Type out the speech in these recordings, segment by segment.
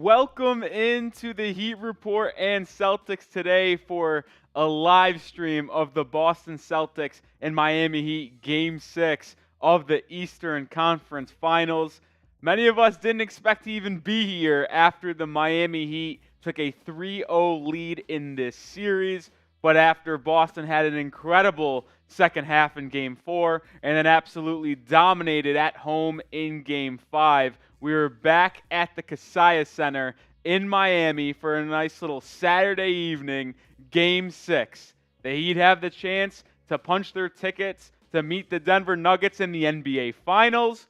Welcome into the Heat Report and Celtics today for a live stream of the Boston Celtics and Miami Heat Game 6 of the Eastern Conference Finals. Many of us didn't expect to even be here after the Miami Heat took a 3-0 lead in this series, but after Boston had an incredible second half in Game 4 and then absolutely dominated at home in Game 5, we were back at the Kaseya Center in Miami for a nice little Saturday evening, Game 6. The Heat have the chance to punch their tickets to meet the Denver Nuggets in the NBA Finals.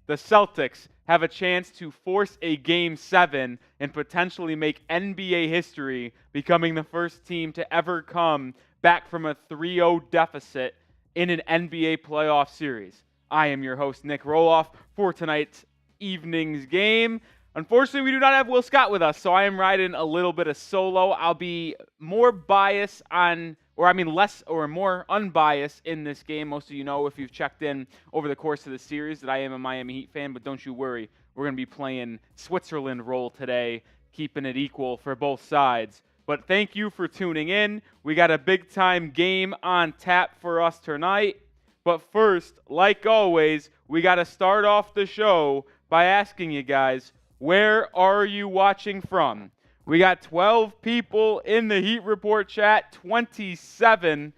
The Celtics have a chance to force a Game 7 and potentially make NBA history, becoming the first team to ever come back from a 3-0 deficit in an NBA playoff series. I am your host, Nic Rohloff, for tonight's evening's game. Unfortunately, we do not have Will Scott with us, so I am riding a little bit of solo. I'll be more biased less or more unbiased in this game. Most of you know, if you've checked in over the course of the series, that I am a Miami Heat fan, but don't you worry. We're going to be playing Switzerland role today, keeping it equal for both sides. But thank you for tuning in. We got a big-time game on tap for us tonight. But first, like always, we got to start off the show by asking you guys, where are you watching from? We got 12 people in the Heat Report chat, 27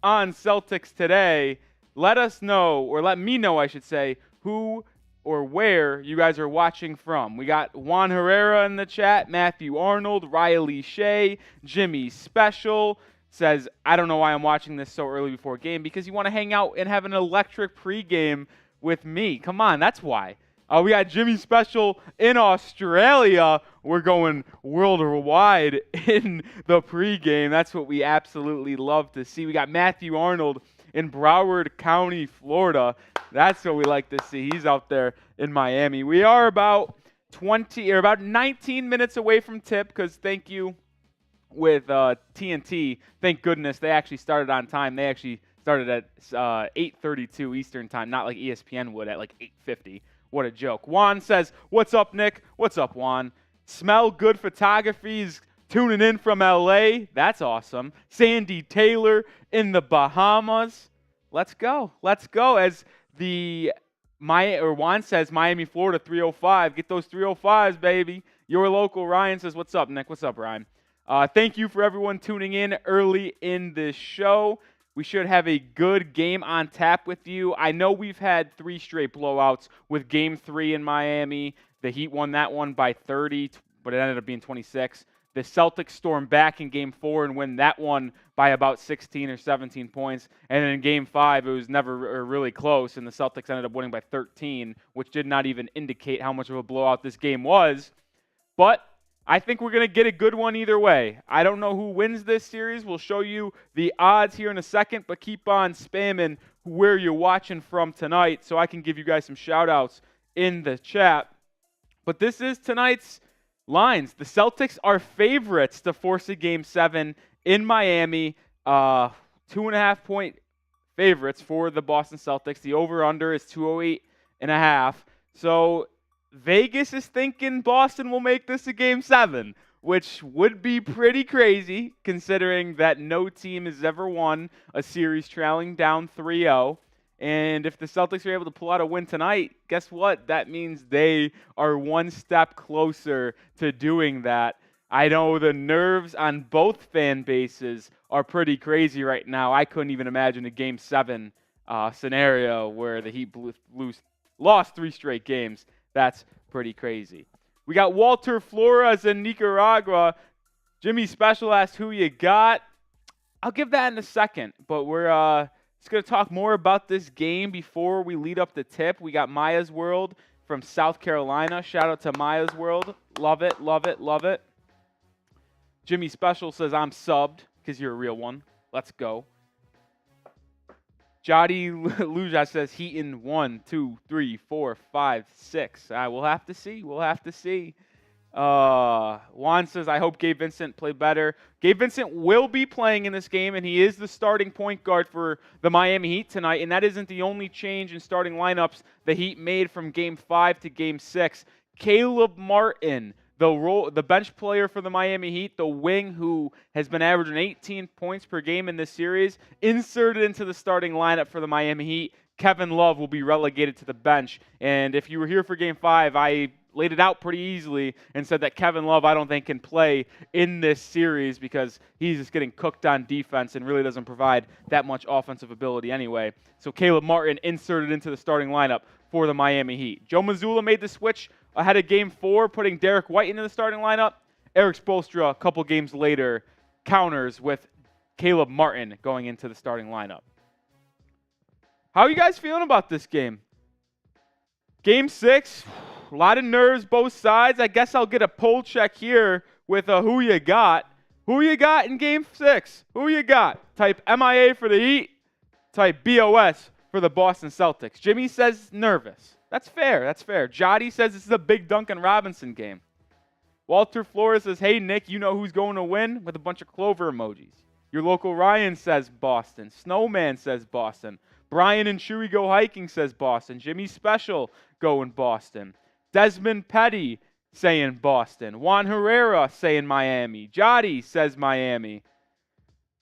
on Celtics today. Let us know, or let me know, I should say, who or where you guys are watching from. We got Juan Herrera in the chat, Matthew Arnold, Riley Shea, Jimmy Special says, I don't know why I'm watching this so early before game, because you want to hang out and have an electric pregame with me. Come on, that's why. We got Jimmy Special in Australia. We're going worldwide in the pregame. That's what we absolutely love to see. We got Matthew Arnold in Broward County, Florida. That's what we like to see. He's out there in Miami. We are about 19 minutes away from tip, because thank you with TNT. Thank goodness they actually started on time. They actually started at 8:32 Eastern time, not like ESPN would at like 8:50. What a joke. Juan says, what's up, Nick? What's up, Juan? Smell Good Photography's tuning in from LA. That's awesome. Sandy Taylor in the Bahamas. Let's go. Let's go. As Juan says, Miami, Florida, 305. Get those 305s, baby. Your local Ryan says, what's up, Nick? What's up, Ryan? Thank you for everyone tuning in early in this show. We should have a good game on tap with you. I know we've had 3 straight blowouts with Game 3 in Miami. The Heat won that one by 30, but it ended up being 26. The Celtics stormed back in Game 4 and win that one by about 16 or 17 points. And in Game 5, it was never really close, and the Celtics ended up winning by 13, which did not even indicate how much of a blowout this game was. But I think we're going to get a good one either way. I don't know who wins this series. We'll show you the odds here in a second, but keep on spamming where you're watching from tonight so I can give you guys some shout-outs in the chat. But this is tonight's lines. The Celtics are favorites to force a Game 7 in Miami. 2.5-point favorites for the Boston Celtics. The over-under is 208.5. So Vegas is thinking Boston will make this a Game 7, which would be pretty crazy considering that no team has ever won a series trailing down 3-0. And if the Celtics are able to pull out a win tonight, guess what? That means they are one step closer to doing that. I know the nerves on both fan bases are pretty crazy right now. I couldn't even imagine a Game 7 scenario where the Heat lost 3 straight games. That's pretty crazy. We got Walter Flores in Nicaragua. Jimmy Special asked who you got. I'll give that in a second, but we're just going to talk more about this game before we lead up the tip. We got Maya's World from South Carolina. Shout out to Maya's World. Love it, love it, love it. Jimmy Special says, I'm subbed because you're a real one. Let's go. Jody Luja says Heat in 1, 2, 3, 4, 5, 6. We'll have to see. We'll have to see. Juan says, I hope Gabe Vincent play better. Gabe Vincent will be playing in this game, and he is the starting point guard for the Miami Heat tonight, and that isn't the only change in starting lineups the Heat made from Game 5 to Game 6. Caleb Martin, the bench player for the Miami Heat, the wing who has been averaging 18 points per game in this series, inserted into the starting lineup for the Miami Heat. Kevin Love will be relegated to the bench. And if you were here for Game 5, I laid it out pretty easily and said that Kevin Love, I don't think, can play in this series because he's just getting cooked on defense and really doesn't provide that much offensive ability anyway. So Caleb Martin inserted into the starting lineup for the Miami Heat. Joe Mazzulla made the switch ahead of Game 4, putting Derrick White into the starting lineup. Erik Spoelstra, a couple games later, counters with Caleb Martin going into the starting lineup. How are you guys feeling about this game? Game 6, a lot of nerves both sides. I guess I'll get a poll check here with who you got. Who you got in Game 6? Who you got? Type MIA for the Heat. Type BOS for the Boston Celtics. Jimmy says nervous. That's fair. That's fair. Jotty says this is a big Duncan Robinson game. Walter Flores says, hey, Nick, you know who's going to win? With a bunch of clover emojis. Your local Ryan says Boston. Snowman says Boston. Brian and Chewy go hiking says Boston. Jimmy Special going Boston. Desmond Petty saying Boston. Juan Herrera saying Miami. Jotty says Miami.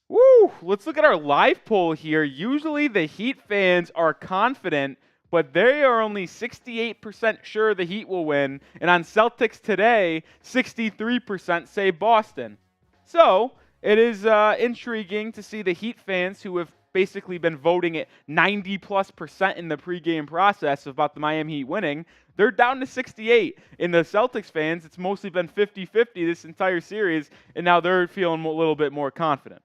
Woo! Let's look at our live poll here. Usually the Heat fans are confident, but they are only 68% sure the Heat will win. And on Celtics Today, 63% say Boston. So it is intriguing to see the Heat fans who have basically been voting at 90+% in the pregame process about the Miami Heat winning. They're down to 68. In the Celtics fans, it's mostly been 50-50 this entire series, and now they're feeling a little bit more confident.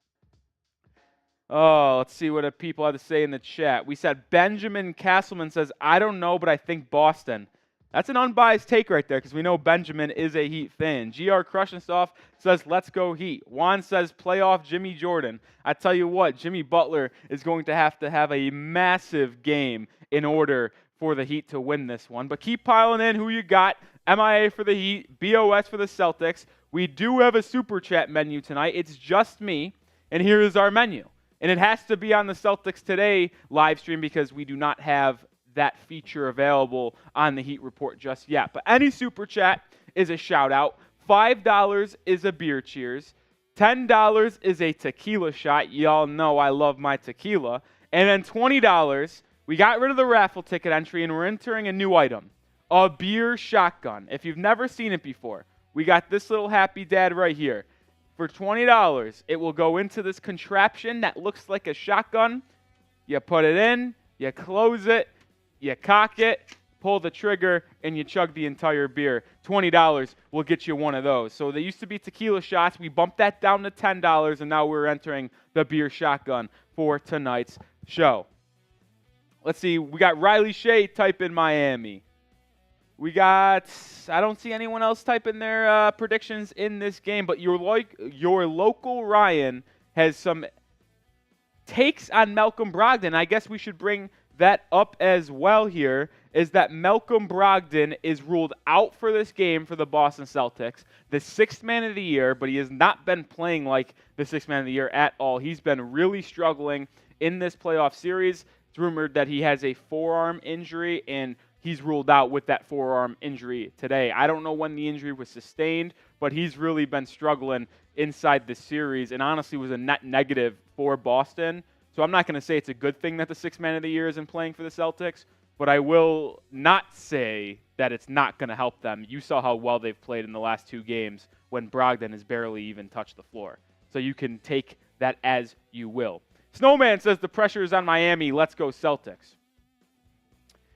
Oh, let's see what people have to say in the chat. We said Benjamin Castleman says, I don't know, but I think Boston. That's an unbiased take right there because we know Benjamin is a Heat fan. GR Krushensoff says, let's go Heat. Juan says, playoff Jimmy Jordan. I tell you what, Jimmy Butler is going to have a massive game in order for the Heat to win this one. But keep piling in who you got. MIA for the Heat, BOS for the Celtics. We do have a Super Chat menu tonight. It's just me, and here is our menu. And it has to be on the Celtics Today live stream because we do not have that feature available on the Heat Report just yet. But any Super Chat is a shout-out. $5 is a beer cheers. $10 is a tequila shot. Y'all know I love my tequila. And then $20, we got rid of the raffle ticket entry, and we're entering a new item, a beer shotgun. If you've never seen it before, we got this little happy dad right here. For $20, it will go into this contraption that looks like a shotgun. You put it in, you close it, you cock it, pull the trigger, and you chug the entire beer. $20 will get you one of those. So they used to be tequila shots. We bumped that down to $10, and now we're entering the beer shotgun for tonight's show. Let's see. We got Riley Shea type in Miami. We got, I don't see anyone else typing their predictions in this game, but your local Ryan has some takes on Malcolm Brogdon. I guess we should bring that up as well here, is that Malcolm Brogdon is ruled out for this game for the Boston Celtics, the sixth man of the year, but he has not been playing like the sixth man of the year at all. He's been really struggling in this playoff series. It's rumored that he has a forearm injury, and he's ruled out with that forearm injury today. I don't know when the injury was sustained, but he's really been struggling inside the series and honestly was a net negative for Boston. So I'm not going to say it's a good thing that the sixth man of the year isn't playing for the Celtics, but I will not say that it's not going to help them. You saw how well they've played in the last two games when Brogdon has barely even touched the floor. So you can take that as you will. Snowman says the pressure is on Miami. Let's go Celtics.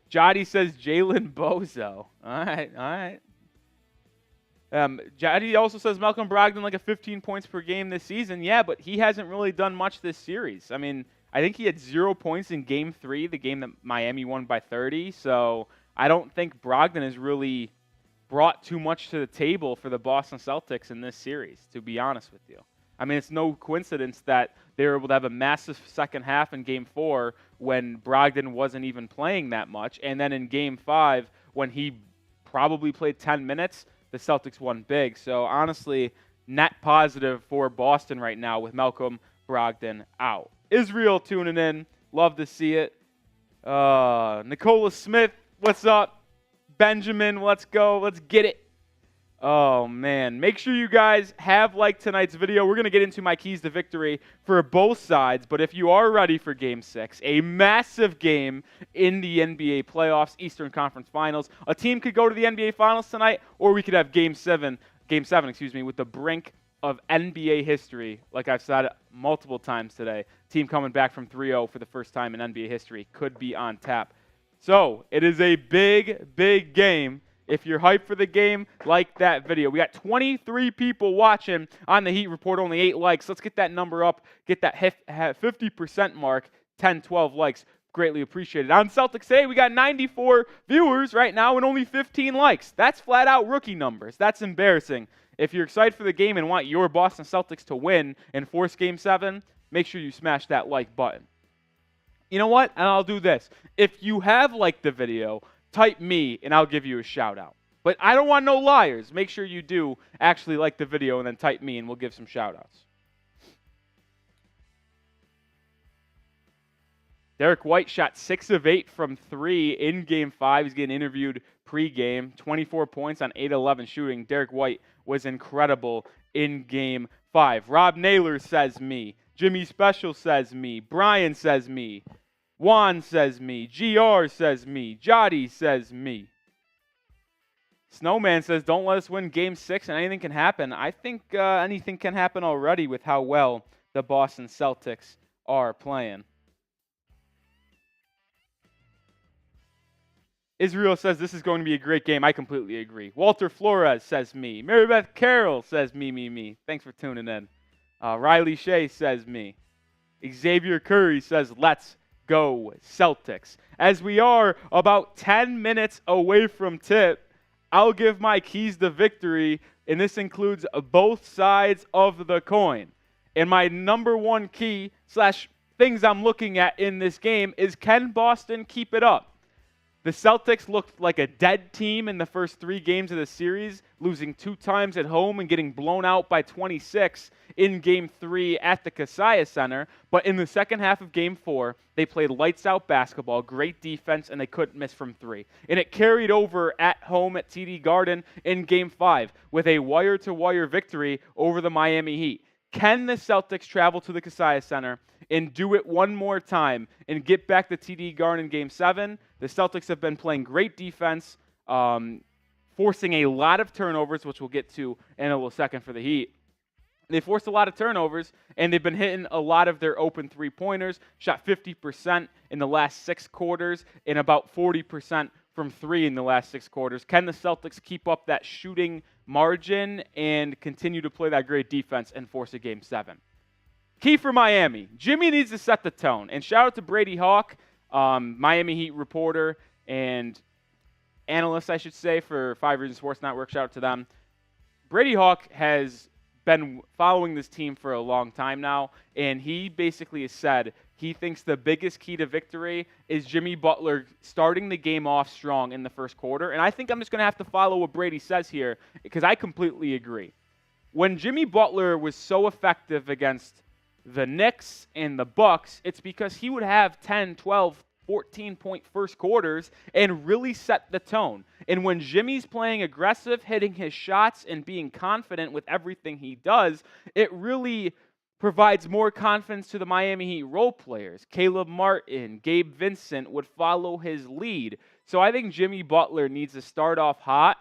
Jotty says Jalen Bozo. All right. Jotty also says Malcolm Brogdon like a 15 points per game this season. Yeah, but he hasn't really done much this series. I mean, I think he had 0 points in Game 3, the game that Miami won by 30. So I don't think Brogdon has really brought too much to the table for the Boston Celtics in this series, to be honest with you. I mean, it's no coincidence that they were able to have a massive second half in Game 4 when Brogdon wasn't even playing that much. And then in Game 5, when he probably played 10 minutes, the Celtics won big. So honestly, net positive for Boston right now with Malcolm Brogdon out. Israel tuning in. Love to see it. Nicola Smith, what's up? Benjamin, let's go. Let's get it. Oh, man. Make sure you guys have liked tonight's video. We're going to get into my keys to victory for both sides. But if you are ready for Game 6, a massive game in the NBA playoffs, Eastern Conference Finals, a team could go to the NBA Finals tonight, or we could have Game 7, with the brink of NBA history. Like I've said multiple times today, team coming back from 3-0 for the first time in NBA history could be on tap. So it is a big, big game. If you're hyped for the game, like that video. We got 23 people watching on the Heat Report, only 8 likes. Let's get that number up, get that 50% mark, 10, 12 likes. Greatly appreciated. On Celtics Today, we got 94 viewers right now and only 15 likes. That's flat out rookie numbers. That's embarrassing. If you're excited for the game and want your Boston Celtics to win and force Game 7, make sure you smash that like button. You know what? And I'll do this. If you have liked the video, type me and I'll give you a shout out. But I don't want no liars. Make sure you do actually like the video and then type me and we'll give some shout outs. Derrick White shot 6 of 8 from 3 in Game 5. He's getting interviewed pre-game. 24 points on 8-11 shooting. Derrick White was incredible in Game 5. Rob Naylor says me. Jimmy Special says me. Brian says me. Juan says me. GR says me. Jotty says me. Snowman says, don't let us win Game 6 and anything can happen. I think anything can happen already with how well the Boston Celtics are playing. Israel says this is going to be a great game. I completely agree. Walter Flores says me. Marybeth Carroll says me. Thanks for tuning in. Riley Shea says me. Xavier Curry says let's go Celtics. As we are about 10 minutes away from tip, I'll give my keys to victory, and this includes both sides of the coin. And my number one key / things I'm looking at in this game is, can Boston keep it up? The Celtics looked like a dead team in the first 3 games of the series, losing 2 times at home and getting blown out by 26 in Game 3 at the Kaseya Center. But in the second half of Game 4, they played lights-out basketball, great defense, and they couldn't miss from 3. And it carried over at home at TD Garden in Game 5 with a wire-to-wire victory over the Miami Heat. Can the Celtics travel to the Kaseya Center and do it one more time and get back to TD Garden in Game 7? The Celtics have been playing great defense, forcing a lot of turnovers, which we'll get to in a little second for the Heat. They forced a lot of turnovers, and they've been hitting a lot of their open three-pointers, shot 50% in the last 6 quarters and about 40% from 3 in the last 6 quarters. Can the Celtics keep up that shooting margin and continue to play that great defense and force a Game 7? Key for Miami. Jimmy needs to set the tone. And shout out to Brady Hawk, Miami Heat reporter and analyst, I should say, for 5 Reasons Sports Network. Shout out to them. Brady Hawk has been following this team for a long time now, and he basically has said he thinks the biggest key to victory is Jimmy Butler starting the game off strong in the first quarter. And I think I'm just going to have to follow what Brady says here because I completely agree. When Jimmy Butler was so effective against the Knicks and the Bucks, it's because he would have 10, 12, 14-point first quarters and really set the tone. And when Jimmy's playing aggressive, hitting his shots, and being confident with everything he does, it really provides more confidence to the Miami Heat role players. Caleb Martin, Gabe Vincent would follow his lead. So I think Jimmy Butler needs to start off hot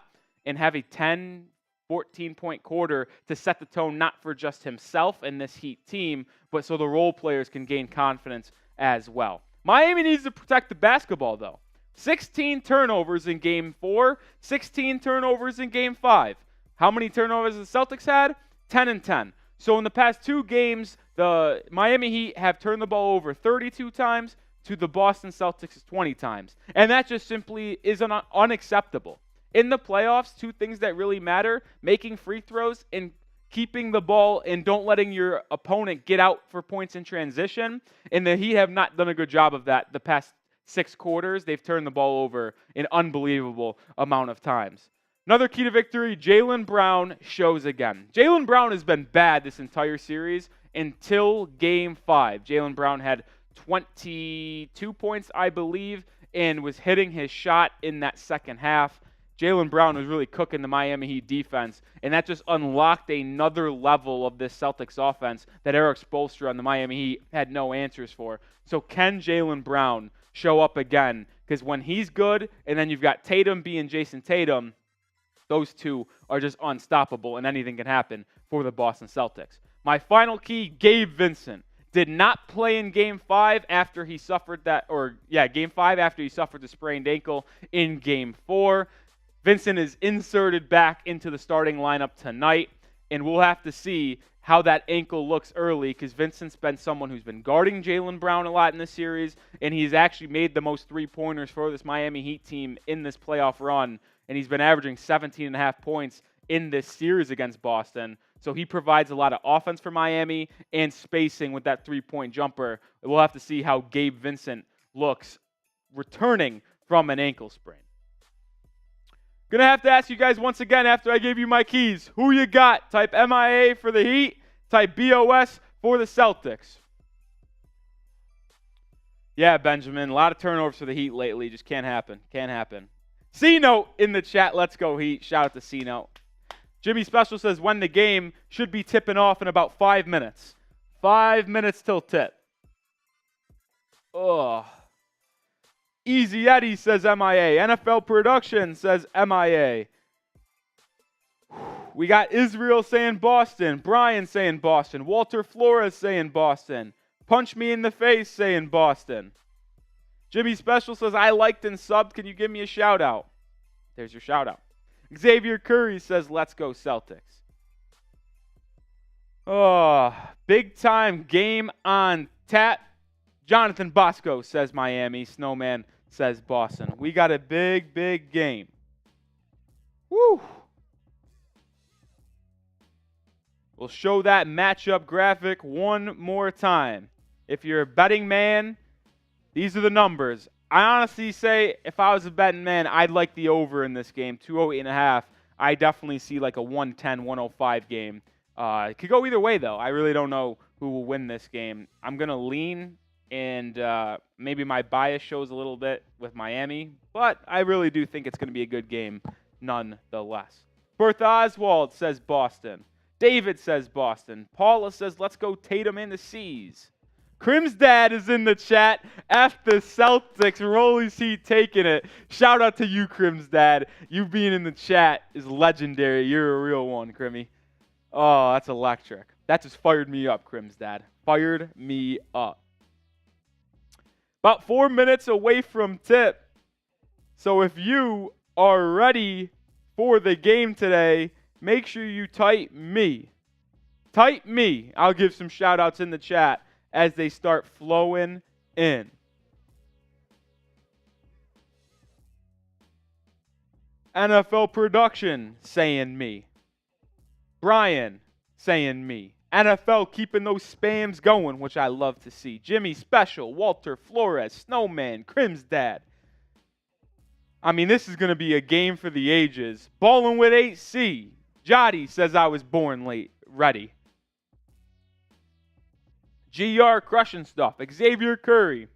and have a 10, 14-point quarter to set the tone, not for just himself and this Heat team, but so the role players can gain confidence as well. Miami needs to protect the basketball, though. 16 turnovers in Game 4, 16 turnovers in Game 5. How many turnovers the Celtics had? 10 and 10. So in the past 2 games, the Miami Heat have turned the ball over 32 times to the Boston Celtics 20 times. And that just simply is unacceptable. In the playoffs, 2 things that really matter, making free throws and keeping the ball and don't letting your opponent get out for points in transition. And the Heat have not done a good job of that the past 6 quarters. They've turned the ball over an unbelievable amount of times. Another key to victory, Jaylen Brown shows again. Jaylen Brown has been bad this entire series until Game 5. Jaylen Brown had 22 points, I believe, and was hitting his shot in that second half. Jaylen Brown was really cooking the Miami Heat defense, and that just unlocked another level of this Celtics offense that Erik Spoelstra and the Miami Heat had no answers for. So can Jaylen Brown show up again? Because when he's good, and then you've got Tatum being Jayson Tatum, those two are just unstoppable, and anything can happen for the Boston Celtics. My final key, Gabe Vincent. Did not play in Game 5 after he suffered Game 5 after he suffered the sprained ankle in Game 4. Vincent is inserted back into the starting lineup tonight, and we'll have to see how that ankle looks early because Vincent's been someone who's been guarding Jaylen Brown a lot in this series, and he's actually made the most three-pointers for this Miami Heat team in this playoff run, and he's been averaging 17.5 points in this series against Boston. So he provides a lot of offense for Miami and spacing with that three-point jumper. We'll have to see how Gabe Vincent looks returning from an ankle sprain. Going to have to ask you guys once again after I gave you my keys, who you got? Type MIA for the Heat, type BOS for the Celtics. Yeah, Benjamin, a lot of turnovers for the Heat lately. Just can't happen. Can't happen. C-Note in the chat. Let's go Heat. Shout out to C-Note. Jimmy Special says when the game should be tipping off in about 5 minutes. 5 minutes till tip. Ugh. Easy Eddie says MIA. NFL Production says MIA. We got Israel saying Boston. Brian saying Boston. Walter Flores saying Boston. Punch me in the face saying Boston. Jimmy Special says, I liked and subbed. Can you give me a shout out? There's your shout out. Xavier Curry says, let's go Celtics. Oh, big time game on tap. Jonathan Bosco says Miami. Snowman says Boston. We got a big, big game. Woo! We'll show that matchup graphic one more time. If you're a betting man, these are the numbers. I honestly say if I was a betting man, I'd like the over in this game, 208.5. I definitely see like a 110, 105 game. It could go either way, though. I really don't know who will win this game. I'm going to lean, and maybe my bias shows a little bit with Miami, but I really do think it's going to be a good game nonetheless. Bertha Oswald says Boston. David says Boston. Paula says, let's go Tatum in the C's. Crim's dad is in the chat. F the Celtics. Rolly's Heat taking it. Shout out to you, Crim's dad. You being in the chat is legendary. You're a real one, Crimmy. Oh, that's electric. That just fired me up, Crim's dad. Fired me up. About 4 minutes away from tip. So if you are ready for the game today, make sure you type me. Type me. I'll give some shout outs in the chat as they start flowing in. NFL Production saying me. Brian saying me. NFL keeping those spams going, which I love to see. Jimmy Special, Walter Flores, Snowman, Crim's dad. I mean, this is going to be a game for the ages. Ballin' with 8C. Jotty says I was born late. Ready. GR crushing stuff. Xavier Curry.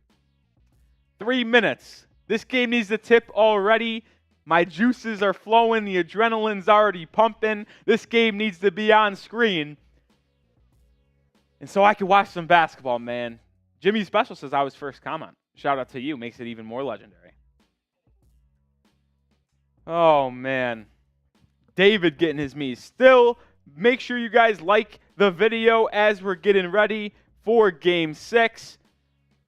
3 minutes. This game needs to tip already. My juices are flowing. The adrenaline's already pumping. This game needs to be on screen. And so I can watch some basketball, man. Jimmy Special says I was first comment. Shout out to you. Makes it even more legendary. Oh, man. David getting his me. Still, make sure you guys like the video as we're getting ready for Game 6.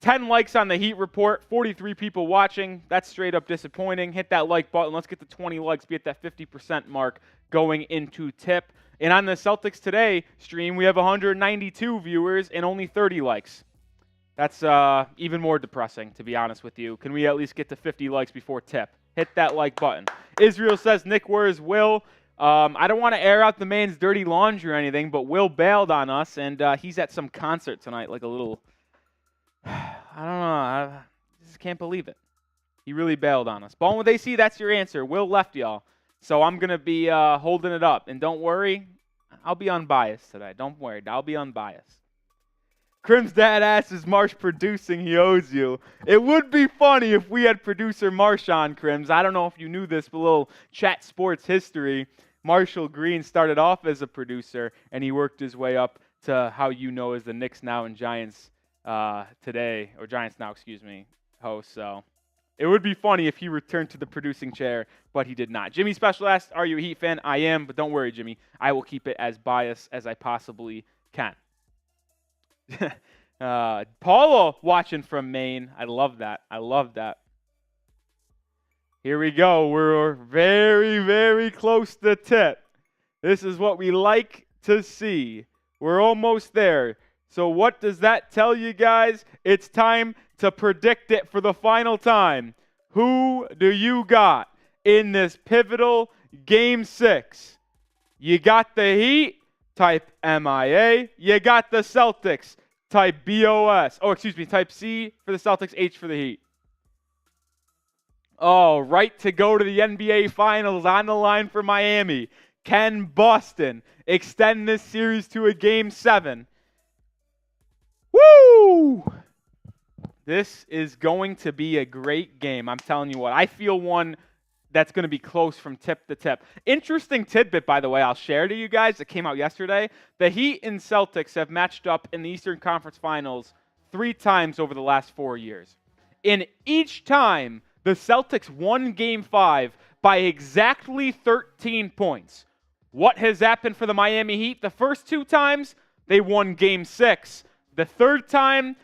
10 likes on the Heat Report, 43 people watching. That's straight up disappointing. Hit that like button. Let's get to 20 likes, be at that 50% mark going into tip. And on the Celtics Today stream, we have 192 viewers and only 30 likes. That's even more depressing, to be honest with you. Can we at least get to 50 likes before tip? Hit that like button. Israel says, Nick, where's Will? I don't want to air out the man's dirty laundry or anything, but Will bailed on us, and he's at some concert tonight, like a little, I don't know, I just can't believe it. He really bailed on us. Ballin' with AC, that's your answer. Will left y'all. So I'm going to be holding it up. And don't worry, I'll be unbiased today. Don't worry, I'll be unbiased. Crim's dad asks, Marsh producing? He owes you. It would be funny if we had producer Marsh on, Crims. I don't know if you knew this, but a little chat sports history. Marshall Green started off as a producer, and he worked his way up to how you know as the Knicks Now and Giants today, or Giants Now, host. So it would be funny if he returned to the producing chair, but he did not. Jimmy Special asked, are you a Heat fan? I am, but don't worry, Jimmy. I will keep it as biased as I possibly can. Paulo watching from Maine. I love that. Here we go. We're very, very close to tip. This is what we like to see. We're almost there. So what does that tell you guys? It's time to predict it for the final time. Who do you got in this pivotal Game 6? You got the Heat? Type MIA. You got the Celtics. Type BOS. Type C for the Celtics, H for the Heat. Oh, right to go to the NBA Finals on the line for Miami. Can Boston extend this series to a Game 7? Woo! This is going to be a great game. I'm telling you what. I feel one that's going to be close from tip to tip. Interesting tidbit, by the way, I'll share to you guys. It came out yesterday. The Heat and Celtics have matched up in the Eastern Conference Finals 3 times over the last 4 years. In each time, the Celtics won Game 5 by exactly 13 points. What has happened for the Miami Heat? The first 2 times, they won Game 6. The third time,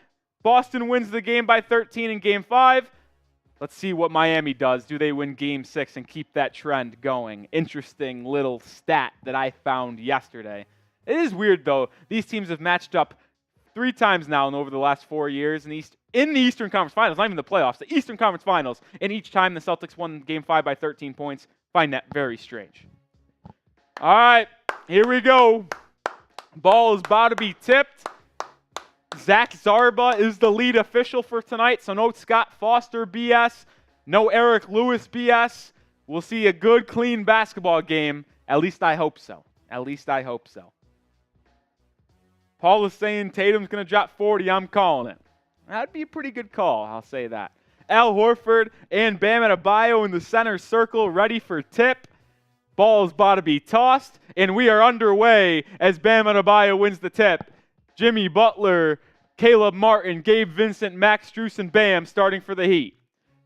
Boston wins the game by 13 in Game 5. Let's see what Miami does. Do they win Game 6 and keep that trend going? Interesting little stat that I found yesterday. It is weird, though. These teams have matched up 3 times now over the last 4 years in the Eastern Conference Finals, not even the playoffs, the Eastern Conference Finals. And each time the Celtics won Game 5 by 13 points. Find that very strange. All right, here we go. Ball is about to be tipped. Zach Zarba is the lead official for tonight, so no Scott Foster BS, no Eric Lewis BS. We'll see a good, clean basketball game. At least I hope so. Paul is saying Tatum's going to drop 40. I'm calling it. That'd be a pretty good call, I'll say that. Al Horford and Bam Adebayo in the center circle, ready for tip. Ball is about to be tossed, and we are underway as Bam Adebayo wins the tip. Jimmy Butler, Caleb Martin, Gabe Vincent, Max Strus, and Bam starting for the Heat.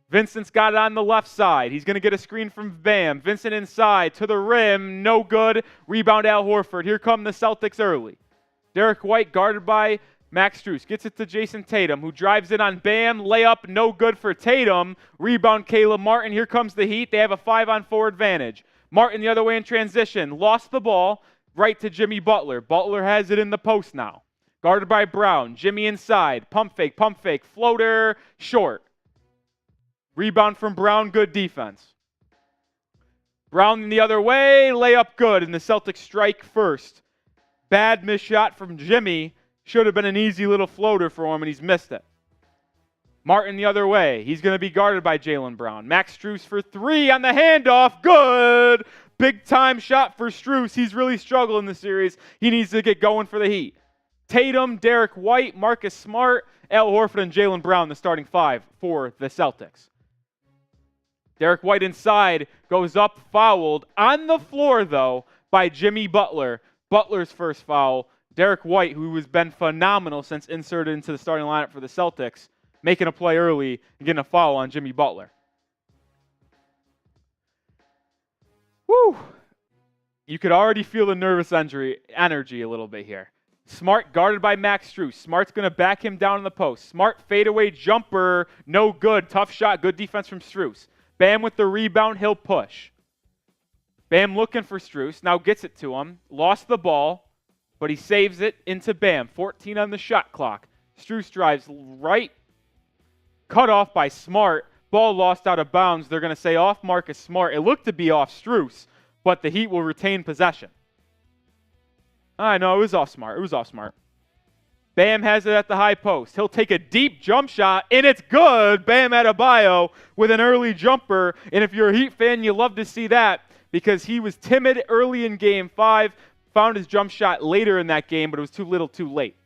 Vincent's got it on the left side. He's going to get a screen from Bam. Vincent inside to the rim. No good. Rebound Al Horford. Here come the Celtics early. Derrick White guarded by Max Strus. Gets it to Jayson Tatum, who drives it on Bam. Layup no good for Tatum. Rebound Caleb Martin. Here comes the Heat. They have a 5-on-4 advantage. Martin the other way in transition. Lost the ball. Right to Jimmy Butler. Butler has it in the post now. Guarded by Brown. Jimmy inside. Pump fake. Floater. Short. Rebound from Brown. Good defense. Brown the other way. Layup good. And the Celtics strike first. Bad missed shot from Jimmy. Should have been an easy little floater for him, and he's missed it. Martin the other way. He's going to be guarded by Jaylen Brown. Max Strus for 3 on the handoff. Good. Big time shot for Strus. He's really struggled in the series. He needs to get going for the Heat. Tatum, Derrick White, Marcus Smart, Al Horford, and Jaylen Brown, the starting 5 for the Celtics. Derrick White inside, goes up, fouled. On the floor, though, by Jimmy Butler. Butler's first foul. Derrick White, who has been phenomenal since inserted into the starting lineup for the Celtics, making a play early and getting a foul on Jimmy Butler. Woo! You could already feel the nervous energy a little bit here. Smart guarded by Max Strus. Smart's going to back him down in the post. Smart fadeaway jumper. No good. Tough shot. Good defense from Strus. Bam with the rebound. He'll push. Bam looking for Strus. Now gets it to him. Lost the ball, but he saves it into Bam. 14 on the shot clock. Strus drives right. Cut off by Smart. Ball lost out of bounds. They're going to say off Marcus Smart. It looked to be off Strus, but the Heat will retain possession. I know, it was off Smart. Bam has it at the high post. He'll take a deep jump shot, and it's good. Bam Adebayo with an early jumper. And if you're a Heat fan, you love to see that because he was timid early in Game 5, found his jump shot later in that game, but it was too little too late.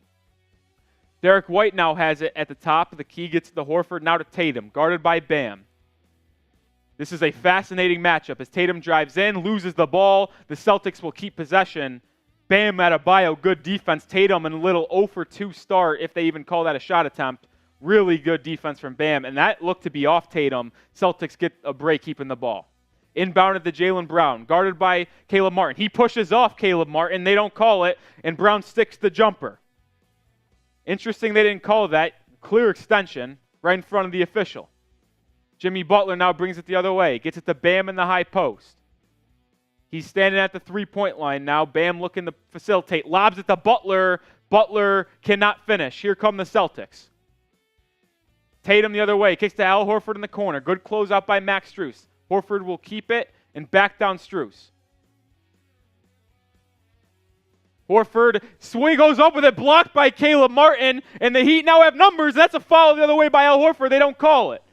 Derrick White now has it at the top of the key, gets to Horford, now to Tatum, guarded by Bam. This is a fascinating matchup as Tatum drives in, loses the ball. The Celtics will keep possession. Bam, Adebayo, good defense. Tatum and a little 0 for 2 start, if they even call that a shot attempt. Really good defense from Bam, and that looked to be off Tatum. Celtics get a break keeping the ball. Inbounded to Jaylen Brown, guarded by Caleb Martin. He pushes off Caleb Martin. They don't call it, and Brown sticks the jumper. Interesting they didn't call that. Clear extension right in front of the official. Jimmy Butler now brings it the other way. Gets it to Bam in the high post. He's standing at the three-point line now. Bam looking to facilitate. Lobs it to Butler. Butler cannot finish. Here come the Celtics. Tatum the other way. Kicks to Al Horford in the corner. Good closeout by Max Strus. Horford will keep it and back down Strus. Horford swing goes up with it, blocked by Caleb Martin, and the Heat now have numbers. That's a foul the other way by Al Horford. They don't call it.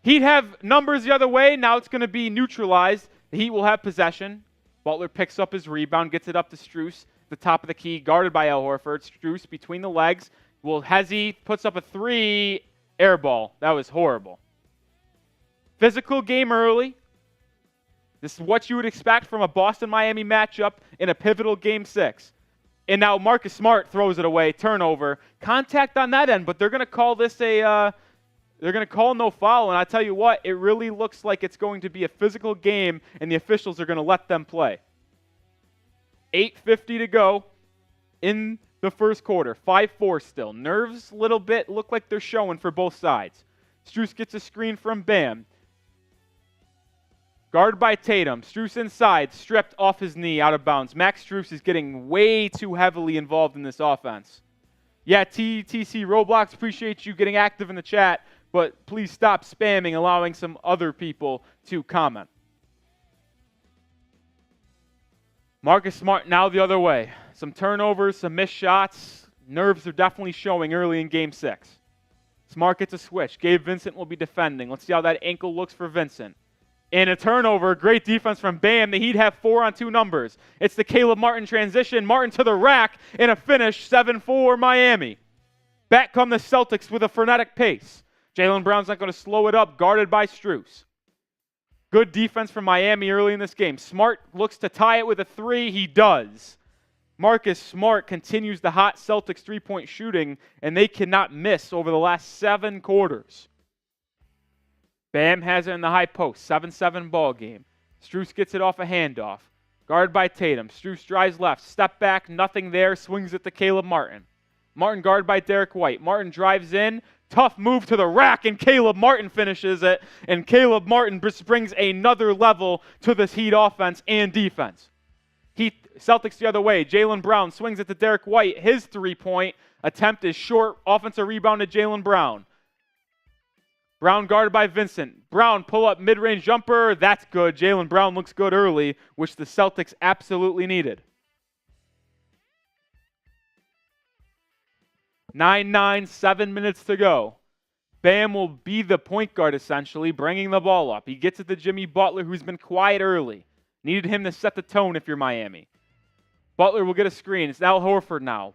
Heat have numbers the other way. Now it's going to be neutralized. The Heat will have possession. Butler picks up his rebound, gets it up to Strus, the top of the key, guarded by Al Horford. Strus between the legs. Hezzy puts up a 3, air ball. That was horrible. Physical game early. This is what you would expect from a Boston-Miami matchup in a pivotal Game 6. And now Marcus Smart throws it away, turnover. Contact on that end, but they're going to call this they're going to call no foul. And I tell you what, it really looks like it's going to be a physical game, and the officials are going to let them play. 8:50 to go in the first quarter. 5-4 still. Nerves a little bit look like they're showing for both sides. Strus gets a screen from Bam. Guarded by Tatum. Strus inside, stripped off his knee, out of bounds. Max Strus is getting way too heavily involved in this offense. Yeah, TTC Roblox, appreciate you getting active in the chat, but please stop spamming, allowing some other people to comment. Marcus Smart now the other way. Some turnovers, some missed shots. Nerves are definitely showing early in Game 6. Smart gets a switch. Gabe Vincent will be defending. Let's see how that ankle looks for Vincent. And a turnover, great defense from Bam. The Heat have 4-on-2 numbers. It's the Caleb Martin transition. Martin to the rack, and a finish, 7-4 Miami. Back come the Celtics with a frenetic pace. Jaylen Brown's not going to slow it up, guarded by Strus. Good defense from Miami early in this game. Smart looks to tie it with a 3. He does. Marcus Smart continues the hot Celtics three-point shooting, and they cannot miss over the last 7 quarters. Bam has it in the high post. 7-7 ball game. Strus gets it off a handoff. Guarded by Tatum. Strus drives left. Step back. Nothing there. Swings it to Caleb Martin. Martin guarded by Derrick White. Martin drives in. Tough move to the rack, and Caleb Martin finishes it. And Caleb Martin brings another level to this Heat offense and defense. Celtics the other way. Jaylen Brown swings it to Derrick White. His three-point attempt is short. Offensive rebound to Jaylen Brown. Brown guarded by Vincent. Brown pull-up mid-range jumper. That's good. Jaylen Brown looks good early, which the Celtics absolutely needed. 9-9, 7 minutes to go. Bam will be the point guard, essentially, bringing the ball up. He gets it to Jimmy Butler, who's been quiet early. Needed him to set the tone if you're Miami. Butler will get a screen. It's Al Horford now.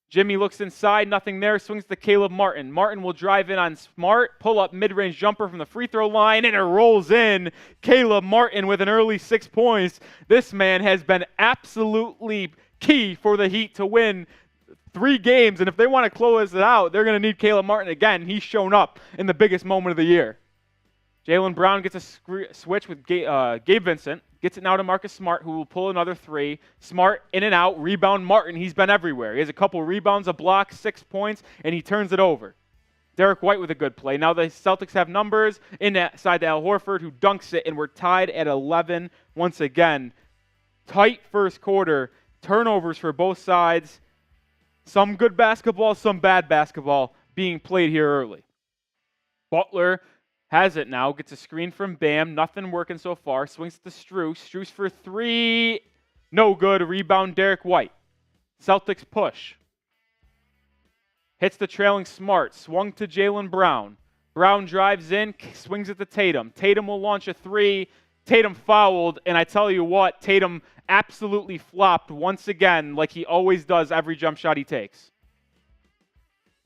Jimmy looks inside, nothing there, swings to Caleb Martin. Martin will drive in on Smart, pull up mid-range jumper from the free throw line, and it rolls in. Caleb Martin with an early 6 points. This man has been absolutely key for the Heat to win 3 games, and if they want to close it out, they're going to need Caleb Martin again. He's shown up in the biggest moment of the year. Jaylen Brown gets a switch with Gabe Vincent. Gets it now to Marcus Smart, who will pull another 3. Smart in and out. Rebound Martin. He's been everywhere. He has a couple rebounds, a block, 6 points, and he turns it over. Derrick White with a good play. Now the Celtics have numbers inside to Al Horford, who dunks it, and we're tied at 11 once again. Tight first quarter. Turnovers for both sides. Some good basketball, some bad basketball being played here early. Butler has it now, gets a screen from Bam, nothing working so far, swings to Strus, Strus for 3, no good, rebound Derrick White. Celtics push. Hits the trailing Smart, swung to Jaylen Brown. Brown drives in, swings it to Tatum. Tatum will launch a 3, Tatum fouled, and I tell you what, Tatum absolutely flopped once again like he always does every jump shot he takes.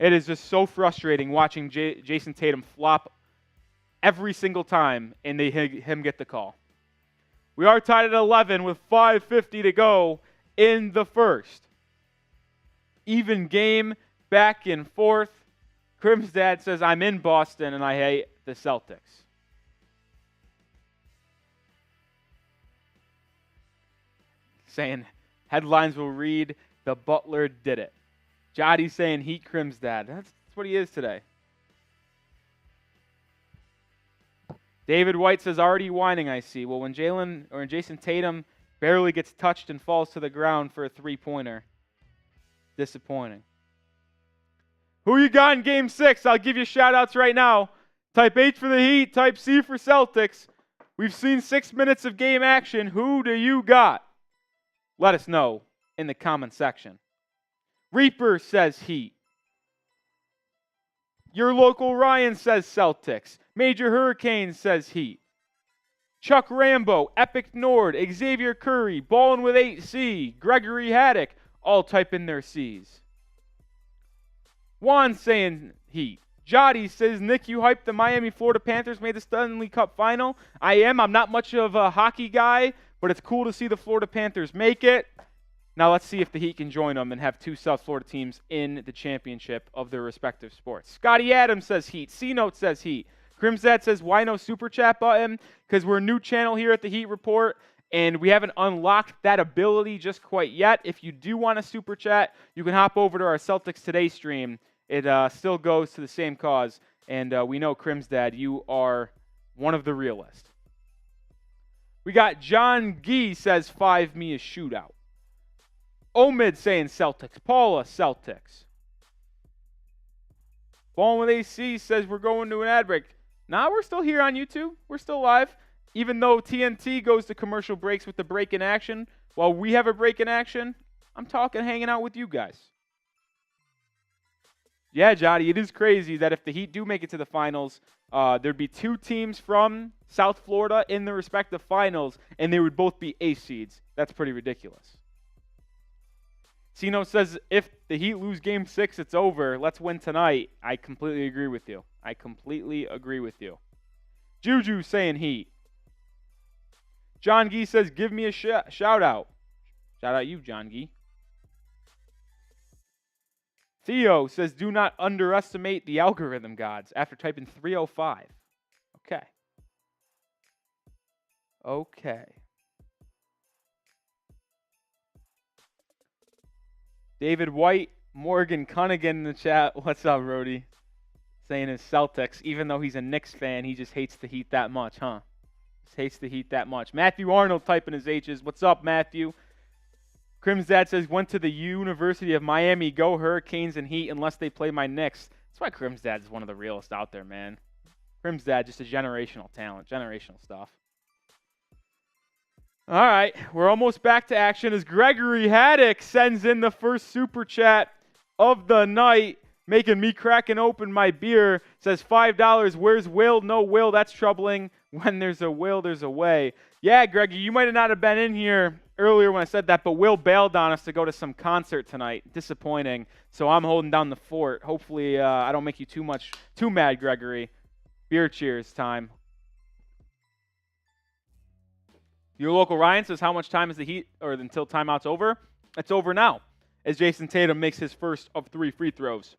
It is just so frustrating watching Jayson Tatum flop every single time and him get the call. We are tied at 11 with 5:50 to go in the first. Even game, back and forth. Crim's dad says, I'm in Boston and I hate the Celtics. Saying, headlines will read, the Butler did it. Jody's saying, Heat Crim's dad. That's what he is today. David White says, already whining, I see. Well, when Jayson Tatum barely gets touched and falls to the ground for a three-pointer, disappointing. Who you got in Game 6? I'll give you shout-outs right now. Type H for the Heat, type C for Celtics. We've seen 6 minutes of game action. Who do you got? Let us know in the comment section. Reaper says Heat. Your local Ryan says Celtics. Major Hurricane says Heat. Chuck Rambo, Epic Nord, Xavier Curry, Ballin' with 8C, Gregory Haddock, all type in their C's. Juan saying Heat. Jody says, Nick, you hyped the Miami-Florida Panthers made the Stanley Cup final. I am. I'm not much of a hockey guy, but it's cool to see the Florida Panthers make it. Now let's see if the Heat can join them and have two South Florida teams in the championship of their respective sports. Scotty Adams says Heat. C-Note says Heat. Crimsat says, why no super chat button? Because we're a new channel here at the Heat Report, and we haven't unlocked that ability just quite yet. If you do want a super chat, you can hop over to our Celtics Today stream. It still goes to the same cause, and we know, Crimsdad, you are one of the realest. We got John Gee says 5 me a shootout. Omid saying Celtics. Paula, Celtics. Ballin' with AC says we're going to an ad break. Nah, we're still here on YouTube. We're still live. Even though TNT goes to commercial breaks with the break in action, while we have a break in action, I'm talking hanging out with you guys. Yeah, Johnny, it is crazy that if the Heat do make it to the finals, there'd be two teams from South Florida in the respective finals, and they would both be A seeds. That's pretty ridiculous. Sino says, if the Heat lose Game 6, it's over. Let's win tonight. I completely agree with you. I completely agree with you. Juju saying Heat. John Gee says, give me a shout out. Shout out you, John Gee. Theo says, do not underestimate the algorithm gods after typing 305. Okay. Okay. David White, Morgan Cunningham in the chat. What's up, Rody? Saying his Celtics. Even though he's a Knicks fan, he just hates the Heat that much, huh? Just hates the Heat that much. Matthew Arnold typing his H's. What's up, Matthew? Crimsdad says, went to the University of Miami. Go Hurricanes and Heat unless they play my Knicks. That's why Crimsdad is one of the realest out there, man. Crimsdad, just a generational talent. Generational stuff. All right, we're almost back to action as Gregory Haddock sends in the first super chat of the night, making me cracking open my beer. Says $5. Where's Will? No Will. That's troubling. When there's a will, there's a way. Yeah, Greggy, you might not have been in here earlier when I said that, but Will bailed on us to go to some concert tonight. Disappointing. So I'm holding down the fort. Hopefully I don't make you too mad, Gregory. Beer cheers time. Your local Ryan says, how much time is the Heat, or until timeout's over? It's over now, as Jayson Tatum makes his first of 3 free throws.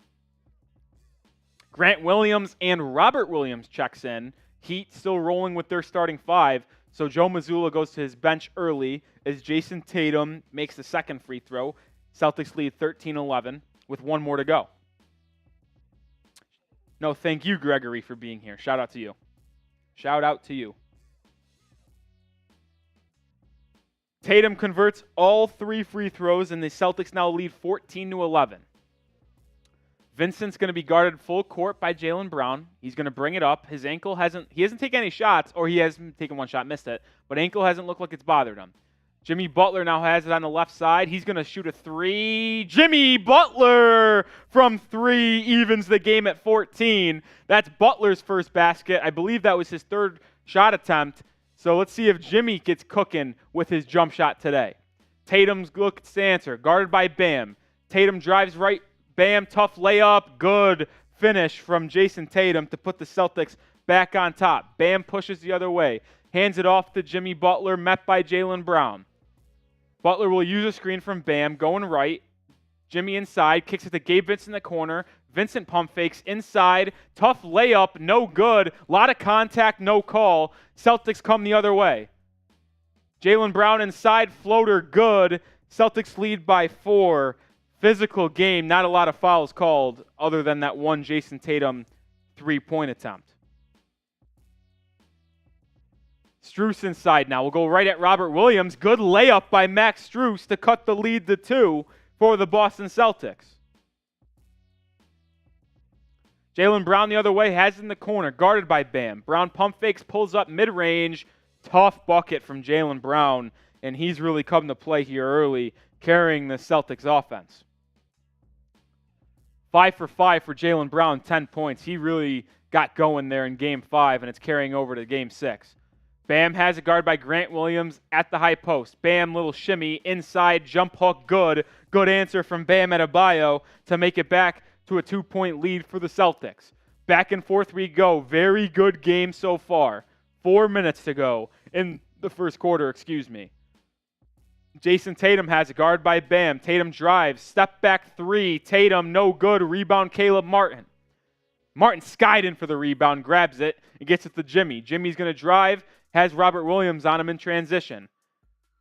Grant Williams and Robert Williams checks in. Heat still rolling with their starting 5. So Joe Mazzulla goes to his bench early as Jayson Tatum makes the second free throw. Celtics lead 13-11 with 1 more to go. No, thank you, Gregory, for being here. Shout out to you. Shout out to you. Tatum converts all 3 free throws, and the Celtics now lead 14-11. Vincent's going to be guarded full court by Jaylen Brown. He's going to bring it up. His ankle hasn't taken any shots, or he has taken 1 shot, missed it, but ankle hasn't looked like it's bothered him. Jimmy Butler now has it on the left side. He's going to shoot a 3. Jimmy Butler from 3 evens the game at 14. That's Butler's first basket. I believe that was his 3rd shot attempt. So let's see if Jimmy gets cooking with his jump shot today. Tatum's looks to answer, guarded by Bam. Tatum drives right Bam, tough layup. Good finish from Jayson Tatum to put the Celtics back on top. Bam pushes the other way. Hands it off to Jimmy Butler, met by Jaylen Brown. Butler will use a screen from Bam, going right. Jimmy inside, kicks it to Gabe Vincent in the corner. Vincent pump fakes inside. Tough layup, no good. A lot of contact, no call. Celtics come the other way. Jaylen Brown inside, floater good. Celtics lead by 4. Physical game, not a lot of fouls called other than that one Jayson Tatum three-point attempt. Strus inside now. We'll go right at Robert Williams. Good layup by Max Strus to cut the lead to 2 for the Boston Celtics. Jaylen Brown the other way, has it in the corner, guarded by Bam. Brown pump fakes, pulls up mid-range. Tough bucket from Jaylen Brown, and he's really come to play here early, carrying the Celtics offense. 5 for 5 for Jaylen Brown, 10 points. He really got going there in Game 5, and it's carrying over to Game 6. Bam has it guarded by Grant Williams at the high post. Bam, little shimmy, inside, jump hook, good. Good answer from Bam Adebayo to make it back to a 2-point lead for the Celtics. Back and forth we go. Very good game so far. 4 minutes to go in the first quarter, Jayson Tatum has it guarded by Bam. Tatum drives, step back 3. Tatum, no good. Rebound, Caleb Martin. Martin skied in for the rebound, grabs it, and gets it to Jimmy. Jimmy's going to drive, has Robert Williams on him in transition.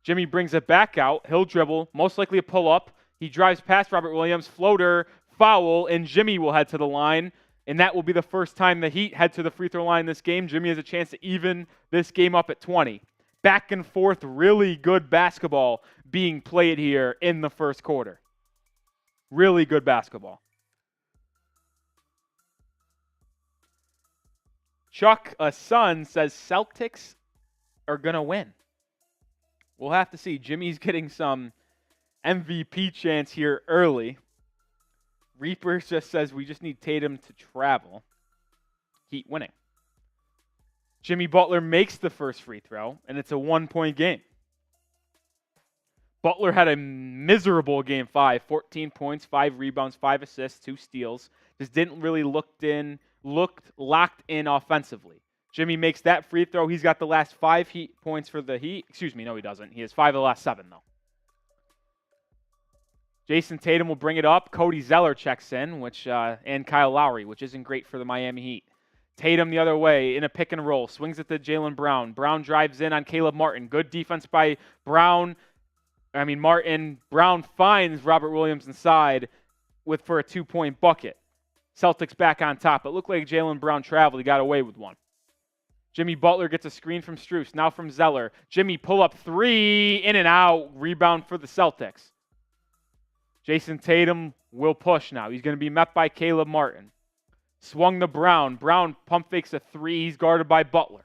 Jimmy brings it back out. He'll dribble, most likely a pull-up. He drives past Robert Williams, floater, foul, and Jimmy will head to the line. And that will be the first time the Heat head to the free throw line this game. Jimmy has a chance to even this game up at 20. Back and forth, really good basketball being played here in the first quarter. Really good basketball. Chuck, a son, says Celtics are going to win. We'll have to see. Jimmy's getting some MVP chance here early. Reaper just says we just need Tatum to travel. Heat winning. Jimmy Butler makes the first free throw, and it's a 1-point game. Butler had a miserable Game 5. 14 points, 5 rebounds, 5 assists, 2 steals. Just didn't really looked locked in offensively. Jimmy makes that free throw. He's got the last 5 Heat points for the Heat. Excuse me, no he doesn't. He has 5 of the last 7, though. Jayson Tatum will bring it up. Cody Zeller checks in, and Kyle Lowry, which isn't great for the Miami Heat. Tatum the other way in a pick and roll. Swings it to Jaylen Brown. Brown drives in on Caleb Martin. Good defense by Martin. Brown finds Robert Williams inside for a 2-point bucket. Celtics back on top. It looked like Jaylen Brown traveled. He got away with one. Jimmy Butler gets a screen from Strus. Now from Zeller. Jimmy pull up 3. In and out. Rebound for the Celtics. Jayson Tatum will push now. He's going to be met by Caleb Martin. Swung to Brown. Brown pump fakes a 3. He's guarded by Butler.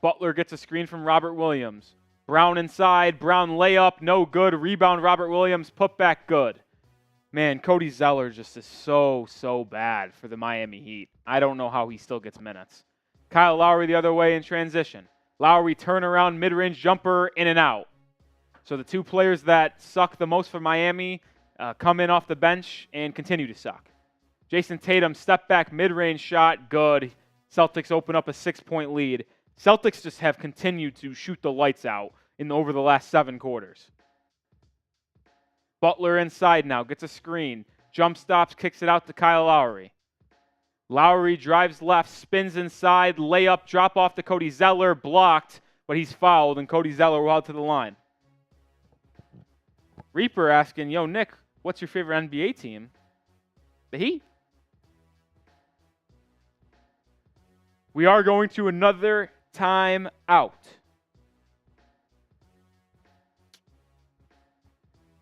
Butler gets a screen from Robert Williams. Brown inside. Brown layup. No good. Rebound Robert Williams. Put back good. Man, Cody Zeller just is so bad for the Miami Heat. I don't know how he still gets minutes. Kyle Lowry the other way in transition. Lowry turnaround, mid-range jumper, in and out. So the 2 players that suck the most for Miami come in off the bench and continue to suck. Jayson Tatum, step back, mid-range shot, good. Celtics open up a 6-point lead. Celtics just have continued to shoot the lights out over the last 7 quarters. Butler inside now, gets a screen. Jump stops, kicks it out to Kyle Lowry. Lowry drives left, spins inside, layup, drop off to Cody Zeller, blocked, but he's fouled, and Cody Zeller will out to the line. Reaper asking, yo, Nick, what's your favorite NBA team? The Heat. We are going to another time out.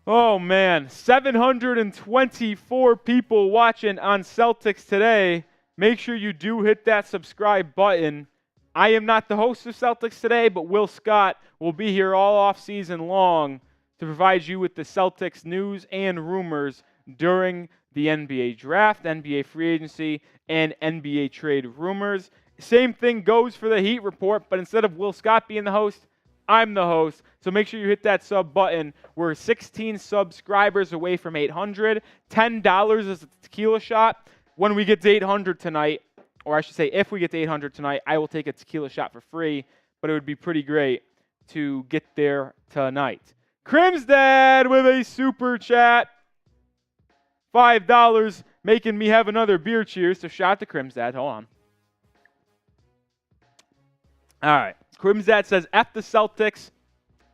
Oh, man. 724 people watching on Celtics today. Make sure you do hit that subscribe button. I am not the host of Celtics today, but Will Scott will be here all off season long to provide you with the Celtics news and rumors during the NBA draft, NBA free agency, and NBA trade rumors. Same thing goes for the Heat report, but instead of Will Scott being the host, I'm the host, so make sure you hit that sub button. We're 16 subscribers away from 800. $10 is a tequila shot. When we get to 800 tonight, or I should say if we get to 800 tonight, I will take a tequila shot for free, but it would be pretty great to get there tonight. Crimsdad with a super chat. $5 making me have another beer cheers. So shout out to Crimsdad. Hold on. All right. Crimsdad says, F the Celtics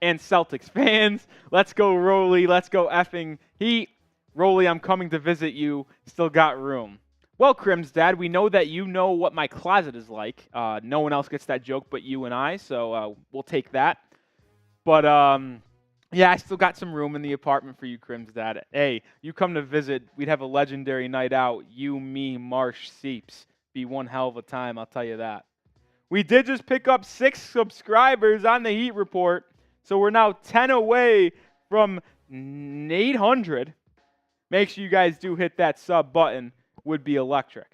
and Celtics fans. Let's go, Rolly. Let's go effing Heat. Rolly, I'm coming to visit you. Still got room. Well, Crimsdad, we know that you know what my closet is like. No one else gets that joke but you and I, so we'll take that. But, yeah, I still got some room in the apartment for you, Crimsdad. Hey, you come to visit, we'd have a legendary night out. You, me, Marsh, Seeps. Be one hell of a time, I'll tell you that. We did just pick up 6 subscribers on the Heat Report, so we're now 10 away from 800. Make sure you guys do hit that sub button. Would be electric.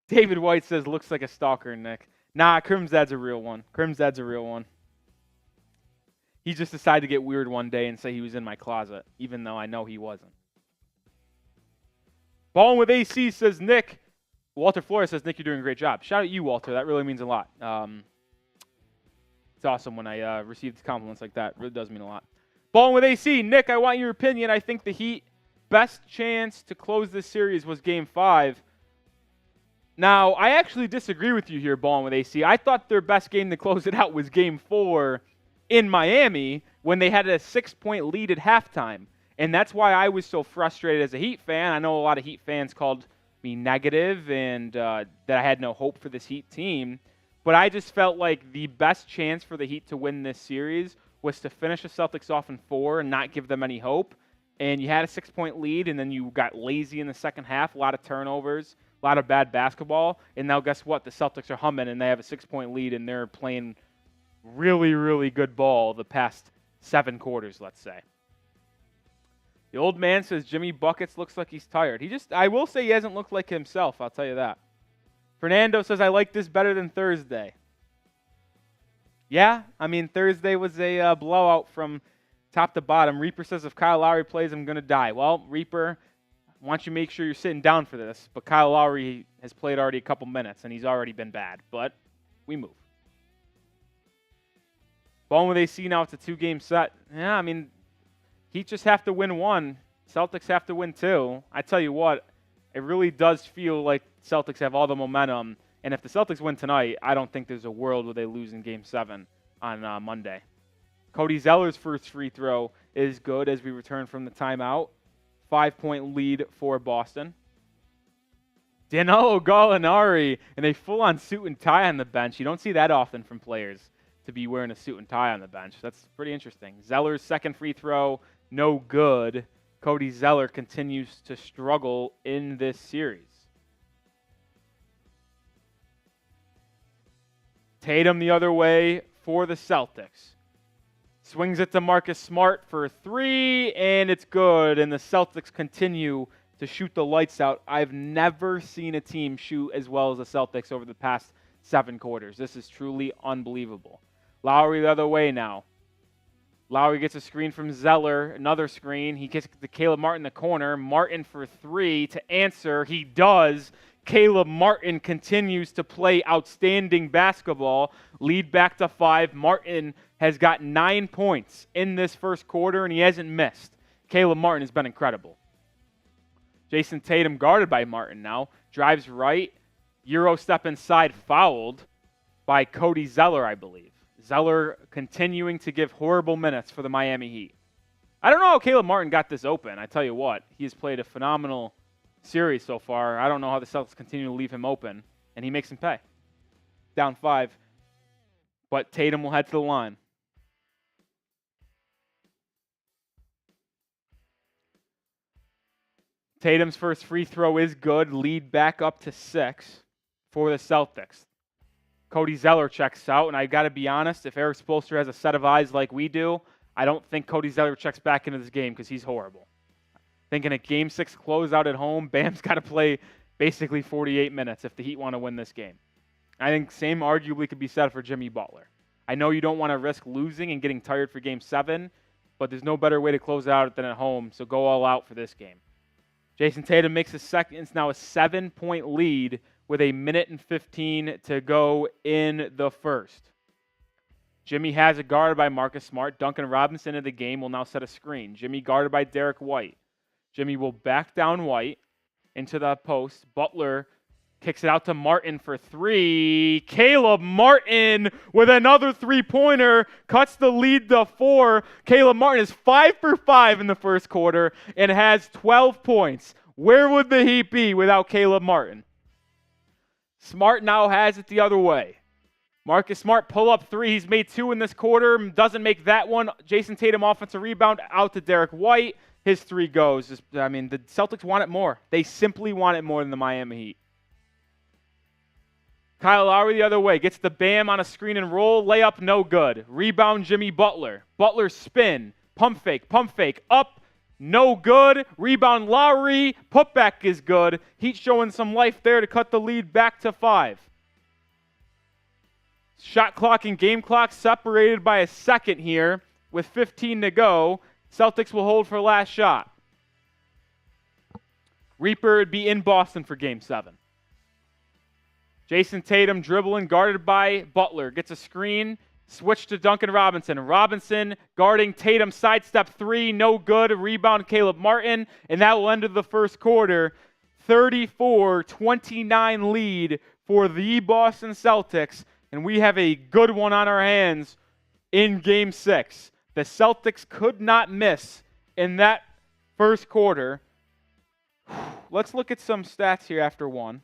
David White says, looks like a stalker, Nick. Nah, Crimsdad's a real one. Crimsdad's a real one. He just decided to get weird one day and say he was in my closet, even though I know he wasn't. Ballin' with AC says, Nick. Walter Flores says, Nick, you're doing a great job. Shout out you, Walter. That really means a lot. It's awesome when I receive compliments like that. It really does mean a lot. Ballin' with AC. Nick, I want your opinion. I think the Heat best chance to close this series was Game 5. Now, I actually disagree with you here, Ballin' with AC. I thought their best game to close it out was Game 4 in Miami when they had a 6-point lead at halftime. And that's why I was so frustrated as a Heat fan. I know a lot of Heat fans called me negative and that I had no hope for this Heat team. But I just felt like the best chance for the Heat to win this series was to finish the Celtics off in 4 and not give them any hope. And you had a 6-point lead, and then you got lazy in the second half, a lot of turnovers, a lot of bad basketball. And now guess what? The Celtics are humming, and they have a 6-point lead, and they're playing really, really good ball the past 7 quarters, let's say. The old man says Jimmy Buckets looks like he's tired. I will say he hasn't looked like himself, I'll tell you that. Fernando says, I like this better than Thursday. Yeah, I mean, Thursday was a blowout from top to bottom. Reaper says, if Kyle Lowry plays, I'm going to die. Well, Reaper, I want you to make sure you're sitting down for this. But Kyle Lowry has played already a couple minutes, and he's already been bad. But we move. Ballin' with AC now, it's a 2-game set. Yeah, I mean, Heat just have to win 1. Celtics have to win 2. I tell you what, it really does feel like Celtics have all the momentum. And if the Celtics win tonight, I don't think there's a world where they lose in Game 7 on Monday. Cody Zeller's first free throw is good as we return from the timeout. 5-point lead for Boston. Danilo Gallinari in a full-on suit and tie on the bench. You don't see that often from players to be wearing a suit and tie on the bench. That's pretty interesting. Zeller's second free throw, no good. Cody Zeller continues to struggle in this series. Tatum the other way for the Celtics. Swings it to Marcus Smart for 3, and it's good. And the Celtics continue to shoot the lights out. I've never seen a team shoot as well as the Celtics over the past 7 quarters. This is truly unbelievable. Lowry the other way now. Lowry gets a screen from Zeller, another screen. He gets to Caleb Martin in the corner. Martin for 3 to answer. He does. Caleb Martin continues to play outstanding basketball. Lead back to 5. Martin has got 9 points in this first quarter, and he hasn't missed. Caleb Martin has been incredible. Jayson Tatum guarded by Martin now. Drives right. Euro step inside, fouled by Cody Zeller, I believe. Zeller continuing to give horrible minutes for the Miami Heat. I don't know how Caleb Martin got this open. I tell you what, he has played a phenomenal series so far. I don't know how the Celtics continue to leave him open, and he makes him pay. Down 5, but Tatum will head to the line. Tatum's first free throw is good. Lead back up to 6 for the Celtics. Cody Zeller checks out, and I got to be honest, if Erik Spoelstra has a set of eyes like we do, I don't think Cody Zeller checks back into this game because he's horrible. Thinking a Game 6 closeout at home, Bam's got to play basically 48 minutes if the Heat want to win this game. I think same arguably could be said for Jimmy Butler. I know you don't want to risk losing and getting tired for Game 7, but there's no better way to close it out than at home, so go all out for this game. Jayson Tatum makes his second. It's now a 7-point lead with 1:15 to go in the first. Jimmy has it guarded by Marcus Smart. Duncan Robinson in the game will now set a screen. Jimmy guarded by Derrick White. Jimmy will back down White into the post. Butler kicks it out to Martin for 3. Caleb Martin with another three-pointer cuts the lead to 4. Caleb Martin is 5 for 5 in the first quarter and has 12 points. Where would the Heat be without Caleb Martin? Smart now has it the other way. Marcus Smart pull-up 3. He's made 2 in this quarter. Doesn't make that one. Jayson Tatum offensive rebound out to Derrick White. His 3 goes. The Celtics want it more. They simply want it more than the Miami Heat. Kyle Lowry the other way. Gets the bam on a screen and roll. Layup no good. Rebound Jimmy Butler. Butler spin. Pump fake. Up. No good. Rebound Lowry. Putback is good. Heat showing some life there to cut the lead back to 5. Shot clock and game clock separated by a second here with 15 to go. Celtics will hold for last shot. Reaper would be in Boston for Game 7. Jayson Tatum dribbling, guarded by Butler. Gets a screen, switch to Duncan Robinson. Robinson guarding Tatum, sidestep 3, no good. Rebound Caleb Martin, and that will end the first quarter. 34-29 lead for the Boston Celtics, and we have a good one on our hands in Game 6. The Celtics could not miss in that first quarter. Let's look at some stats here after one.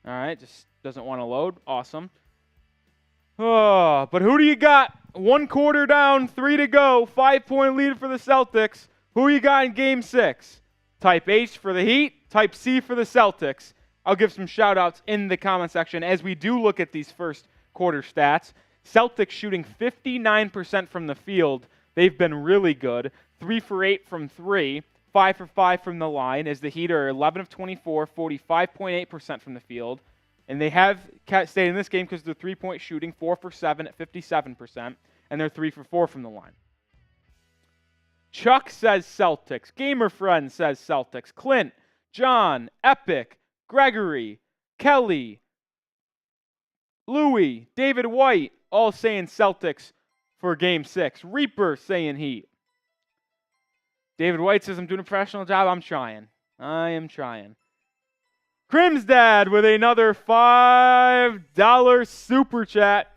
All right, just doesn't want to load. Awesome. Oh, but who do you got? 1 quarter down, 3 to go, 5-point lead for the Celtics. Who you got in Game 6? Type H for the Heat, Type C for the Celtics. I'll give some shout-outs in the comment section as we do look at these first quarter stats. Celtics shooting 59% from the field. They've been really good. 3 for 8 from 3. 5 for 5 from the line, as the Heat are 11 of 24, 45.8% from the field. And they have stayed in this game because of their three-point shooting, 4 for 7 at 57%, and they're 3 for 4 from the line. Chuck says Celtics. Gamer Friend says Celtics. Clint, John, Epic, Gregory, Kelly, Louie, David White, all saying Celtics for Game 6. Reaper saying Heat. David White says, I'm doing a professional job. I'm trying. I am trying. Crimsdad with another $5 super chat.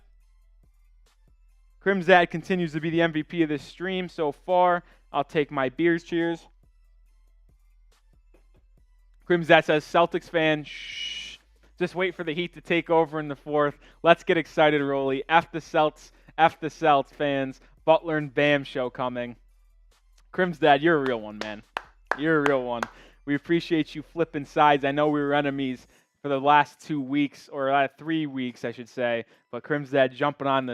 Crimsdad continues to be the MVP of this stream so far. I'll take my beers. Cheers. Crimsdad says, Celtics fan, shh. Just wait for the Heat to take over in the fourth. Let's get excited, Rolly. F the Celts fans. Butler and Bam show coming. Crimsdad, you're a real one, man. You're a real one. We appreciate you flipping sides. I know we were enemies for the last 2 weeks, or 3 weeks, I should say. But Crimsdad jumping on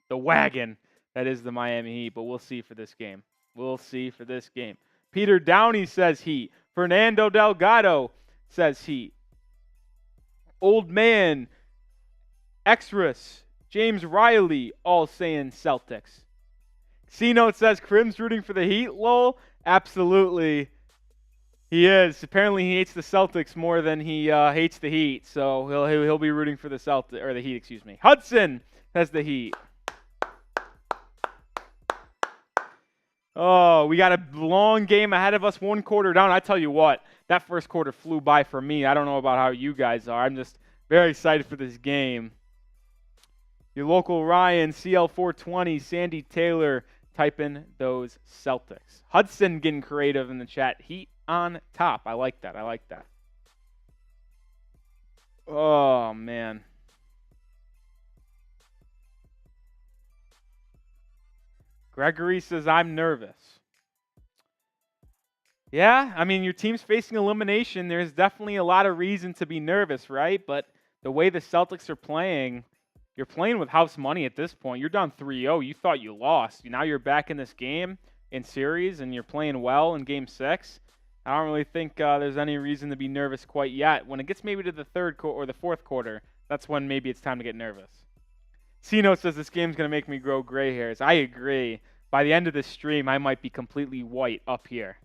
the wagon that is the Miami Heat. But we'll see for this game. We'll see for this game. Peter Downey says Heat. Fernando Delgado says Heat. Old Man, Extras, James Riley, all saying Celtics. C-Note says Crim's rooting for the Heat, lol. Absolutely. He is. Apparently he hates the Celtics more than he hates the Heat, so he'll be rooting for the Celtics, or the Heat, excuse me. Hudson has the Heat. Oh, we got a long game ahead of us, 1 quarter down. I tell you what, that first quarter flew by for me. I don't know about how you guys are. I'm just very excited for this game. Your local Ryan, CL420, Sandy Taylor, type in those Celtics. Hudson getting creative in the chat. Heat on top. I like that. I like that. Oh, man. Gregory says, I'm nervous. Yeah, I mean, your team's facing elimination. There's definitely a lot of reason to be nervous, right? But the way the Celtics are playing, you're playing with house money at this point. You're down 3-0. You thought you lost. Now you're back in this game in series, and you're playing well in Game 6. I don't really think there's any reason to be nervous quite yet. When it gets maybe to the third or the fourth quarter, that's when maybe it's time to get nervous. C-Note says this game's going to make me grow gray hairs. I agree. By the end of this stream, I might be completely white up here.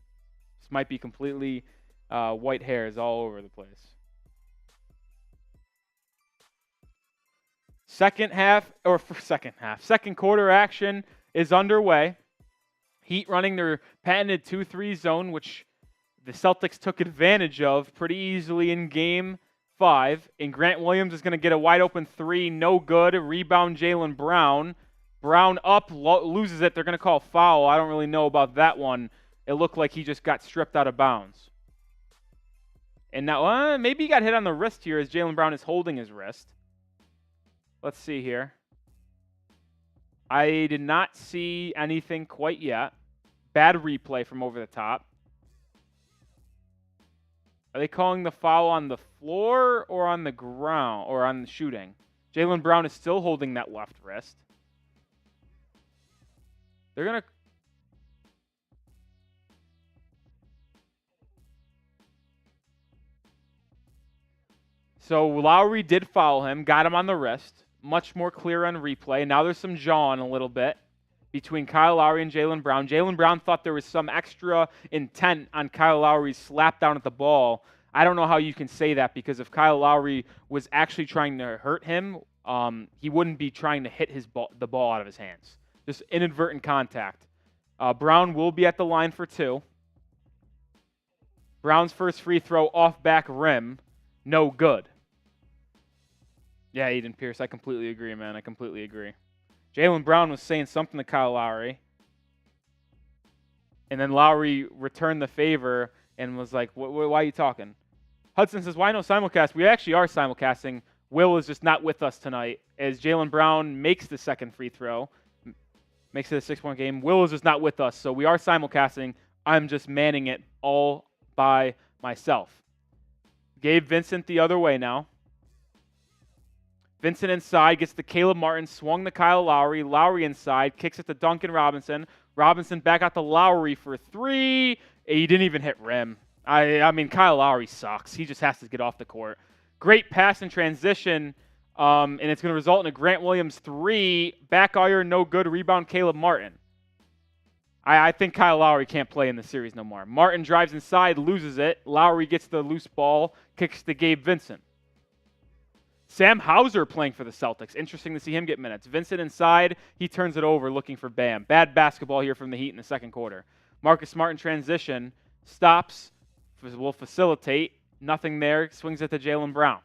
This might be completely white hairs all over the place. Second quarter action is underway. Heat running their patented 2-3 zone, which the Celtics took advantage of pretty easily in Game 5. And Grant Williams is going to get a wide open 3, no good. Rebound Jaylen Brown. Brown up, loses it. They're going to call foul. I don't really know about that one. It looked like he just got stripped out of bounds. And now, maybe he got hit on the wrist here as Jaylen Brown is holding his wrist. Let's see here. I did not see anything quite yet. Bad replay from over the top. Are they calling the foul on the floor or on the ground or on the shooting? Jaylen Brown is still holding that left wrist. They're going to... So Lowry did foul him, got him on the wrist. Much more clear on replay. Now there's some jawing a little bit between Kyle Lowry and Jaylen Brown. Jaylen Brown thought there was some extra intent on Kyle Lowry's slap down at the ball. I don't know how you can say that, because if Kyle Lowry was actually trying to hurt him, he wouldn't be trying to hit the ball out of his hands. Just inadvertent contact. Brown will be at the line for 2. Brown's first free throw off back rim. No good. Yeah, Eden Pierce, I completely agree, man. I completely agree. Jaylen Brown was saying something to Kyle Lowry. And then Lowry returned the favor and was like, why are you talking? Hudson says, why no simulcast? We actually are simulcasting. Will is just not with us tonight as Jaylen Brown makes the second free throw. Makes it a 6-point game. Will is just not with us, so we are simulcasting. I'm just manning it all by myself. Gabe Vincent the other way now. Vincent inside, gets to Caleb Martin, swung to Kyle Lowry. Lowry inside, kicks it to Duncan Robinson. Robinson back out to Lowry for 3. He didn't even hit rim. I mean, Kyle Lowry sucks. He just has to get off the court. Great pass in transition, and it's going to result in a Grant Williams 3. Back iron, no good. Rebound, Caleb Martin. I think Kyle Lowry can't play in the series no more. Martin drives inside, loses it. Lowry gets the loose ball, kicks to Gabe Vincent. Sam Hauser playing for the Celtics. Interesting to see him get minutes. Vincent inside. He turns it over looking for Bam. Bad basketball here from the Heat in the second quarter. Marcus Smart in transition. Stops. Will facilitate. Nothing there. Swings it to Jaylen Brown.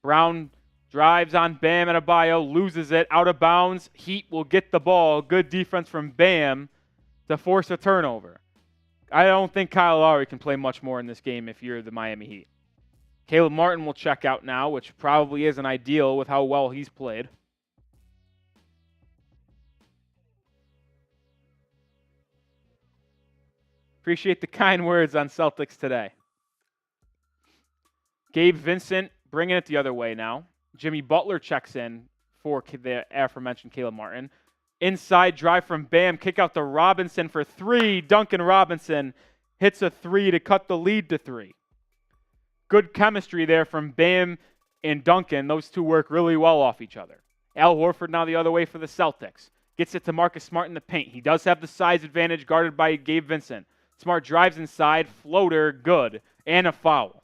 Brown drives on Bam and Adebayo. Loses it. Out of bounds. Heat will get the ball. Good defense from Bam to force a turnover. I don't think Kyle Lowry can play much more in this game if you're the Miami Heat. Caleb Martin will check out now, which probably isn't ideal with how well he's played. Appreciate the kind words on Celtics today. Gabe Vincent bringing it the other way now. Jimmy Butler checks in for the aforementioned Caleb Martin. Inside drive from Bam, kick out to Robinson for 3. Duncan Robinson hits a 3 to cut the lead to 3. Good chemistry there from Bam and Duncan. Those two work really well off each other. Al Horford now the other way for the Celtics. Gets it to Marcus Smart in the paint. He does have the size advantage guarded by Gabe Vincent. Smart drives inside, floater, good, and a foul.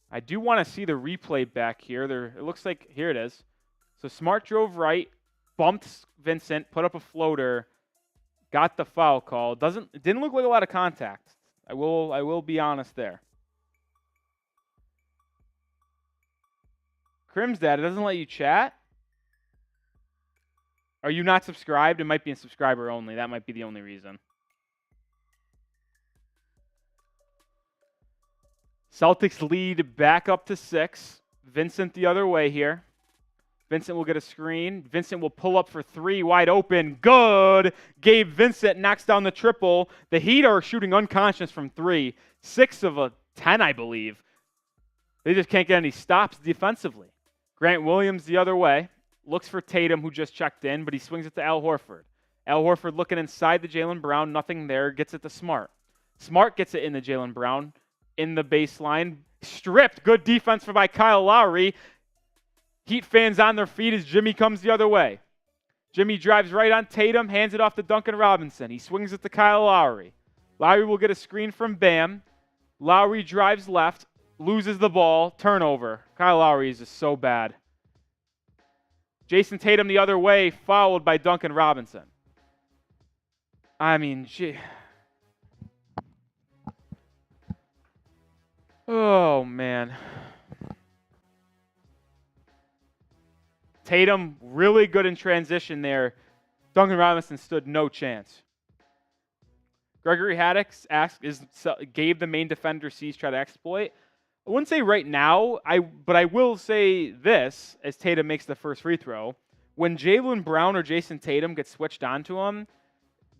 I do want to see the replay back here. It looks like, here it is. So Smart drove right, bumped Vincent, put up a floater, got the foul call. It didn't look like a lot of contact. I will be honest there. Crimsdad, it doesn't let you chat? Are you not subscribed? It might be in subscriber only. That might be the only reason. Celtics lead back up to 6. Vincent the other way here. Vincent will get a screen. Vincent will pull up for 3, wide open. Good. Gabe Vincent knocks down the triple. The Heat are shooting unconscious from 3. 6 of 10, I believe. They just can't get any stops defensively. Grant Williams the other way. Looks for Tatum, who just checked in, but he swings it to Al Horford. Al Horford looking inside the Jaylen Brown. Nothing there. Gets it to Smart. Smart gets it in the Jaylen Brown. In the baseline. Stripped. Good defense by Kyle Lowry. Heat fans on their feet as Jimmy comes the other way. Jimmy drives right on Tatum. Hands it off to Duncan Robinson. He swings it to Kyle Lowry. Lowry will get a screen from Bam. Lowry drives left. Loses the ball. Turnover. Kyle Lowry is just so bad. Jayson Tatum the other way, fouled by Duncan Robinson. I mean, gee. Oh, man. Tatum, really good in transition there. Duncan Robinson stood no chance. Gregory Haddix asks, is Gabe the main defender C's try to exploit? I wouldn't say right now, but I will say this as Tatum makes the first free throw. When Jaylen Brown or Jayson Tatum gets switched onto him,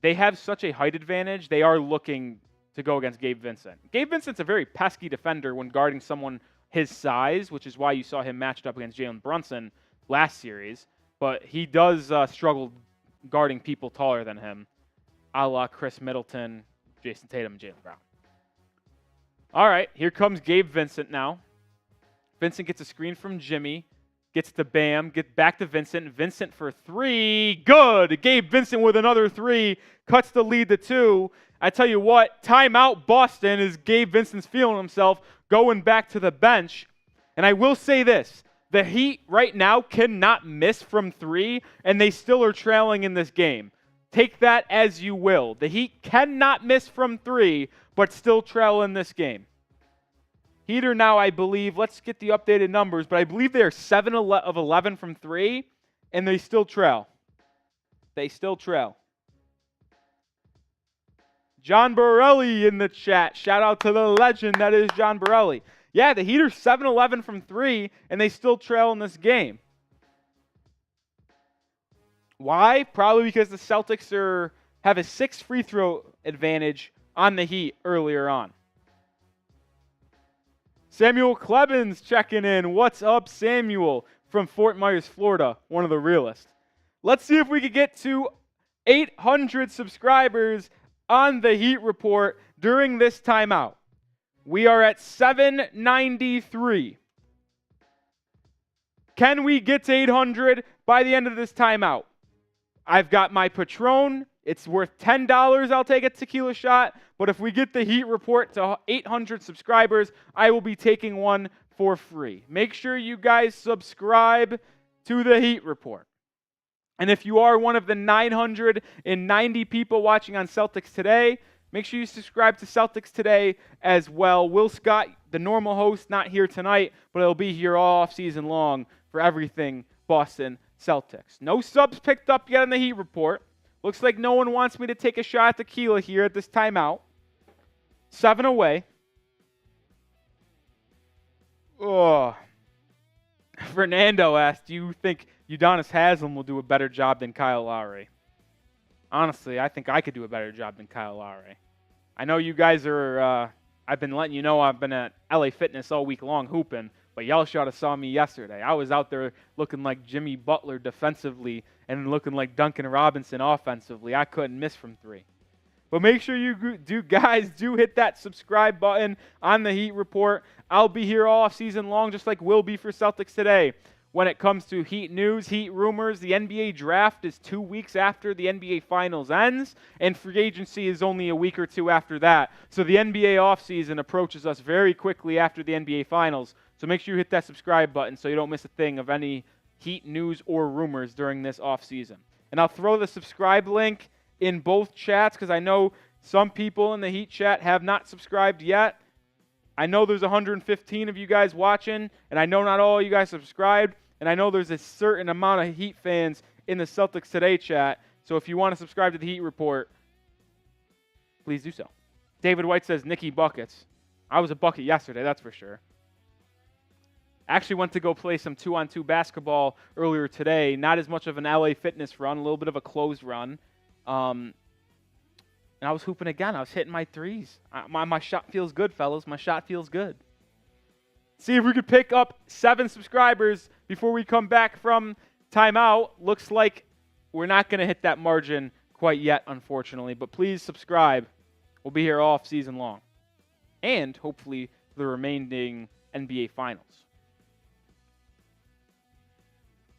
they have such a height advantage, they are looking to go against Gabe Vincent. Gabe Vincent's a very pesky defender when guarding someone his size, which is why you saw him matched up against Jalen Brunson last series. But he does struggle guarding people taller than him, a la Chris Middleton, Jayson Tatum, and Jaylen Brown. All right, here comes Gabe Vincent now. Vincent gets a screen from Jimmy. Gets to Bam. Get back to Vincent. Vincent for three. Good. Gabe Vincent with another three. Cuts the lead to 2. I tell you what, timeout Boston as Gabe Vincent's feeling himself going back to the bench. And I will say this. The Heat right now cannot miss from 3, and they still are trailing in this game. Take that as you will. The Heat cannot miss from 3, but still trail in this game. Heat are now, I believe, let's get the updated numbers, but I believe they are 7 of 11 from 3, and they still trail. They still trail. John Borelli in the chat. Shout out to the legend that is John Borelli. Yeah, the Heat are 7-11 from 3, and they still trail in this game. Why? Probably because the Celtics have a 6 free throw advantage on the Heat earlier on. Samuel Clebens checking in. What's up, Samuel? From Fort Myers, Florida. One of the realest. Let's see if we can get to 800 subscribers on the Heat Report during this timeout. We are at 793. Can we get to 800 by the end of this timeout? I've got my Patron. It's worth $10. I'll take a tequila shot. But if we get the Heat Report to 800 subscribers, I will be taking one for free. Make sure you guys subscribe to the Heat Report. And if you are one of the 990 people watching on Celtics Today, make sure you subscribe to Celtics Today as well. Will Scott, the normal host, not here tonight, but he'll be here all off season long for everything Boston Celtics. No subs picked up yet on the Heat Report. Looks like no one wants me to take a shot at tequila here at this timeout. 7 away. Oh. Fernando asked, do you think Udonis Haslem will do a better job than Kyle Lowry? Honestly, I think I could do a better job than Kyle Lowry. I know you guys are, I've been letting you know I've been at LA Fitness all week long hooping, but y'all should have saw me yesterday. I was out there looking like Jimmy Butler defensively and looking like Duncan Robinson offensively. I couldn't miss from 3. But make sure you guys do hit that subscribe button on the Heat Report. I'll be here all season long, just like Will be for Celtics Today. When it comes to Heat news, Heat rumors, the NBA draft is 2 weeks after the NBA Finals ends, and free agency is only a week or 2 after that. So the NBA offseason approaches us very quickly after the NBA Finals. So make sure you hit that subscribe button so you don't miss a thing of any Heat news or rumors during this offseason. And I'll throw the subscribe link in both chats because I know some people in the Heat chat have not subscribed yet. I know there's 115 of you guys watching, and I know not all of you guys subscribed, and I know there's a certain amount of Heat fans in the Celtics Today chat. So if you want to subscribe to the Heat Report, please do so. David White says, Nicky buckets. I was a bucket yesterday, that's for sure. Actually went to go play some 2-on-2 basketball earlier today. Not as much of an LA Fitness run, a little bit of a closed run. And I was hooping again. I was hitting my threes. My shot feels good, fellas. My shot feels good. See if we could pick up 7 subscribers before we come back from timeout. Looks like we're not going to hit that margin quite yet, unfortunately. But please subscribe. We'll be here all season long. And hopefully the remaining NBA Finals.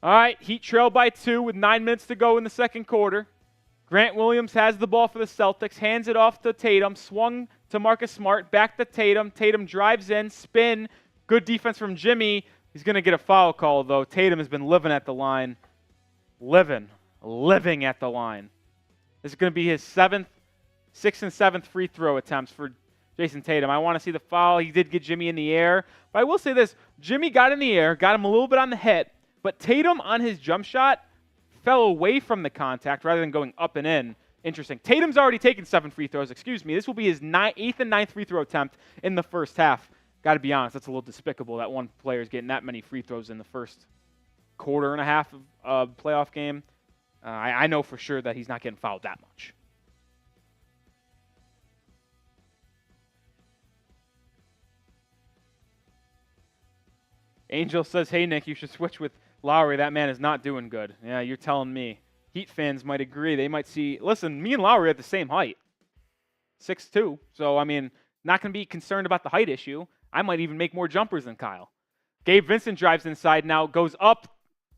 All right, Heat trail by 2 with 9 minutes to go in the second quarter. Grant Williams has the ball for the Celtics, hands it off to Tatum, swung to Marcus Smart, back to Tatum. Tatum drives in, spin, good defense from Jimmy. He's going to get a foul call, though. Tatum has been living at the line. Living at the line. This is going to be his 6th and 7th free throw attempts for Jayson Tatum. I want to see the foul. He did get Jimmy in the air. But I will say this. Jimmy got in the air, got him a little bit on the hit, but Tatum on his jump shot fell away from the contact rather than going up and in. Interesting. Tatum's already taken 7 free throws. This will be his 8th and 9th free throw attempt in the first half. Got to be honest, that's a little despicable that one player is getting that many free throws in the first quarter and a half of a playoff game. I know for sure that he's not getting fouled that much. Angel says, hey, Nick, you should switch with Lowry. That man is not doing good. Yeah, you're telling me. Heat fans might agree. They might see. Listen, me and Lowry are at the same height. 6'2". So, I mean, not going to be concerned about the height issue. I might even make more jumpers than Kyle. Gabe Vincent drives inside now, goes up.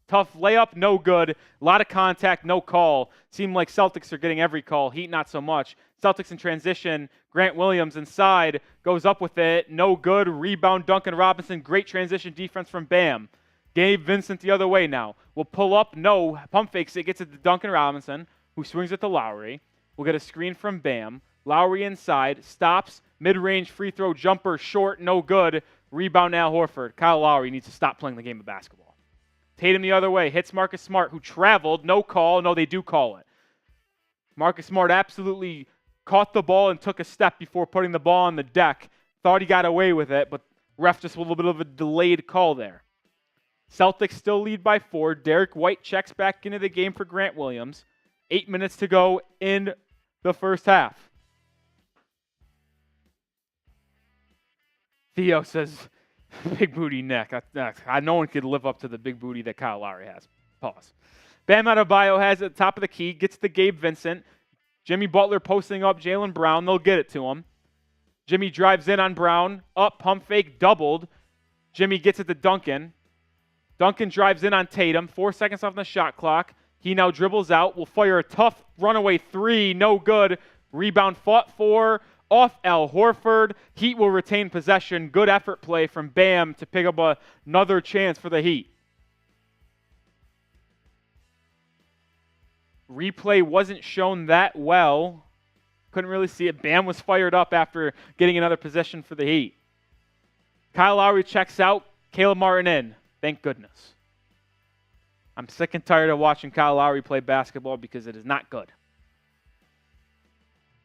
Tough layup, no good. A lot of contact, no call. Seemed like Celtics are getting every call. Heat, not so much. Celtics in transition. Grant Williams inside, goes up with it. No good. Rebound, Duncan Robinson. Great transition defense from Bam. Gabe Vincent the other way now. Will pull up. No. Pump fakes it. Gets it to Duncan Robinson, who swings it to Lowry. We'll get a screen from Bam. Lowry inside. Stops. Mid-range free throw jumper. Short. No good. Rebound Al Horford. Kyle Lowry needs to stop playing the game of basketball. Tatum the other way. Hits Marcus Smart, who traveled. No call. No, they do call it. Marcus Smart absolutely caught the ball and took a step before putting the ball on the deck. Thought he got away with it, but ref just a little bit of a delayed call there. Celtics still lead by 4. Derrick White checks back into the game for Grant Williams. 8 minutes to go in the first half. Theo says, big booty Nick. No one could live up to the big booty that Kyle Lowry has. Pause. Bam Adebayo has it at the top of the key. Gets to Gabe Vincent. Jimmy Butler posting up Jaylen Brown. They'll get it to him. Jimmy drives in on Brown. Up, pump fake, doubled. Jimmy gets it to Duncan. Duncan drives in on Tatum. 4 seconds off the shot clock. He now dribbles out. Will fire a tough runaway 3. No good. Rebound fought for. Off Al Horford. Heat will retain possession. Good effort play from Bam to pick up another chance for the Heat. Replay wasn't shown that well. Couldn't really see it. Bam was fired up after getting another possession for the Heat. Kyle Lowry checks out. Caleb Martin in. Thank goodness. I'm sick and tired of watching Kyle Lowry play basketball because it is not good.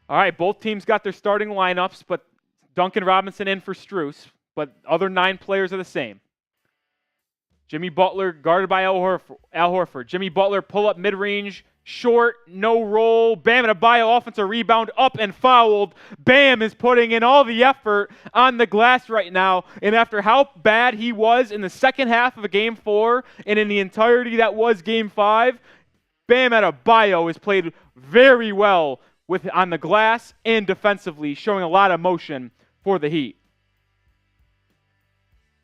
All right, both teams got their starting lineups, but Duncan Robinson in for Strus, but other 9 players are the same. Jimmy Butler guarded by Al Horford. Jimmy Butler pull up mid-range, short, no roll. Bam Adebayo offensive rebound, up and fouled. Bam is putting in all the effort on the glass right now, and after how bad he was in the second half of Game 4 and in the entirety that was Game 5, Bam Adebayo has played very well on the glass and defensively, showing a lot of motion for the Heat.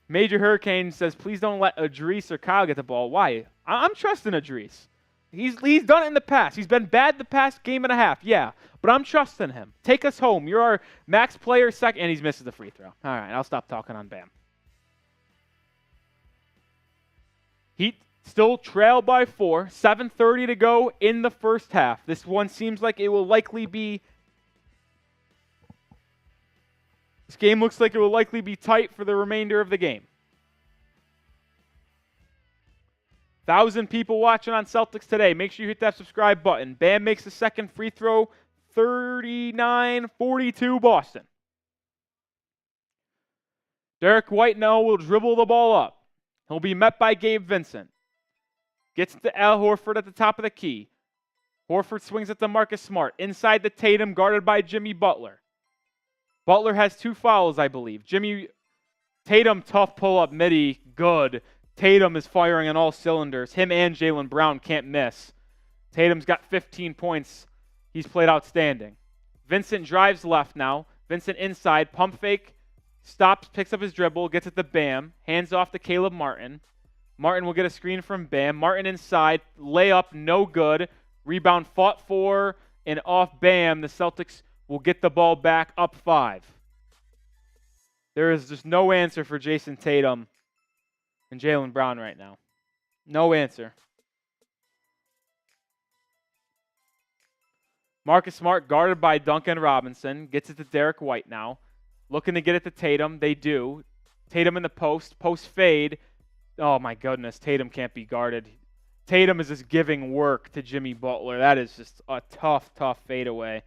Major Hurricane says, please don't let Idris or Kyle get the ball. Why? I'm trusting Idris. He's done it in the past. He's been bad the past game and a half, yeah. But I'm trusting him. Take us home. You're our max player second. And he's misses the free throw. All right, I'll stop talking on Bam. Heat still trail by 4. 7:30 to go in the first half. This one seems like it will likely be... This game looks like it will likely be tight for the remainder of the game. 1,000 people watching on Celtics today. Make sure you hit that subscribe button. Bam makes the second free throw. 39-42 Boston. Derrick White now will dribble the ball up. He'll be met by Gabe Vincent. Gets to Al Horford at the top of the key. Horford swings it to Marcus Smart. Inside the Tatum, guarded by Jimmy Butler. Butler has 2 fouls, I believe. Jimmy Tatum, tough pull-up midi, good. Tatum is firing on all cylinders. Him and Jaylen Brown can't miss. Tatum's got 15 points. He's played outstanding. Vincent drives left now. Vincent inside, pump fake, stops, picks up his dribble, gets it to Bam, hands off to Caleb Martin. Martin will get a screen from Bam. Martin inside, layup, no good. Rebound fought for and off Bam. The Celtics will get the ball back up 5. There is just no answer for Jayson Tatum and Jaylen Brown right now. No answer. Marcus Smart guarded by Duncan Robinson. Gets it to Derrick White now. Looking to get it to Tatum. They do. Tatum in the post. Post fade. Oh, my goodness. Tatum can't be guarded. Tatum is just giving work to Jimmy Butler. That is just a tough, tough fadeaway.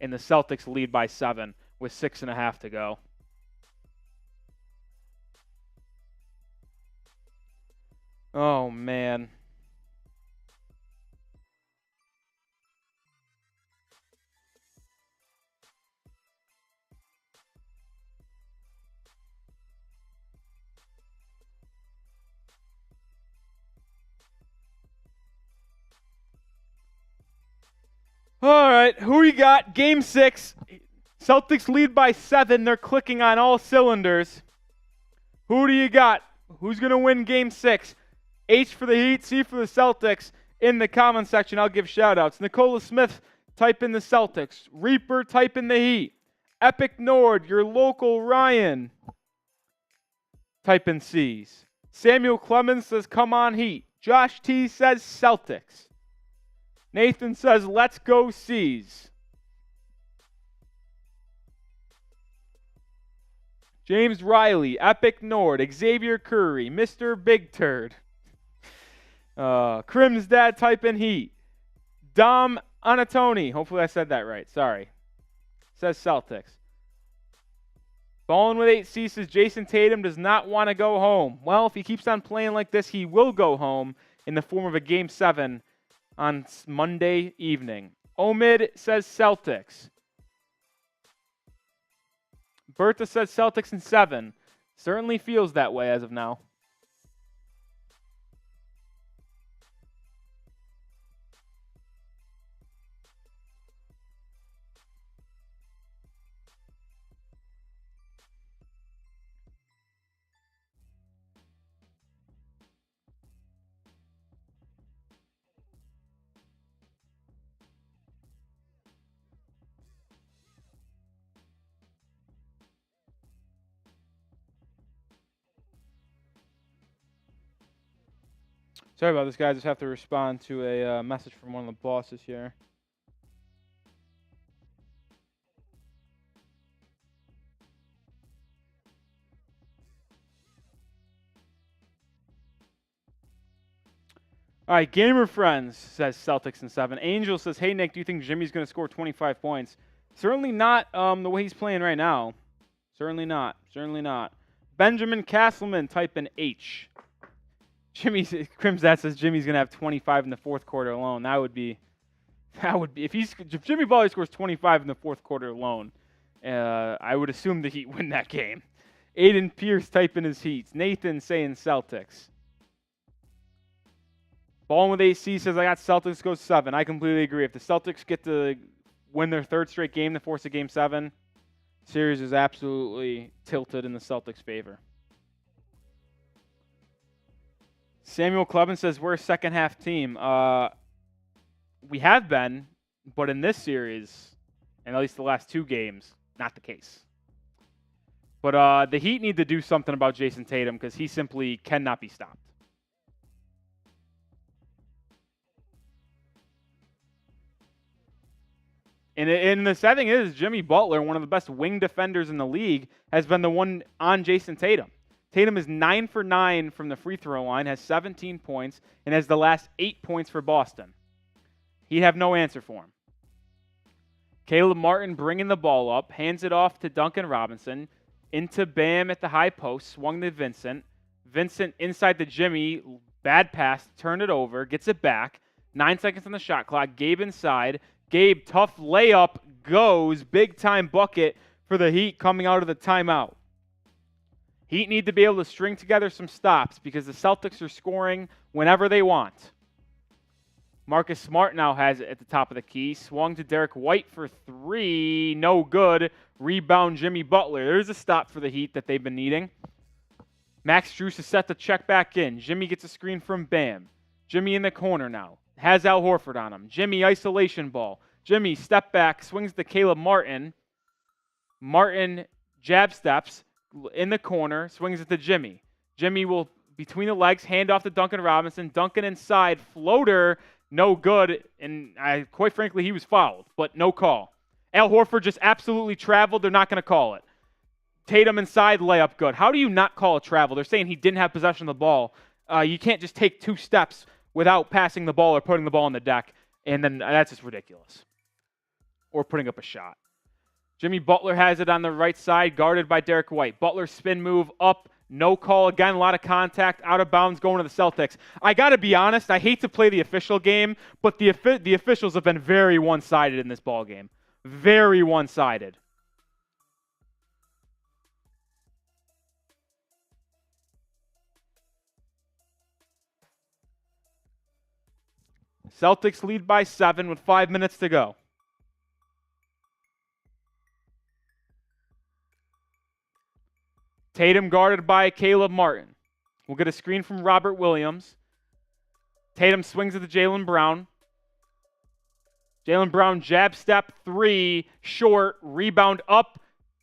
And the Celtics lead by 7 with 6.5 to go. Oh, man. All right, who you got? Game 6. Celtics lead by 7. They're clicking on all cylinders. Who do you got? Who's going to win Game 6? H for the Heat, C for the Celtics. In the comment section, I'll give shout-outs. Nicola Smith, type in the Celtics. Reaper, type in the Heat. Epic Nord, your local Ryan, type in C's. Samuel Clemens says, come on Heat. Josh T says Celtics. Nathan says, let's go C's. James Riley, Epic Nord, Xavier Curry, Mr. Big Turd. Crim's dad, type in Heat. Dom Anatoni, hopefully I said that right, sorry, says Celtics. Ballin with 8C says Jayson Tatum does not want to go home. Well, if he keeps on playing like this, he will go home in the form of a Game 7 on Monday evening. Omid says Celtics. Bertha says Celtics in 7. Certainly feels that way as of now. Sorry about this, guys. I just have to respond to a message from one of the bosses here. All right, Gamer Friends says Celtics in 7. Angel says, hey, Nick, do you think Jimmy's going to score 25 points? Certainly not the way he's playing right now. Certainly not. Certainly not. Benjamin Castleman, type in H. Crimsat says Jimmy's going to have 25 in the fourth quarter alone. That would be if Jimmy Butler scores 25 in the fourth quarter alone, I would assume the Heat win that game. Aiden Pierce, type in his Heats. Nathan saying Celtics. Ballin with AC says I got Celtics go 7. I completely agree. If the Celtics get to win their third straight game to force a Game 7, series is absolutely tilted in the Celtics' favor. Samuel Clevin says we're a second half team. We have been, but in this series, and at least the last 2 games, not the case. But the Heat need to do something about Jayson Tatum because he simply cannot be stopped. And the sad thing is, Jimmy Butler, one of the best wing defenders in the league, has been the one on Jayson Tatum. Tatum is 9 for 9 from the free throw line, has 17 points, and has the last 8 points for Boston. He'd have no answer for him. Caleb Martin bringing the ball up, hands it off to Duncan Robinson, into Bam at the high post, swung to Vincent. Vincent inside to Jimmy, bad pass, turned it over, gets it back. 9 seconds on the shot clock, Gabe inside. Gabe, tough layup, goes, big time bucket for the Heat coming out of the timeout. Heat need to be able to string together some stops because the Celtics are scoring whenever they want. Marcus Smart now has it at the top of the key. Swung to Derrick White for 3. No good. Rebound Jimmy Butler. There's a stop for the Heat that they've been needing. Max Strus is set to check back in. Jimmy gets a screen from Bam. Jimmy in the corner now. Has Al Horford on him. Jimmy isolation ball. Jimmy step back. Swings to Caleb Martin. Martin jab steps in the corner. Swings it to Jimmy. Jimmy will, between the legs, hand off to Duncan Robinson. Duncan inside. Floater. No good. And quite frankly, he was fouled. But no call. Al Horford just absolutely traveled. They're not going to call it. Tatum inside, layup good. How do you not call a travel? They're saying he didn't have possession of the ball. You can't just take 2 steps without passing the ball or putting the ball on the deck, and then that's just ridiculous. Or putting up a shot. Jimmy Butler has it on the right side, guarded by Derrick White. Butler spin move up, no call again, a lot of contact, out of bounds going to the Celtics. I got to be honest, I hate to play the official game, but the officials have been very one-sided in this ball game. Very one-sided. Celtics lead by 7 with 5 minutes to go. Tatum guarded by Caleb Martin. We'll get a screen from Robert Williams. Tatum swings at the Jaylen Brown. Jaylen Brown jab step 3, short, rebound up,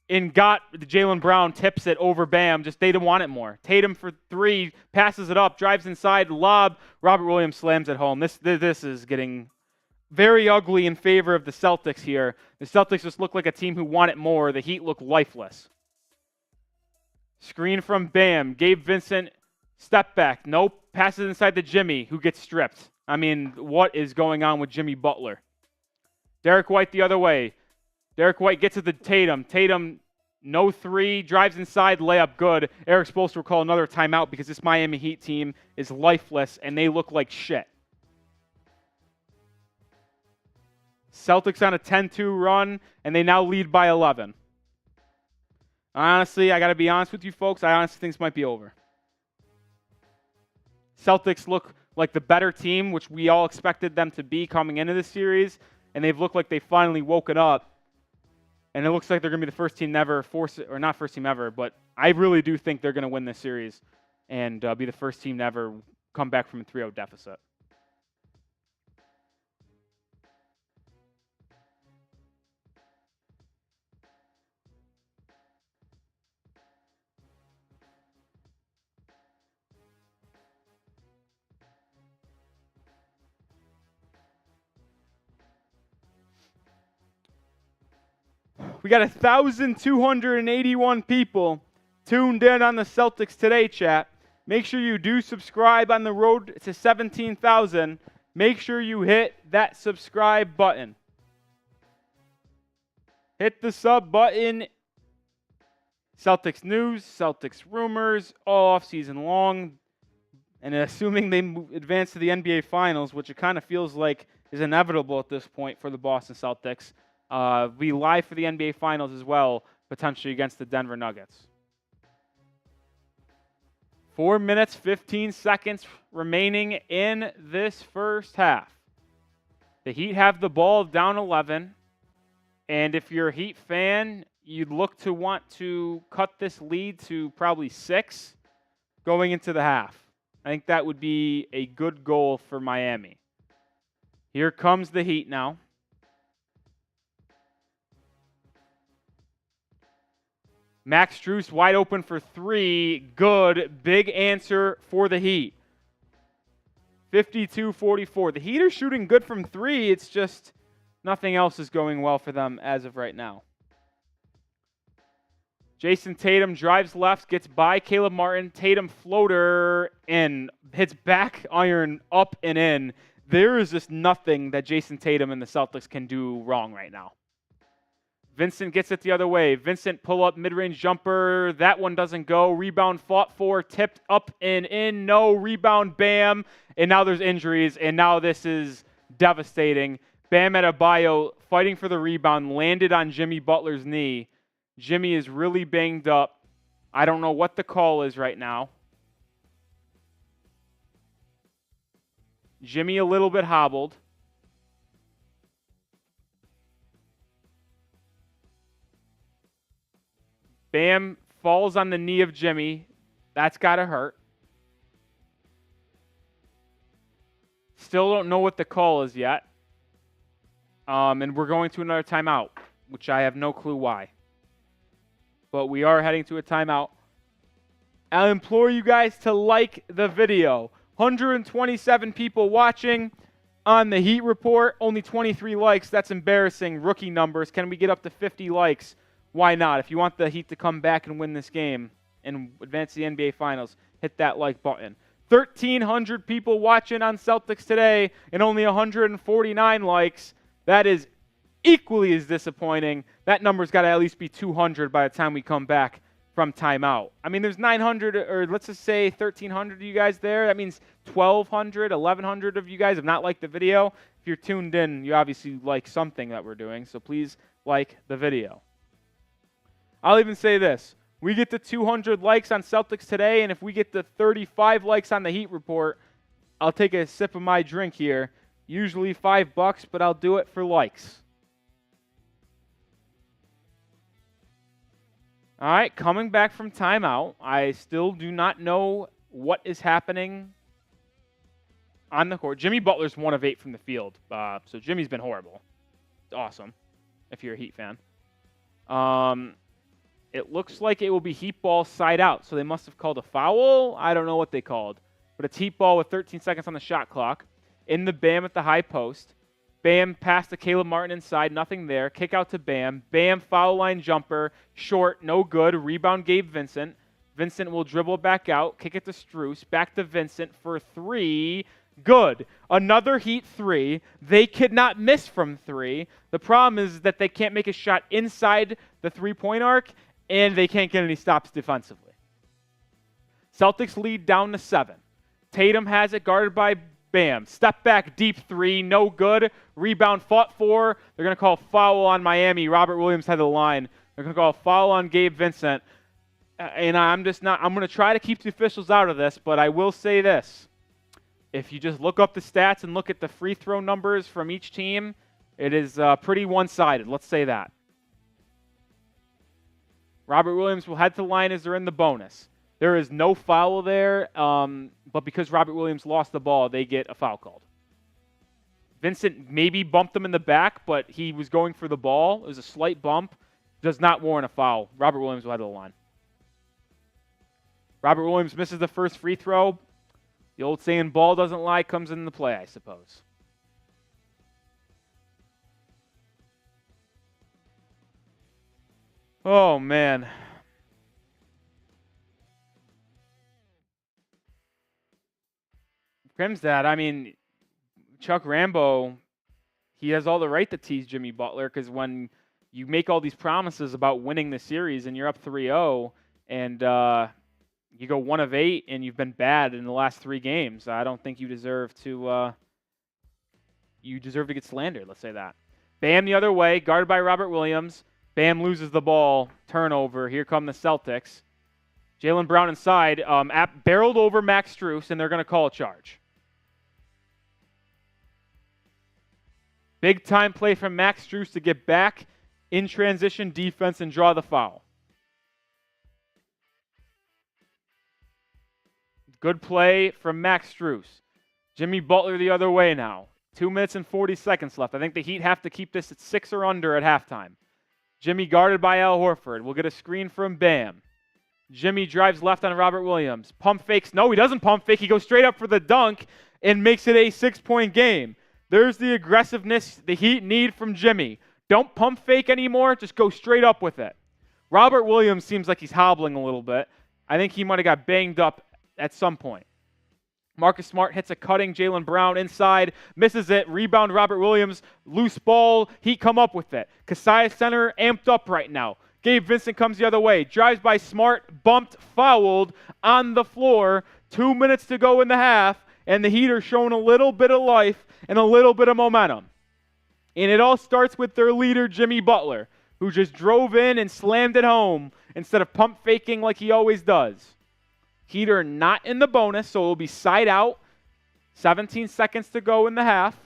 and got the Jaylen Brown, tips it over Bam. Just they didn't want it more. Tatum for 3, passes it up, drives inside, lob. Robert Williams slams it home. This is getting very ugly in favor of the Celtics here. The Celtics just look like a team who want it more. The Heat look lifeless. Screen from Bam. Gabe Vincent, step back. Nope. Passes inside to Jimmy, who gets stripped. I mean, what is going on with Jimmy Butler? Derrick White the other way. Derrick White gets it to Tatum. Tatum, no 3, drives inside, layup good. Erik Spoelstra will call another timeout because this Miami Heat team is lifeless and they look like shit. Celtics on a 10-2 run, and they now lead by 11. Honestly, I got to be honest with you folks, I honestly think this might be over. Celtics look like the better team, which we all expected them to be coming into this series, and they've looked like they've finally woken up. And it looks like they're going to be the first team ever, or not first team ever, but I really do think they're going to win this series and be the first team to ever come back from a 3-0 deficit. We got 1,281 people tuned in on the Celtics Today chat. Make sure you do subscribe on the road to 17,000. Make sure you hit that subscribe button. Hit the sub button. Celtics news, Celtics rumors, all off-season long. And assuming they advance to the NBA Finals, which it kind of feels like is inevitable at this point for the Boston Celtics, be live for the NBA Finals as well, potentially against the Denver Nuggets. 4 minutes, 15 seconds remaining in this first half. The Heat have the ball down 11, and if you're a Heat fan, you'd look to want to cut this lead to probably 6 going into the half. I think that would be a good goal for Miami. Here comes the Heat now. Max Strus wide open for 3. Good. Big answer for the Heat. 52-44. The Heat are shooting good from 3. It's just nothing else is going well for them as of right now. Jayson Tatum drives left, gets by Caleb Martin. Tatum floater in. Hits back iron up and in. There is just nothing that Jayson Tatum and the Celtics can do wrong right now. Vincent gets it the other way. Vincent pull up mid-range jumper. That one doesn't go. Rebound fought for. Tipped up and in. No. Rebound. Bam. And now there's injuries. And now this is devastating. Bam Adebayo fighting for the rebound. Landed on Jimmy Butler's knee. Jimmy is really banged up. I don't know what the call is right now. Jimmy a little bit hobbled. Bam falls on the knee of Jimmy. That's got to hurt. Still don't know what the call is yet. And we're going to another timeout, which I have no clue why. But we are heading to a timeout. I'll implore you guys to like the video. 127 people watching on the Heat Report. Only 23 likes. That's embarrassing. Rookie numbers. Can we get up to 50 likes? Why not? If you want the Heat to come back and win this game and advance to the NBA Finals, hit that like button. 1,300 people watching on Celtics today and only 149 likes. That is equally as disappointing. That number's got to at least be 200 by the time we come back from timeout. I mean, there's 900, or let's just say 1,300 of you guys there. That means 1,200, 1,100 of you guys have not liked the video. If you're tuned in, you obviously like something that we're doing, so please like the video. I'll even say this. We get to 200 likes on Celtics today, and if we get to 35 likes on the Heat Report, I'll take a sip of my drink here. Usually $5, but I'll do it for likes. All right, coming back from timeout, I still do not know what is happening on the court. Jimmy Butler's 1 of 8 from the field, so Jimmy's been horrible. It's awesome if you're a Heat fan. It looks like it will be Heat ball side out, so they must have called a foul. I don't know what they called, but it's Heat ball with 13 seconds on the shot clock. In the Bam at the high post. Bam pass to Caleb Martin inside, nothing there. Kick out to Bam. Bam foul line jumper, short, no good. Rebound Gabe Vincent. Vincent will dribble back out, kick it to Strus, back to Vincent for 3. Good. Another Heat 3. They could not miss from 3. The problem is that they can't make a shot inside the three-point arc, and they can't get any stops defensively. Celtics lead down to 7. Tatum has it, guarded by Bam. Step back, deep 3, no good. Rebound fought for. They're going to call foul on Miami. Robert Williams had the line. They're going to call foul on Gabe Vincent. And I'm going to try to keep the officials out of this, but I will say this. If you just look up the stats and look at the free throw numbers from each team, it is pretty one-sided. Let's say that. Robert Williams will head to the line as they're in the bonus. There is no foul there, but because Robert Williams lost the ball, they get a foul called. Vincent maybe bumped him in the back, but he was going for the ball. It was a slight bump. Does not warrant a foul. Robert Williams will head to the line. Robert Williams misses the first free throw. The old saying, ball doesn't lie, comes into play, I suppose. Oh, man. Crimsdad, I mean, Chuck Rambo, he has all the right to tease Jimmy Butler because when you make all these promises about winning the series and you're up 3-0 and you go 1 of 8 and you've been bad in the last 3 games, I don't think you deserve to get slandered, let's say that. Bam the other way, guarded by Robert Williams. Bam loses the ball, turnover. Here come the Celtics. Jaylen Brown inside, barreled over Max Strus, and they're going to call a charge. Big time play from Max Strus to get back in transition defense and draw the foul. Good play from Max Strus. Jimmy Butler the other way now. 2 minutes and 40 seconds left. I think the Heat have to keep this at 6 or under at halftime. Jimmy guarded by Al Horford. We'll get a screen from Bam. Jimmy drives left on Robert Williams. Pump fakes. No, he doesn't pump fake. He goes straight up for the dunk and makes it a 6-point game. There's the aggressiveness the Heat need from Jimmy. Don't pump fake anymore. Just go straight up with it. Robert Williams seems like he's hobbling a little bit. I think he might have got banged up at some point. Marcus Smart hits a cutting Jaylen Brown inside, misses it, rebound Robert Williams, loose ball, Heat come up with it. Kaseya Center amped up right now. Gabe Vincent comes the other way, drives by Smart, bumped, fouled on the floor. 2 minutes to go in the half, and the Heat are showing a little bit of life and a little bit of momentum. And it all starts with their leader, Jimmy Butler, who just drove in and slammed it home instead of pump faking like he always does. Heat are not in the bonus, so it will be side out. 17 seconds to go in the half.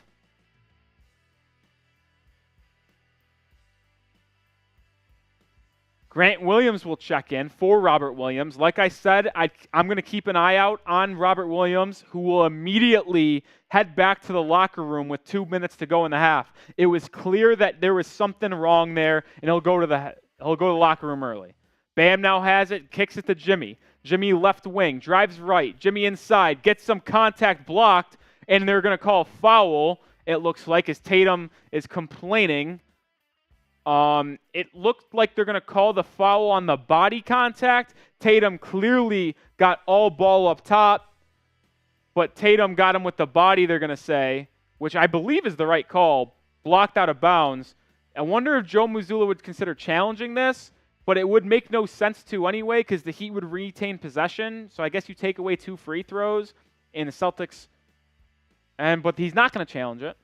Grant Williams will check in for Robert Williams. Like I said, I'm going to keep an eye out on Robert Williams, who will immediately head back to the locker room with 2 minutes to go in the half. It was clear that there was something wrong there, and he'll go to the locker room early. Bam now has it, kicks it to Jimmy. Jimmy left wing, drives right. Jimmy inside, gets some contact blocked, and they're going to call foul, it looks like, as Tatum is complaining. It looked like they're going to call the foul on the body contact. Tatum clearly got all ball up top, but Tatum got him with the body, they're going to say, which I believe is the right call, blocked out of bounds. I wonder if Joe Mazzulla would consider challenging this, but it would make no sense to anyway because the Heat would retain possession. So I guess you take away 2 free throws in the Celtics, but he's not going to challenge it.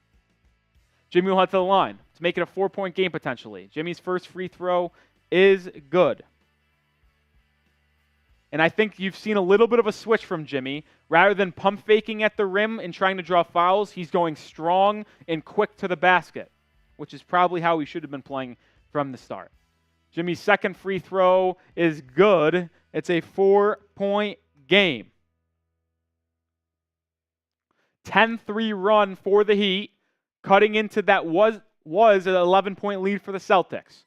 Jimmy will head to the line to make it a 4-point game potentially. Jimmy's first free throw is good. And I think you've seen a little bit of a switch from Jimmy. Rather than pump faking at the rim and trying to draw fouls, he's going strong and quick to the basket, which is probably how he should have been playing from the start. Jimmy's second free throw is good. It's a 4-point game. 10-3 run for the Heat, cutting into that was an 11-point lead for the Celtics.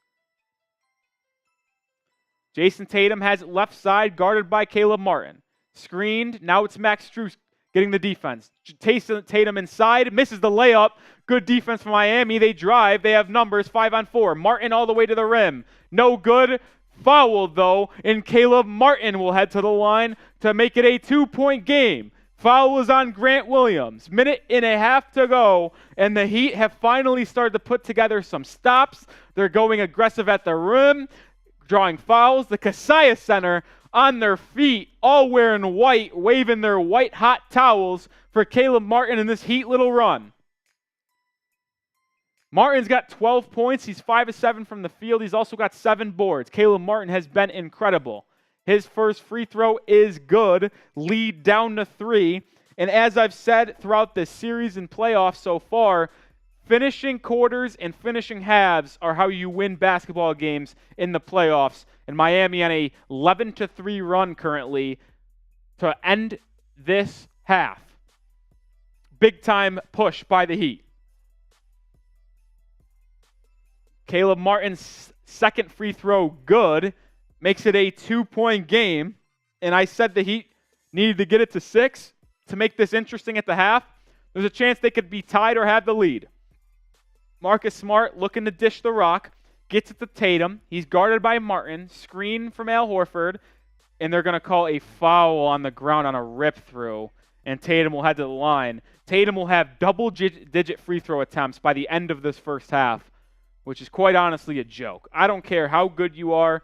Jayson Tatum has it left side, guarded by Caleb Martin. Screened, now it's Max Strus getting the defense. Tatum inside, misses the layup. Good defense from Miami. They drive, they have numbers, 5-on-4. Martin all the way to the rim. No good. Fouled, though, and Caleb Martin will head to the line to make it a 2-point game. Foul was on Grant Williams. Minute and a half to go, and the Heat have finally started to put together some stops. They're going aggressive at the rim, drawing fouls. The Kaseya Center on their feet, all wearing white, waving their white hot towels for Caleb Martin in this Heat little run. Martin's got 12 points. He's 5 of 7 from the field. He's also got 7 boards. Caleb Martin has been incredible. His first free throw is good. Lead down to 3. And as I've said throughout this series and playoffs so far, finishing quarters and finishing halves are how you win basketball games in the playoffs. And Miami on a 11-3 run currently to end this half. Big time push by the Heat. Caleb Martin's second free throw good. Makes it a 2-point game, and I said the Heat needed to get it to 6 to make this interesting at the half. There's a chance they could be tied or have the lead. Marcus Smart looking to dish the rock, gets it to Tatum. He's guarded by Martin, screen from Al Horford, and they're going to call a foul on the ground on a rip-through, and Tatum will head to the line. Tatum will have double-digit free throw attempts by the end of this first half, which is quite honestly a joke. I don't care how good you are.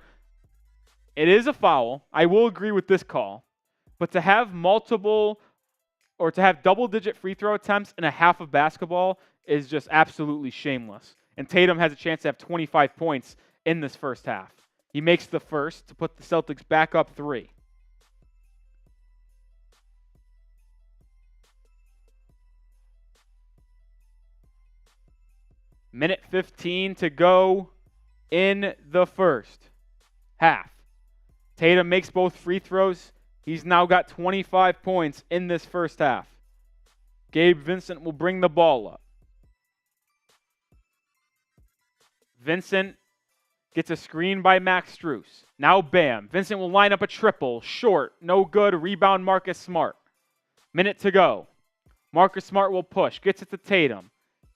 It is a foul. I will agree with this call. But to have double-digit free throw attempts in a half of basketball is just absolutely shameless. And Tatum has a chance to have 25 points in this first half. He makes the first to put the Celtics back up 3. Minute 15 to go in the first half. Tatum makes both free throws. He's now got 25 points in this first half. Gabe Vincent will bring the ball up. Vincent gets a screen by Max Strus. Now Bam. Vincent will line up a triple. Short. No good. Rebound Marcus Smart. Minute to go. Marcus Smart will push. Gets it to Tatum.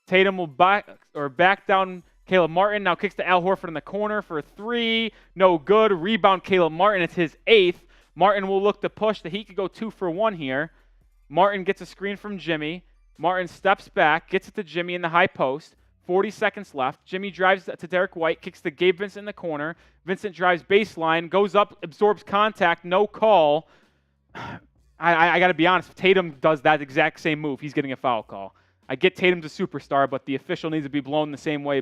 Tatum will back down Caleb Martin. Now kicks to Al Horford in the corner for 3. No good. Rebound Caleb Martin. It's his 8th. Martin will look to push. The Heat could go 2 for 1 here. Martin gets a screen from Jimmy. Martin steps back. Gets it to Jimmy in the high post. 40 seconds left. Jimmy drives to Derrick White. Kicks to Gabe Vincent in the corner. Vincent drives baseline. Goes up. Absorbs contact. No call. I got to be honest. If Tatum does that exact same move, he's getting a foul call. I get Tatum's a superstar, but the official needs to be blown the same way.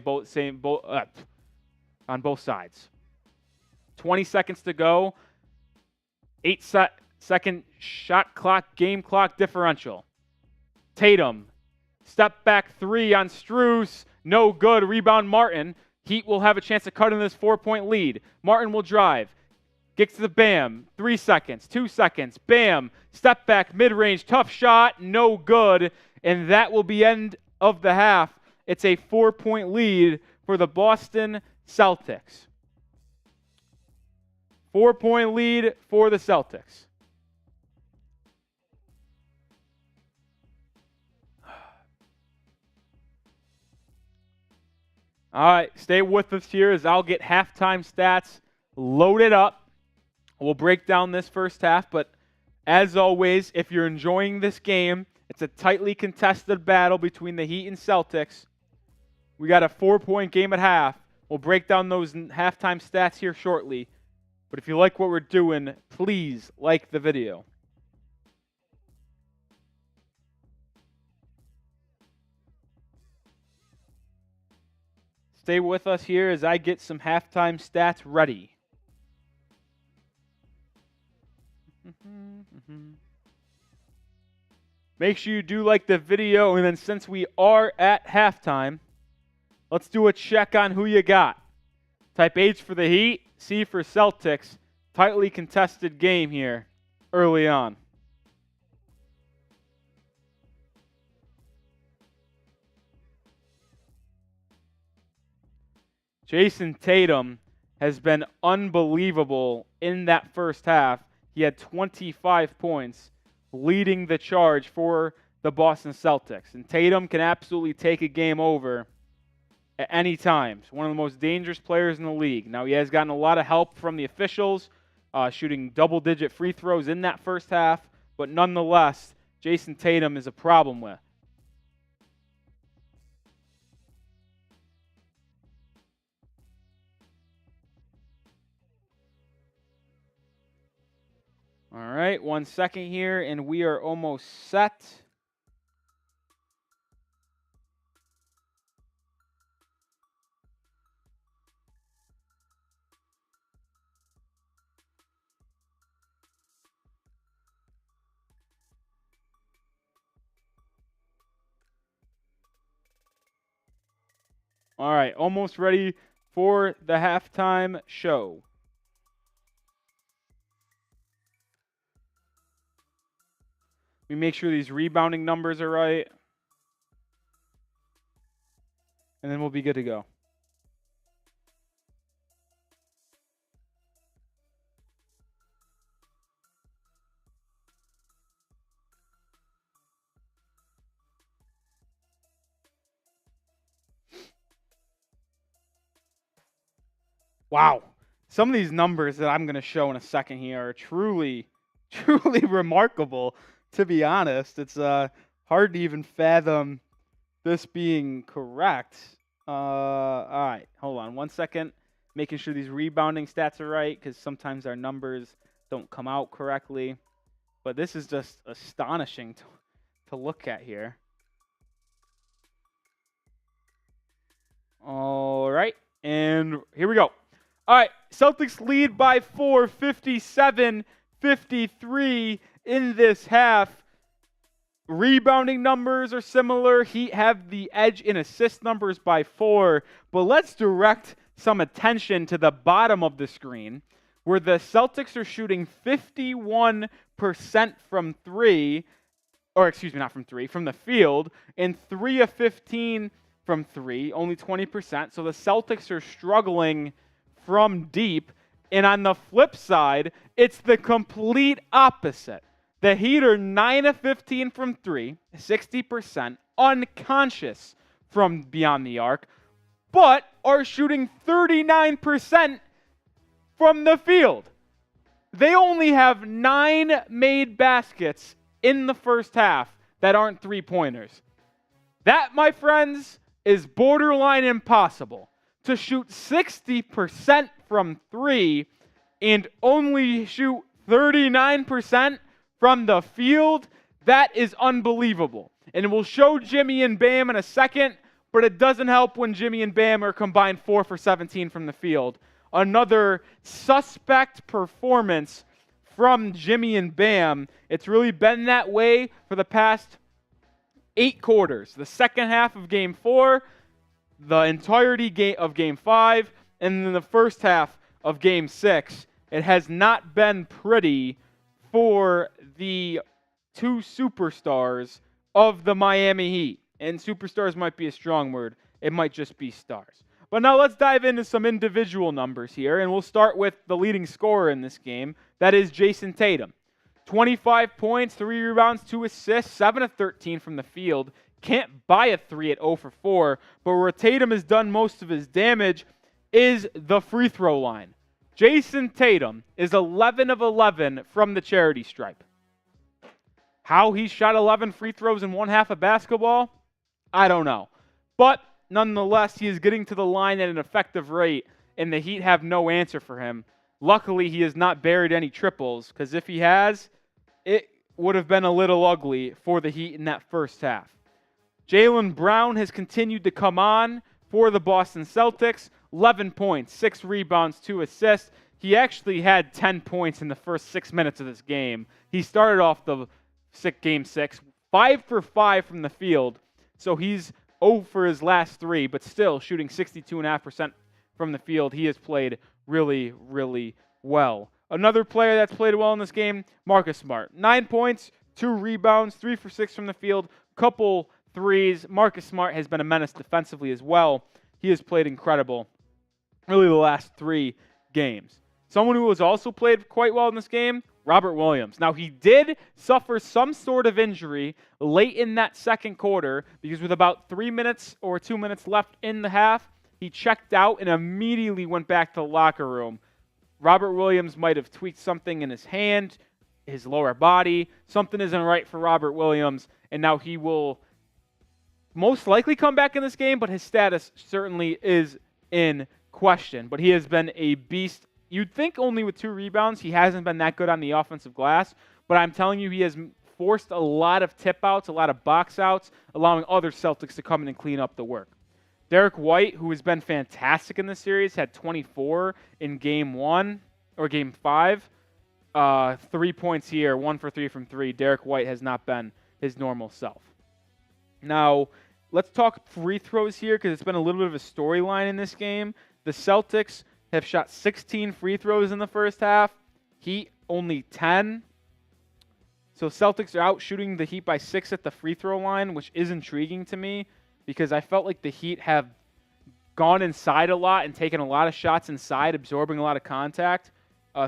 on both sides. 20 seconds to go. 8-second shot clock, game clock differential. Tatum, step back three on Strus. No good. Rebound Martin. Heat will have a chance to cut in this 4-point lead. Martin will drive. Gets to the bam. 3 seconds. 2 seconds. Bam. Step back. Mid-range. Tough shot. No good. And that will be end of the half. It's a 4-point lead for the Boston Celtics. 4-point lead for the Celtics. All right, stay with us here as I'll get halftime stats loaded up. We'll break down this first half, but as always, if you're enjoying this game, it's a tightly contested battle between the Heat and Celtics. We got a 4-point game at half. We'll break down those halftime stats here shortly. But if you like what we're doing, please like the video. Stay with us here as I get some halftime stats ready. Make sure you do like the video, and then since we are at halftime, let's do a check on who you got. Type H for the Heat, C for Celtics. Tightly contested game here early on. Jayson Tatum has been unbelievable in that first half. He had 25 points, leading the charge for the Boston Celtics. And Tatum can absolutely take a game over at any time. He's one of the most dangerous players in the league. Now, he has gotten a lot of help from the officials, shooting double-digit free throws in that first half. But nonetheless, Jayson Tatum is a problem with. All right, 1 second here, and we are almost set. All right, almost ready for the halftime show. We make sure these rebounding numbers are right. And then we'll be good to go. Wow. Some of these numbers that I'm going to show in a second here are truly remarkable. To be honest, it's hard to even fathom this being correct. All right, hold on 1 second. Making sure these rebounding stats are right because sometimes our numbers don't come out correctly. But this is just astonishing to look at here. All right, and here we go. All right, Celtics lead by 4, 57-53 in this half. Rebounding numbers are similar. Heat have the edge in assist numbers by 4. But let's direct some attention to the bottom of the screen where the Celtics are shooting 51% from 3. Or excuse me, not from 3, from the field. And 3 of 15 from 3, only 20%. So the Celtics are struggling from deep. And on the flip side, it's the complete opposite. The Heat are 9 of 15 from 3, 60%, unconscious from beyond the arc, but are shooting 39% from the field. They only have 9 made baskets in the first half that aren't three-pointers. That, my friends, is borderline impossible. To shoot 60% from 3 and only shoot 39% from the field, that is unbelievable. And we'll show Jimmy and Bam in a second, but it doesn't help when Jimmy and Bam are combined 4 for 17 from the field. Another suspect performance from Jimmy and Bam. It's really been that way for the past 8 quarters. The second half of Game 4, the entirety of Game 5, and then the first half of Game 6. It has not been pretty for the two superstars of the Miami Heat. And superstars might be a strong word. It might just be stars. But now let's dive into some individual numbers here, and we'll start with the leading scorer in this game. That is Jayson Tatum. 25 points, 3 rebounds, 2 assists, 7 of 13 from the field. Can't buy a 3 at 0 for 4, but where Tatum has done most of his damage is the free throw line. Jayson Tatum is 11 of 11 from the charity stripe. How he shot 11 free throws in one half of basketball, I don't know. But nonetheless, he is getting to the line at an effective rate, and the Heat have no answer for him. Luckily, he has not buried any triples, because if he has, it would have been a little ugly for the Heat in that first half. Jaylen Brown has continued to come on for the Boston Celtics. 11 points, 6 rebounds, 2 assists. He actually had 10 points in the first 6 minutes of this game. He started off the Game 6, 5 for 5 from the field. So he's 0 for his last 3, but still shooting 62.5% from the field. He has played really, really well. Another player that's played well in this game, Marcus Smart. 9 points, 2 rebounds, 3 for 6 from the field, couple threes. Marcus Smart has been a menace defensively as well. He has played incredible, really the last 3 games. Someone who has also played quite well in this game, Robert Williams. Now, he did suffer some sort of injury late in that second quarter because with about 3 minutes or 2 minutes left in the half, he checked out and immediately went back to the locker room. Robert Williams might have tweaked something in his hand, his lower body. Something isn't right for Robert Williams, and now he will most likely come back in this game, but his status certainly is in question. But he has been a beast. You'd think only with 2 rebounds, he hasn't been that good on the offensive glass, but I'm telling you, he has forced a lot of tip-outs, a lot of box-outs, allowing other Celtics to come in and clean up the work. Derrick White, who has been fantastic in this series, had 24 in Game 1, or Game 5. 3 points here, 1 for 3 from 3. Derrick White has not been his normal self. Now, let's talk free throws here because it's been a little bit of a storyline in this game. The Celtics have shot 16 free throws in the first half. Heat only 10. So Celtics are out shooting the Heat by 6 at the free throw line, which is intriguing to me because I felt like the Heat have gone inside a lot and taken a lot of shots inside, absorbing a lot of contact.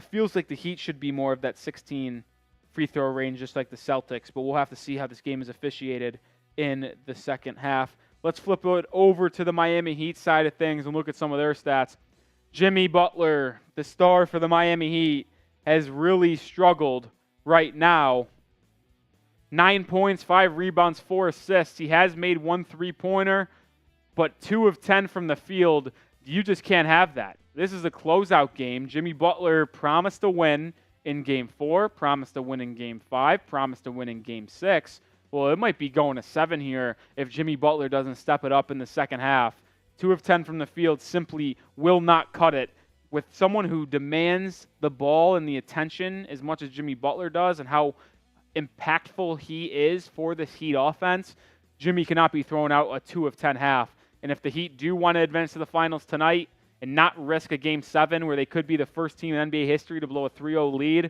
Feels like the Heat should be more of that 16 free throw range, just like the Celtics, but we'll have to see how this game is officiated in the second half. Let's flip it over to the Miami Heat side of things and look at some of their stats. Jimmy Butler, the star for the Miami Heat, has really struggled right now. 9 points, 5 rebounds, 4 assists. He has made 1 3-pointer, but 2 of 10 from the field. You just can't have that. This is a closeout game. Jimmy Butler promised to win in Game 4, promised to win in Game 5, promised to win in Game 6. Well, it might be going to 7 here if Jimmy Butler doesn't step it up in the second half. 2 of 10 from the field simply will not cut it. With someone who demands the ball and the attention as much as Jimmy Butler does and how impactful he is for this Heat offense, Jimmy cannot be thrown out a 2 of 10 half. And if the Heat do want to advance to the finals tonight and not risk a Game 7 where they could be the first team in NBA history to blow a 3-0 lead,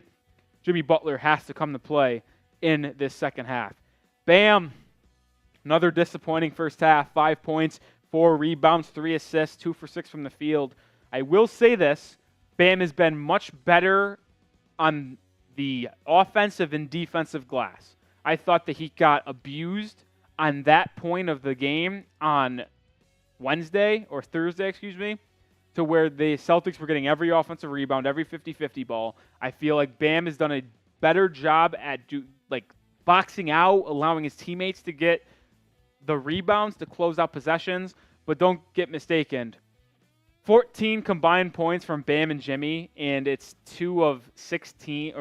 Jimmy Butler has to come to play in this second half. Bam! Another disappointing first half. 5 points, 4 rebounds, 3 assists, 2 for 6 from the field. I will say this, Bam has been much better on the offensive and defensive glass. I thought that he got abused on that point of the game on Thursday, to where the Celtics were getting every offensive rebound, every 50-50 ball. I feel like Bam has done a better job at boxing out, allowing his teammates to get the rebounds to close out possessions, but don't get mistaken. 14 combined points from Bam and Jimmy, and it's 4 of 16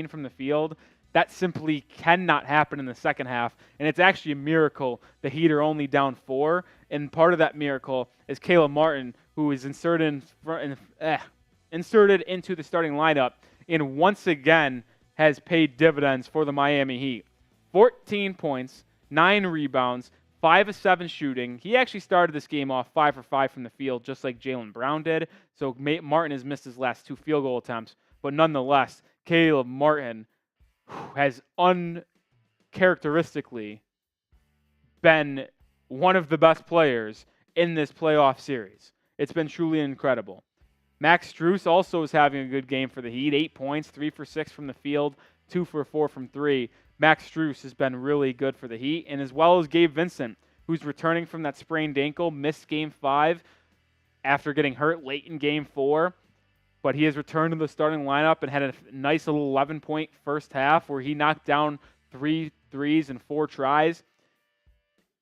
from the field. That simply cannot happen in the second half, and it's actually a miracle the Heat are only down 4, and part of that miracle is Caleb Martin, who is inserted into the starting lineup, and once again has paid dividends for the Miami Heat. 14 points, 9 rebounds, 5 of 7 shooting. He actually started this game off 5 for 5 from the field, just like Jaylen Brown did, so Martin has missed his last 2 field goal attempts, but nonetheless, Caleb Martin has uncharacteristically been one of the best players in this playoff series. It's been truly incredible. Max Strus also is having a good game for the Heat. 8 points, 3 for 6 from the field, 2 for 4 from 3. Max Strus has been really good for the Heat, and as well as Gabe Vincent, who's returning from that sprained ankle, missed Game 5 after getting hurt late in Game 4. But he has returned to the starting lineup and had a nice little 11-point first half where he knocked down 3 threes and 4 tries.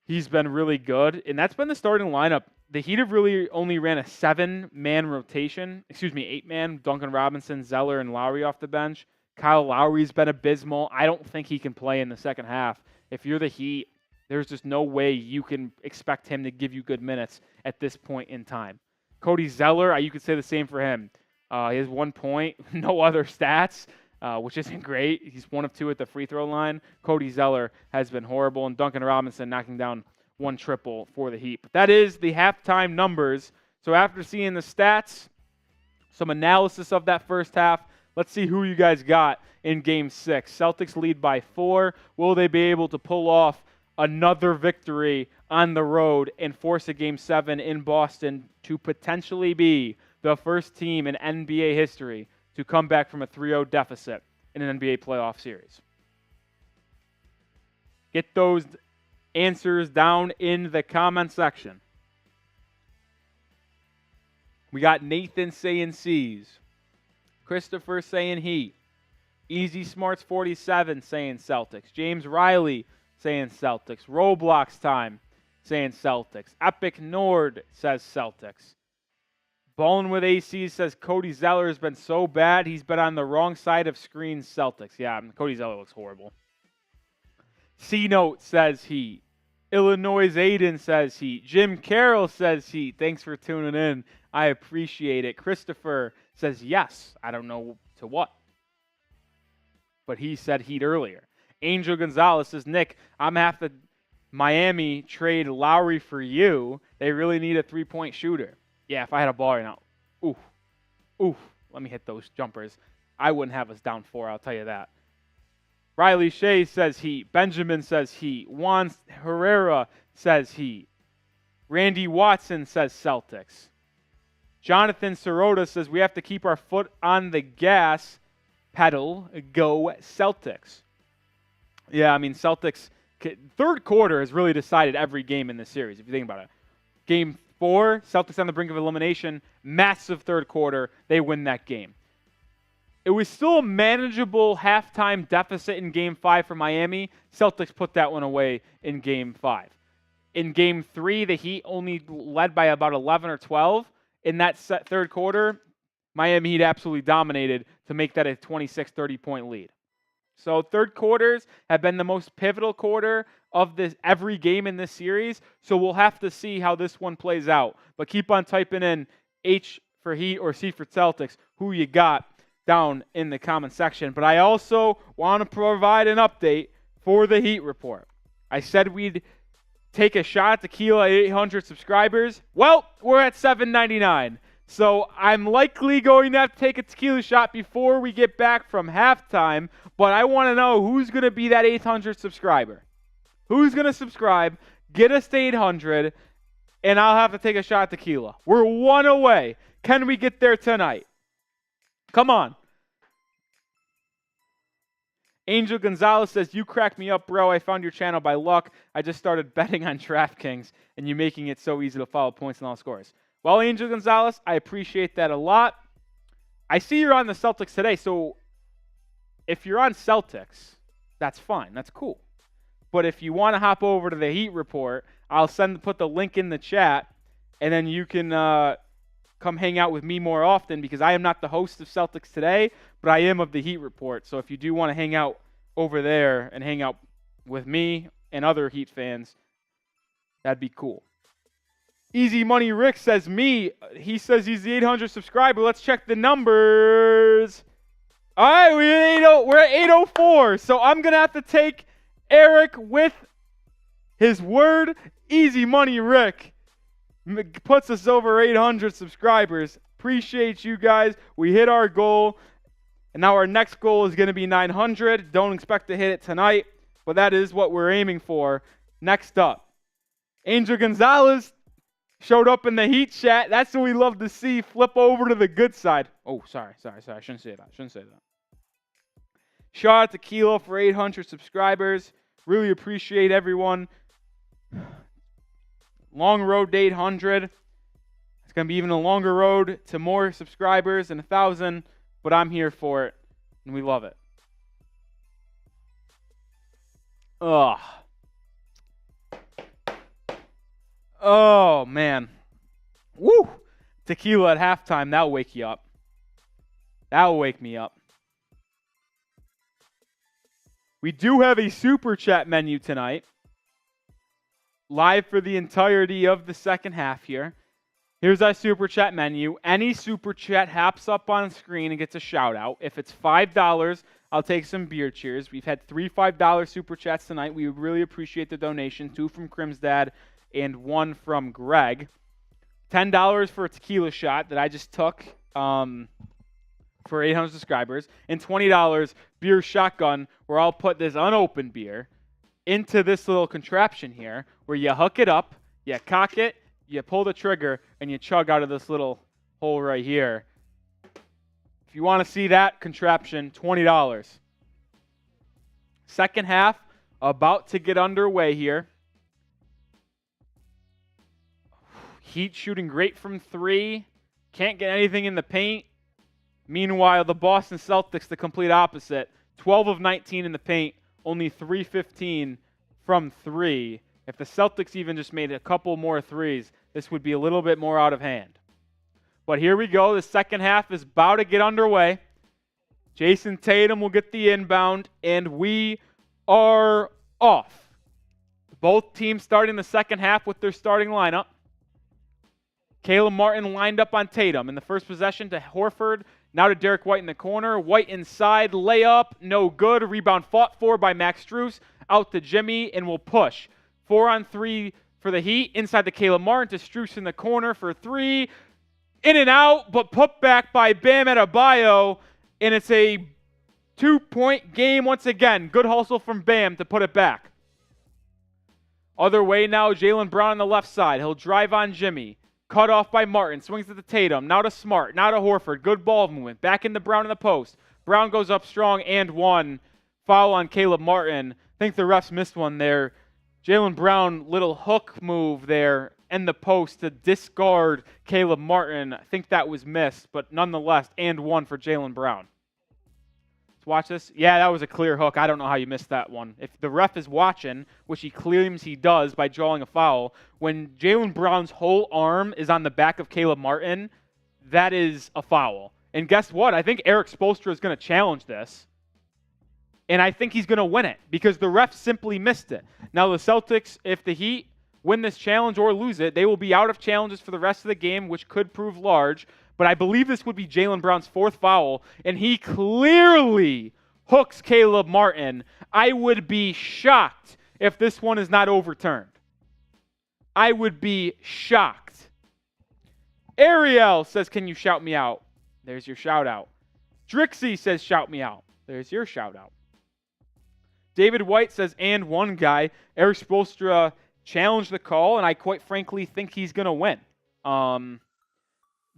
He's been really good, and that's been the starting lineup. The Heat have really only ran a 7-man rotation. 8-man. Duncan Robinson, Zeller, and Lowry off the bench. Kyle Lowry's been abysmal. I don't think he can play in the second half. If you're the Heat, there's just no way you can expect him to give you good minutes at this point in time. Cody Zeller, you could say the same for him. He has 1 point, no other stats, which isn't great. He's 1 of 2 at the free throw line. Cody Zeller has been horrible, and Duncan Robinson knocking down 1 triple for the Heat. But that is the halftime numbers. So after seeing the stats, some analysis of that first half, let's see who you guys got in Game 6. Celtics lead by 4. Will they be able to pull off another victory on the road and force a Game 7 in Boston to potentially be the first team in NBA history to come back from a 3-0 deficit in an NBA playoff series? Get those answers down in the comment section. We got Nathan saying C's. Christopher saying Heat. Easy Smarts 47 saying Celtics. James Riley saying Celtics. Roblox Time saying Celtics. Epic Nord says Celtics. Ballin' with AC says Cody Zeller has been so bad, he's been on the wrong side of screens, Celtics. Yeah, Cody Zeller looks horrible. C-Note says Heat. Illinois Aiden says Heat. Jim Carroll says Heat. Thanks for tuning in. I appreciate it. Christopher says yes. I don't know to what, but he said Heat earlier. Angel Gonzalez says, Nick, I'm half the Miami trade Lowry for you. They really need a 3-point shooter. Yeah, if I had a ball right now, let me hit those jumpers. I wouldn't have us down 4, I'll tell you that. Riley Shea says Heat. Benjamin says Heat. Juan Herrera says Heat. Randy Watson says Celtics. Jonathan Sirota says we have to keep our foot on the gas pedal. Go Celtics. Yeah, Celtics, third quarter has really decided every game in this series, if you think about it. Game 4, Celtics on the brink of elimination, massive third quarter, they win that game. It was still a manageable halftime deficit in Game 5 for Miami. Celtics put that one away in Game 5. In Game 3, the Heat only led by about 11 or 12. In that third quarter, Miami Heat absolutely dominated to make that a 26, 30-point lead. So third quarters have been the most pivotal quarter of this every game in this series. So we'll have to see how this one plays out. But keep on typing in H for Heat or C for Celtics, who you got down in the comment section. But I also want to provide an update for the Heat report. I said we'd take a shot at Tequila 800 subscribers. Well, we're at 799. So I'm likely going to have to take a tequila shot before we get back from halftime, but I want to know who's going to be that 800 subscriber. Who's going to subscribe, get us to 800, and I'll have to take a shot at tequila. We're 1 away. Can we get there tonight? Come on. Angel Gonzalez says, you cracked me up, bro. I found your channel by luck. I just started betting on DraftKings, and you making it so easy to follow points and all scores. Well, Angel Gonzalez, I appreciate that a lot. I see you're on the Celtics today, so if you're on Celtics, that's fine. That's cool. But if you want to hop over to the Heat report, I'll put the link in the chat, and then you can come hang out with me more often because I am not the host of Celtics today, but I am of the Heat report. So if you do want to hang out over there and hang out with me and other Heat fans, that'd be cool. Easy Money Rick says me. He says he's the 800 subscriber. Let's check the numbers. All right, we're at 804. So I'm going to have to take Erik with his word. Easy Money Rick puts us over 800 subscribers. Appreciate you guys. We hit our goal. And now our next goal is going to be 900. Don't expect to hit it tonight, but that is what we're aiming for. Next up, Angel Gonzalez showed up in the Heat chat. That's what we love to see. Flip over to the good side. Oh, sorry. I shouldn't say that. Shout out to Kilo for 800 subscribers. Really appreciate everyone. Long road to 800. It's going to be even a longer road to more subscribers and 1,000, but I'm here for it, and we love it. Ugh. Oh, man. Woo! Tequila at halftime, that'll wake you up. That'll wake me up. We do have a super chat menu tonight. Live for the entirety of the second half here. Here's our super chat menu. Any super chat hops up on screen and gets a shout out. If it's $5, I'll take some beer cheers. We've had 3 $5 super chats tonight. We really appreciate the donation. 2 from Crimsdad and 1 from Greg. $10 for a tequila shot that I just took for 800 subscribers. And $20 beer shotgun, where I'll put this unopened beer into this little contraption here, where you hook it up, you cock it, you pull the trigger, and you chug out of this little hole right here. If you want to see that contraption, $20. Second half about to get underway here. Heat shooting great from 3. Can't get anything in the paint. Meanwhile, the Boston Celtics, the complete opposite. 12 of 19 in the paint, only 3-15 from 3. If the Celtics even just made a couple more threes, this would be a little bit more out of hand. But here we go. The second half is about to get underway. Jayson Tatum will get the inbound, and we are off. Both teams starting the second half with their starting lineup. Caleb Martin lined up on Tatum. In the first possession to Horford. Now to Derrick White in the corner. White inside. Layup. No good. Rebound fought for by Max Strus. Out to Jimmy, and we'll push. 4-on-3 for the Heat. Inside to Caleb Martin to Strus in the corner for 3. In and out, but put back by Bam Adebayo. And it's a 2-point game once again. Good hustle from Bam to put it back. Other way now, Jaylen Brown on the left side. He'll drive on Jimmy. Cut off by Martin. Swings it to Tatum. Now to Smart. Now to Horford. Good ball movement. Back into Brown in the post. Brown goes up strong and 1. Foul on Caleb Martin. I think the refs missed one there. Jaylen Brown, little hook move there in the post to discard Caleb Martin. I think that was missed, but nonetheless, and 1 for Jaylen Brown. Let's watch this. Yeah, that was a clear hook. I don't know how you missed that one. If the ref is watching, which he claims he does by drawing a foul, when Jaylen Brown's whole arm is on the back of Caleb Martin, that is a foul. And guess what? I think Erik Spoelstra is going to challenge this. And I think he's going to win it because the ref simply missed it. Now the Celtics, if the Heat win this challenge or lose it, they will be out of challenges for the rest of the game, which could prove large. But I believe this would be Jaylen Brown's 4th foul, and he clearly hooks Caleb Martin. I would be shocked if this one is not overturned. I would be shocked. Ariel says, can you shout me out? There's your shout out. Drixie says, shout me out. There's your shout out. David White says, and 1 guy. Erik Spoelstra challenged the call, and I quite frankly think he's going to win.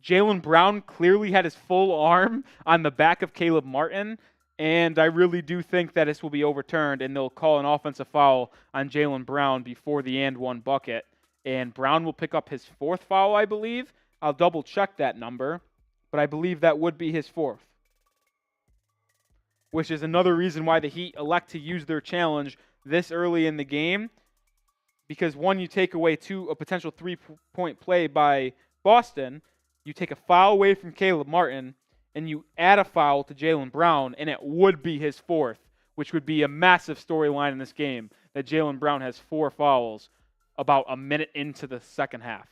Jaylen Brown clearly had his full arm on the back of Caleb Martin, and I really do think that this will be overturned, and they'll call an offensive foul on Jaylen Brown before the and 1 bucket. And Brown will pick up his 4th foul, I believe. I'll double check that number, but I believe that would be his 4th. Which is another reason why the Heat elect to use their challenge this early in the game. Because 1, you take away a potential 3-point play by Boston. You take a foul away from Caleb Martin, and you add a foul to Jaylen Brown, and it would be his 4th, which would be a massive storyline in this game, that Jaylen Brown has 4 fouls about a minute into the second half.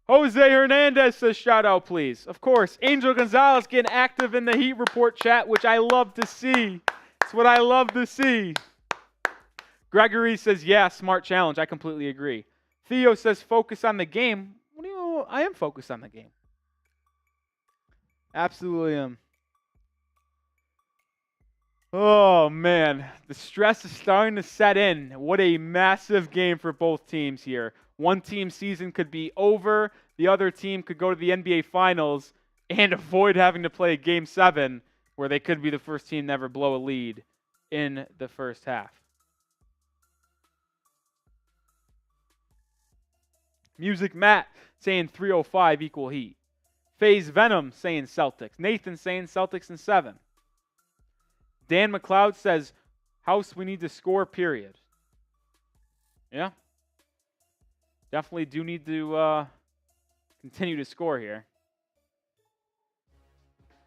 Jose Hernandez says, shout out, please. Of course, Angel Gonzalez getting active in the Heat Report chat, which I love to see. It's what I love to see. Gregory says, yeah, smart challenge. I completely agree. Theo says, focus on the game. I am focused on the game. Absolutely am. Oh, man. The stress is starting to set in. What a massive game for both teams here. One team's season could be over. The other team could go to the NBA Finals and avoid having to play Game 7, where they could be the first team to ever blow a lead in the first half. Music Matt saying 305 equal Heat. FaZe Venom saying Celtics. Nathan saying Celtics in 7. Dan McLeod says, House, we need to score, period. Yeah. Definitely do need to continue to score here.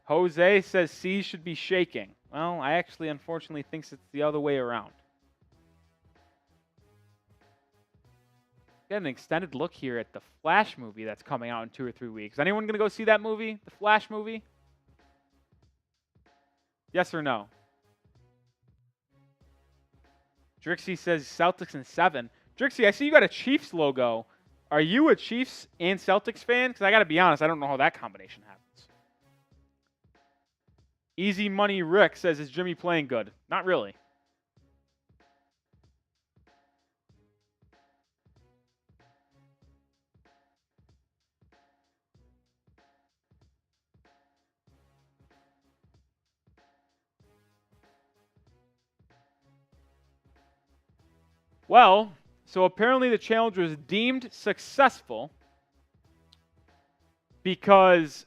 Jose says C should be shaking. Well, I actually unfortunately think it's the other way around. Get an extended look here at the Flash movie that's coming out in 2 or 3 weeks. Is anyone going to go see that movie, the Flash movie? Yes or no? Drixie says Celtics in 7. Drixie, I see you got a Chiefs logo. Are you a Chiefs and Celtics fan? Because I got to be honest, I don't know how that combination happens. Easy Money Rick says, is Jimmy playing good? Not really. Well, so apparently the challenge was deemed successful because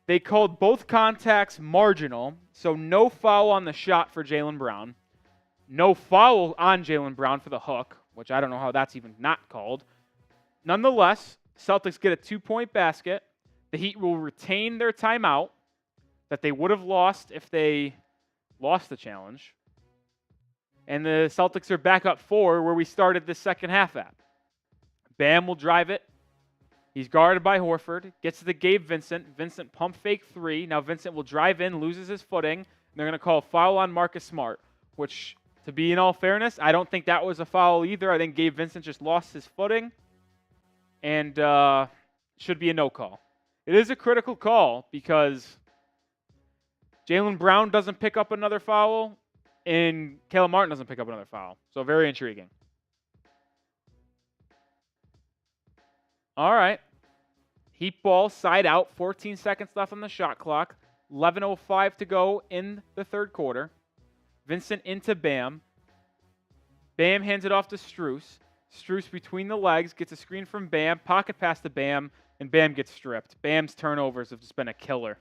they called both contacts marginal, so no foul on the shot for Jaylen Brown, no foul on Jaylen Brown for the hook, which I don't know how that's even not called. Nonetheless, Celtics get a 2-point basket. The Heat will retain their timeout that they would have lost if they lost the challenge. And the Celtics are back up 4 where we started the second half at. Bam will drive it. He's guarded by Horford. Gets to the Gabe Vincent. Vincent pump fake 3. Now Vincent will drive in, loses his footing. And they're going to call a foul on Marcus Smart, which, to be in all fairness, I don't think that was a foul either. I think Gabe Vincent just lost his footing and should be a no call. It is a critical call because Jaylen Brown doesn't pick up another foul and Caleb Martin doesn't pick up another foul. So very intriguing. All right. Heat ball, side out, 14 seconds left on the shot clock. 11:05 to go in the third quarter. Vincent into Bam. Bam hands it off to Strus. Strus between the legs, gets a screen from Bam, pocket pass to Bam, and Bam gets stripped. Bam's turnovers have just been a killer.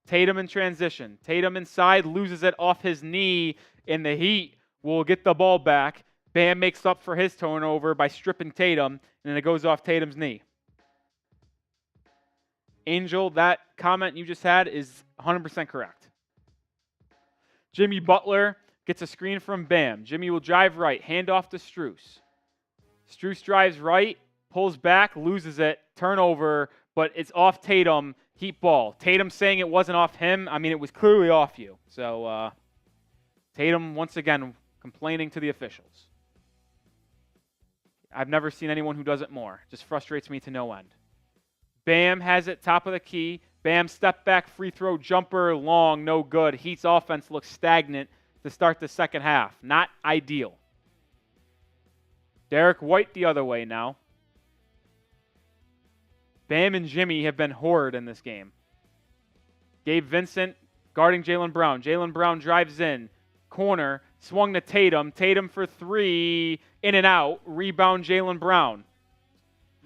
Tatum in transition. Tatum inside, loses it off his knee, and the Heat will get the ball back. Bam makes up for his turnover by stripping Tatum, and then it goes off Tatum's knee. Angel, that comment you just had is 100% correct. Jimmy Butler gets a screen from Bam. Jimmy will drive right, hand off to Strus. Strus drives right, pulls back, loses it, turnover, but it's off Tatum. Heat ball. Tatum saying it wasn't off him. I mean, it was clearly off you. So Tatum, once again, complaining to the officials. I've never seen anyone who does it more. Just frustrates me to no end. Bam has it, top of the key. Bam, step back, free throw, jumper, long, no good. Heat's offense looks stagnant to start the second half. Not ideal. Derrick White the other way now. Bam and Jimmy have been horrid in this game. Gabe Vincent guarding Jaylen Brown. Jaylen Brown drives in. Corner. Swung to Tatum. Tatum for 3. In and out. Rebound Jaylen Brown.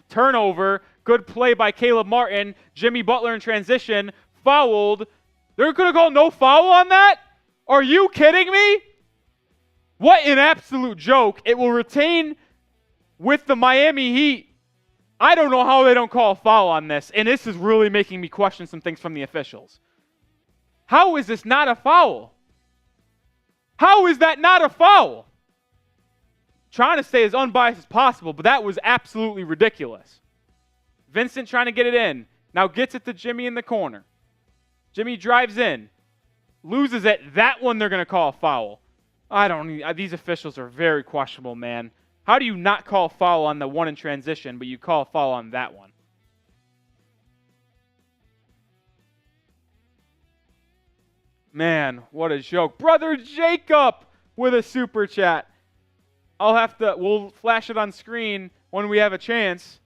Turnover. Good play by Caleb Martin. Jimmy Butler in transition. Fouled. They're going to call no foul on that? Are you kidding me? What an absolute joke. It will retain with the Miami Heat. I don't know how they don't call a foul on this, and this is really making me question some things from the officials. How is this not a foul? How is that not a foul? Trying to stay as unbiased as possible, but that was absolutely ridiculous. Vincent trying to get it in. Now gets it to Jimmy in the corner. Jimmy drives in. Loses it. That one they're going to call a foul. These officials are very questionable, man. How do you not call a foul on the one in transition, but you call a foul on that one? Man, what a joke. Brother Jacob with a super chat. We'll flash it on screen when we have a chance.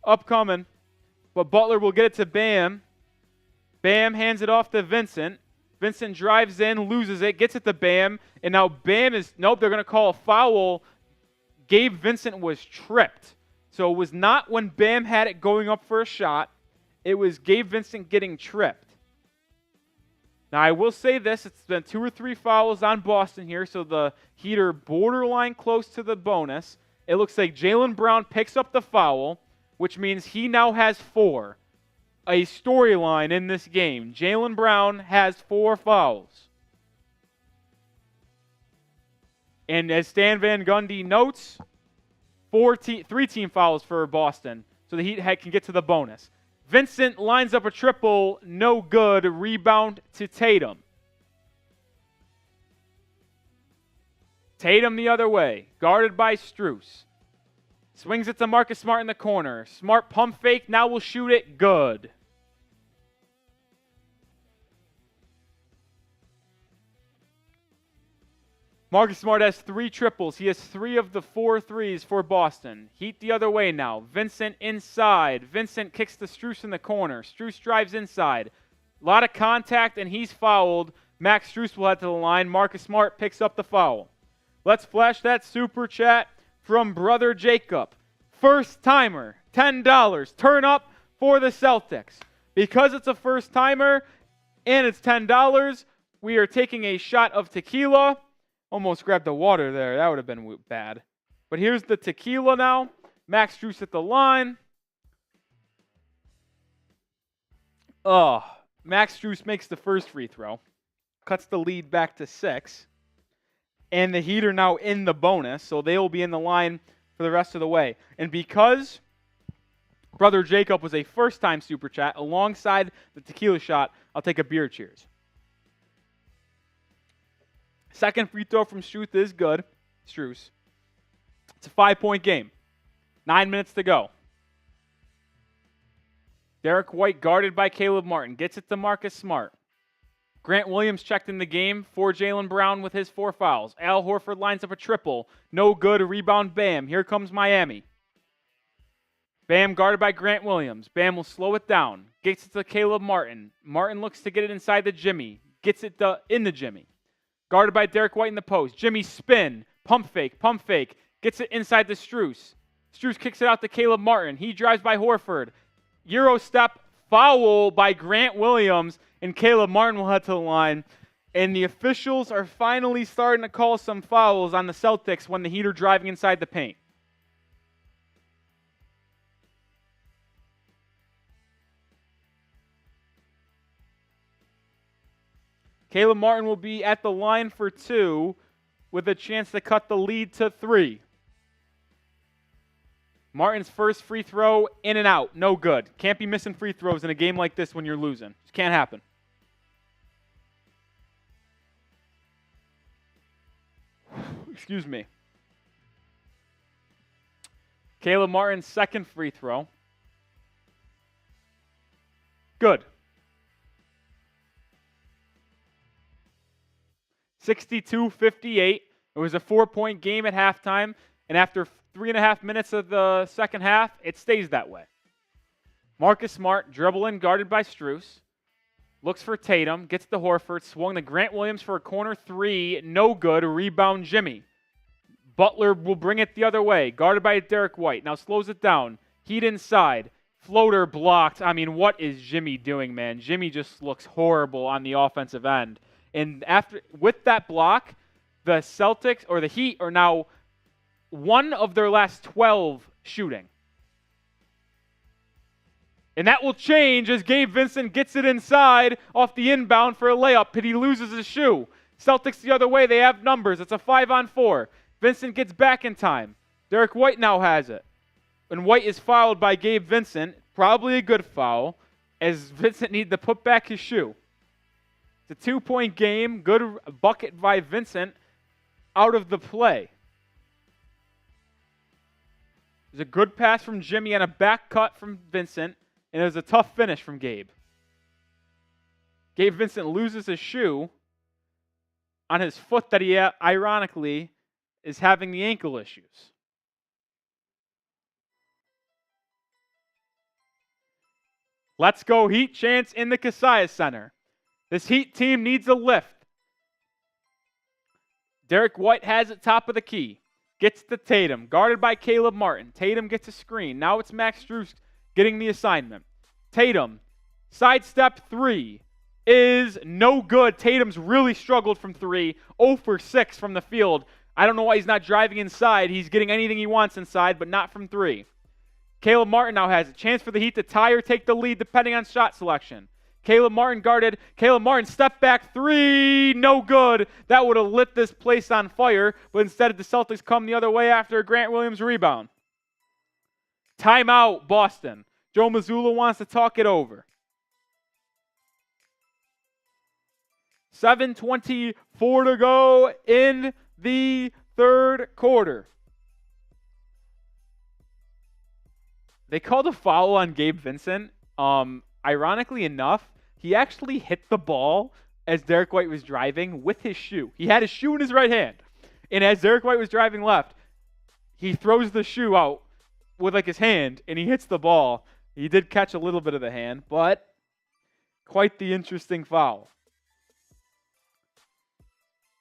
Upcoming. But Butler will get it to Bam. Bam hands it off to Vincent. Vincent drives in, loses it, gets it to Bam. And now Bam they're going to call a foul. Gabe Vincent was tripped. So it was not when Bam had it going up for a shot. It was Gabe Vincent getting tripped. Now, I will say this. It's been 2 or 3 fouls on Boston here, so the Heat are borderline close to the bonus. It looks like Jaylen Brown picks up the foul, which means he now has 4. A storyline in this game. Jaylen Brown has 4 fouls. And as Stan Van Gundy notes, 3-team fouls for Boston, so the Heat can get to the bonus. Vincent lines up a triple, no good. Rebound to Tatum. Tatum the other way, guarded by Strus. Swings it to Marcus Smart in the corner. Smart pump fake, now will shoot it, good. Marcus Smart has 3 triples. He has 3 of the 4 threes for Boston. Heat the other way now. Vincent inside. Vincent kicks to Strus in the corner. Strus drives inside. A lot of contact, and he's fouled. Max Strus will head to the line. Marcus Smart picks up the foul. Let's flash that super chat from Brother Jacob. First timer, $10. Turn up for the Celtics. Because it's a first timer and it's $10, we are taking a shot of tequila. Almost grabbed the water there. That would have been bad. But here's the tequila now. Max Strus at the line. Max Strus makes the first free throw. Cuts the lead back to 6. And the Heat are now in the bonus, so they will be in the line for the rest of the way. And because Brother Jacob was a first-time super chat, alongside the tequila shot, I'll take a beer cheers. Second free throw from Strus is good. Strus. It's a 5-point game. 9 minutes to go. Derrick White guarded by Caleb Martin. Gets it to Marcus Smart. Grant Williams checked in the game for Jaylen Brown with his 4 fouls. Al Horford lines up a triple. No good. A rebound. Bam. Here comes Miami. Bam guarded by Grant Williams. Bam will slow it down. Gets it to Caleb Martin. Martin looks to get it inside the Jimmy. Gets it in the Jimmy. Guarded by Derrick White in the post. Jimmy spin. Pump fake. Pump fake. Gets it inside the Strus. Strus kicks it out to Caleb Martin. He drives by Horford. Euro step. Foul by Grant Williams. And Caleb Martin will head to the line. And the officials are finally starting to call some fouls on the Celtics when the Heat are driving inside the paint. Caleb Martin will be at the line for 2 with a chance to cut the lead to 3. Martin's first free throw, in and out. No good. Can't be missing free throws in a game like this when you're losing. Just can't happen. Excuse me. Caleb Martin's second free throw. Good. 62-58. It was a 4-point game at halftime, and after 3.5 minutes of the second half, it stays that way. Marcus Smart, dribbling, guarded by Strus. Looks for Tatum, gets to Horford, swung to Grant Williams for a corner 3, no good, rebound Jimmy. Butler will bring it the other way, guarded by Derrick White. Now slows it down. Heat inside. Floater blocked. I mean, what is Jimmy doing, man? Jimmy just looks horrible on the offensive end. And with that block, the Celtics or the Heat are now 1 of their last 12 shooting. And that will change as Gabe Vincent gets it inside off the inbound for a layup, but he loses his shoe. Celtics the other way. They have numbers. It's a 5-on-4. Vincent gets back in time. Derrick White now has it. And White is fouled by Gabe Vincent. Probably a good foul, as Vincent needed to put back his shoe. It's a 2-point game. Good bucket by Vincent out of the play. There's a good pass from Jimmy and a back cut from Vincent. And it was a tough finish from Gabe. Gabe Vincent loses his shoe on his foot that he, ironically, is having the ankle issues. Let's go Heat chants in the Kaseya Center. This Heat team needs a lift. Derrick White has it top of the key. Gets to Tatum, guarded by Caleb Martin. Tatum gets a screen. Now it's Max Strus getting the assignment. Tatum, sidestep 3 is no good. Tatum's really struggled from 3. 0 for 6 from the field. I don't know why he's not driving inside. He's getting anything he wants inside, but not from 3. Caleb Martin now has a chance for the Heat to tie or take the lead depending on shot selection. Caleb Martin guarded. Caleb Martin step back 3. No good. That would have lit this place on fire, but instead the Celtics come the other way after a Grant Williams rebound. Timeout, Boston. Joe Mazzulla wants to talk it over. 7:24 to go in the third quarter. They called a foul on Gabe Vincent. Ironically enough, he actually hit the ball as Derrick White was driving with his shoe. He had his shoe in his right hand. And as Derrick White was driving left, he throws the shoe out with like his hand and he hits the ball. He did catch a little bit of the hand, but quite the interesting foul.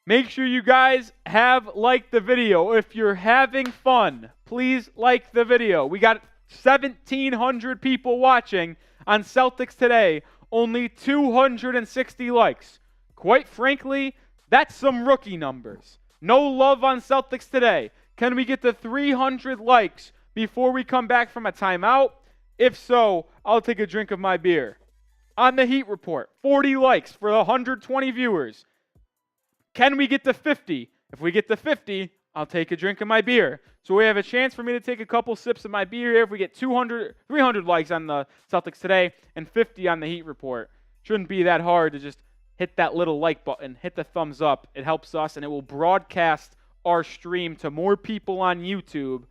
Make sure you guys have liked the video. If you're having fun, please like the video. We got 1,700 people watching on Celtics Today. Only 260 likes. Quite frankly, that's some rookie numbers. No love on Celtics Today. Can we get to 300 likes before we come back from a timeout? If so, I'll take a drink of my beer. On the Heat Report, 40 likes for 120 viewers. Can we get to 50? If we get to 50, I'll take a drink of my beer. So we have a chance for me to take a couple sips of my beer here if we get 300 likes on the Celtics Today and 50 on the Heat Report. Shouldn't be that hard to just hit that little like button, hit the thumbs up. It helps us, and it will broadcast our stream to more people on YouTube.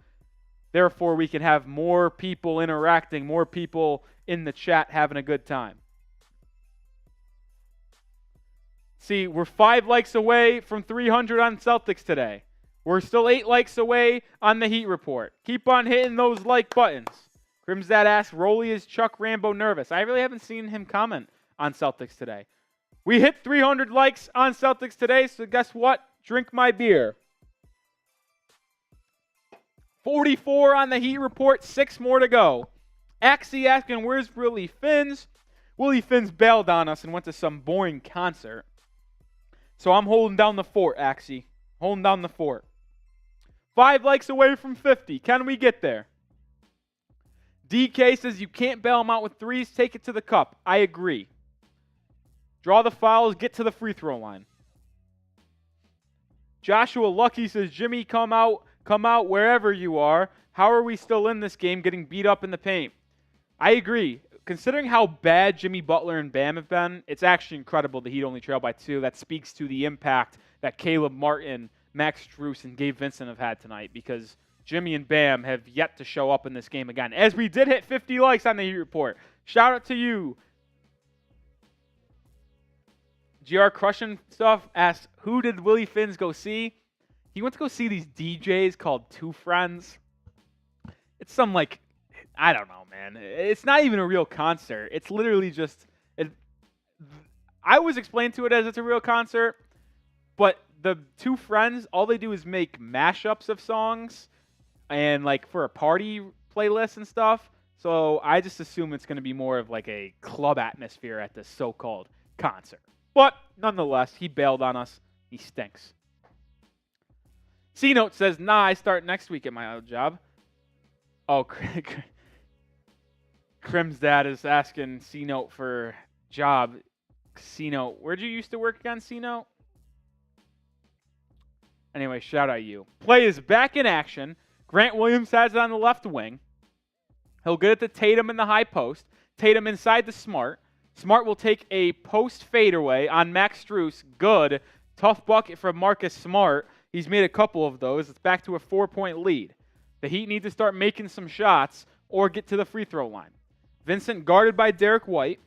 Therefore, we can have more people interacting, more people in the chat having a good time. See, we're 5 likes away from 300 on Celtics Today. We're still 8 likes away on the Heat Report. Keep on hitting those like buttons. Crimsdad asks, Rolly, is Chuck Rambo nervous? I really haven't seen him comment on Celtics Today. We hit 300 likes on Celtics Today, so guess what? Drink my beer. 44 on the Heat Report, 6 more to go. Axie asking, where's Willie Finns? Willie Finns bailed on us and went to some boring concert. So I'm holding down the fort, Axie. Holding down the fort. 5 likes away from 50. Can we get there? DK says you can't bail him out with 3s. Take it to the cup. I agree. Draw the fouls. Get to the free throw line. Joshua Lucky says, Jimmy, come out wherever you are. How are we still in this game getting beat up in the paint? I agree. Considering how bad Jimmy Butler and Bam have been, it's actually incredible the Heat only trail by 2. That speaks to the impact that Caleb Martin, Max Strus, and Gabe Vincent have had tonight, because Jimmy and Bam have yet to show up in this game again. As we did hit 50 likes on the Heat Report. Shout out to you. GR Crushing Stuff asks, who did Willie Finns go see? He went to go see these DJs called Two Friends. It's some I don't know, man. It's not even a real concert. It's literally just... I was explained to it as it's a real concert, but the Two Friends, all they do is make mashups of songs and for a party playlist and stuff. So I just assume it's going to be more of a club atmosphere at this so-called concert. But nonetheless, he bailed on us. He stinks. C-Note says, nah, I start next week at my other job. Oh, Crim's dad is asking C-Note for job. C-Note, where'd you used to work again, C-Note? Anyway, shout out you. Play is back in action. Grant Williams has it on the left wing. He'll get it to Tatum in the high post. Tatum inside to Smart. Smart will take a post fadeaway on Max Strus. Good. Tough bucket from Marcus Smart. He's made a couple of those. It's back to a 4-point lead. The Heat need to start making some shots or get to the free throw line. Vincent guarded by Derrick White.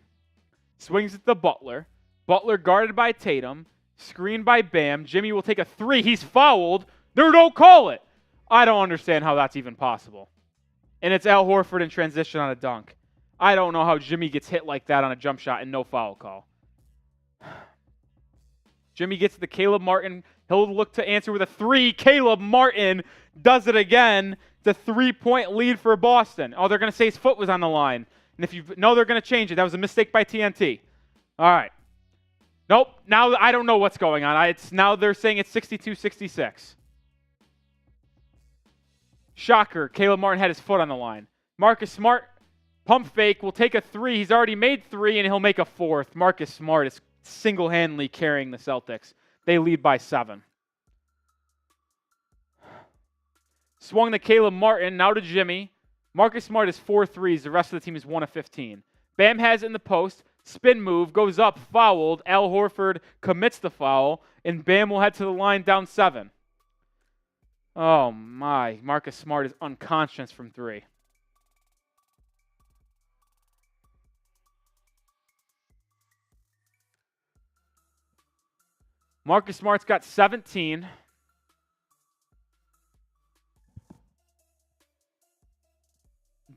Swings it to Butler. Butler guarded by Tatum. Screened by Bam. Jimmy will take a three. He's fouled. No, don't call it. I don't understand how that's even possible. And it's Al Horford in transition on a dunk. I don't know how Jimmy gets hit like that on a jump shot and no foul call. Jimmy gets the Caleb Martin. He'll look to answer with a three. Caleb Martin does it again. It's a 3-point lead for Boston. Oh, they're going to say his foot was on the line. And if you know, they're going to change it. That was a mistake by TNT. All right. Nope. Now I don't know what's going on. Now they're saying it's 62-66. Shocker. Caleb Martin had his foot on the line. Marcus Smart, pump fake, will take a three. He's already made three, and he'll make a fourth. Marcus Smart is single-handedly carrying the Celtics. They lead by 7. Swung to Caleb Martin, now to Jimmy. Marcus Smart is 4 threes. The rest of the team is 1 of 15. Bam has it in the post. Spin move, goes up, fouled. Al Horford commits the foul, and Bam will head to the line down 7. Oh, my. Marcus Smart is unconscious from 3. Marcus Smart's got 17.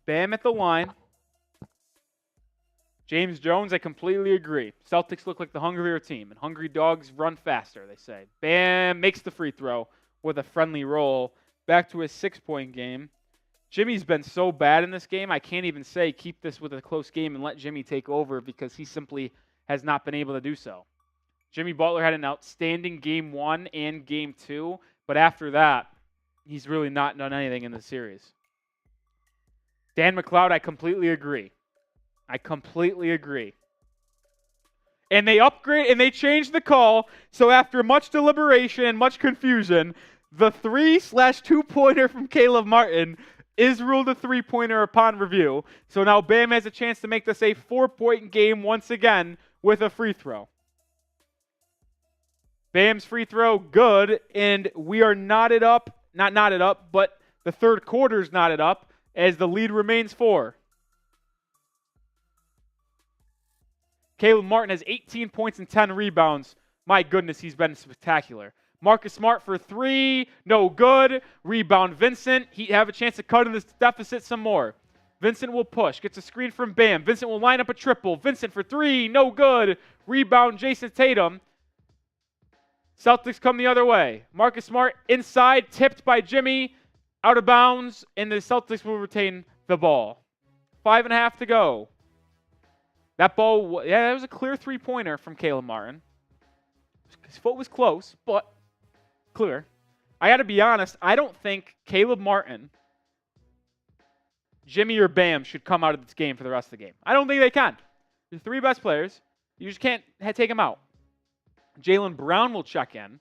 Bam at the line. James Jones, I completely agree. Celtics look like the hungrier team, and hungry dogs run faster, they say. Bam makes the free throw with a friendly roll. Back to his 6-point game. Jimmy's been so bad in this game, I can't even say keep this with a close game and let Jimmy take over because he simply has not been able to do so. Jimmy Butler had an outstanding Game 1 and Game 2, but after that, he's really not done anything in the series. Dan McLeod, I completely agree. And they upgrade and they changed the call, so after much deliberation and much confusion, the 3/2-pointer from Caleb Martin is ruled a 3-pointer upon review. So now Bam has a chance to make this a 4-point game once again with a free throw. Bam's free throw, good, and we are knotted up, not knotted up, but the third quarter's knotted up as the lead remains 4. Caleb Martin has 18 points and 10 rebounds. My goodness, he's been spectacular. Marcus Smart for 3, no good. Rebound Vincent. He'd have a chance to cut in this deficit some more. Vincent will push, gets a screen from Bam. Vincent will line up a triple. Vincent for 3, no good. Rebound Jayson Tatum. Celtics come the other way. Marcus Smart inside, tipped by Jimmy, out of bounds, and the Celtics will retain the ball. 5.5 to go. That ball, that was a clear 3-pointer from Caleb Martin. His foot was close, but clear. I got to be honest, I don't think Caleb Martin, Jimmy, or Bam should come out of this game for the rest of the game. I don't think they can. The 3 best players, you just can't take them out. Jaylen Brown will check in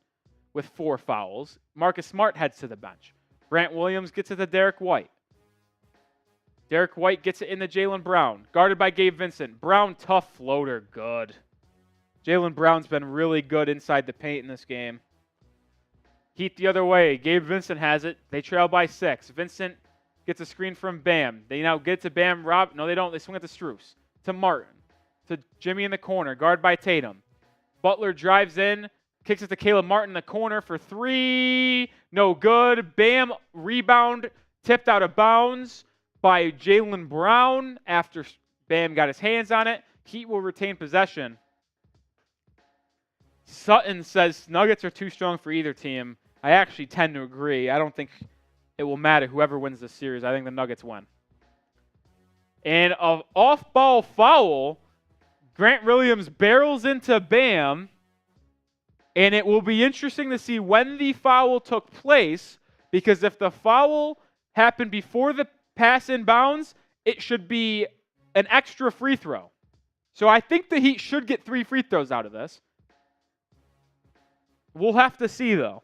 with 4 fouls. Marcus Smart heads to the bench. Grant Williams gets it to Derrick White. Derrick White gets it into Jaylen Brown. Guarded by Gabe Vincent. Brown, tough floater, good. Jaylen Brown's been really good inside the paint in this game. Heat the other way. Gabe Vincent has it. They trail by 6. Vincent gets a screen from Bam. They now get to Bam. No, they don't. They swing it to Strus. To Martin. To Jimmy in the corner. Guarded by Tatum. Butler drives in. Kicks it to Caleb Martin in the corner for 3. No good. Bam, rebound. Tipped out of bounds by Jaylen Brown after Bam got his hands on it. Heat will retain possession. Sutton says Nuggets are too strong for either team. I actually tend to agree. I don't think it will matter whoever wins the series. I think the Nuggets win. And an off-ball foul, Grant Williams barrels into Bam, and it will be interesting to see when the foul took place, because if the foul happened before the pass in bounds, it should be an extra free throw. So I think the Heat should get 3 free throws out of this. We'll have to see, though.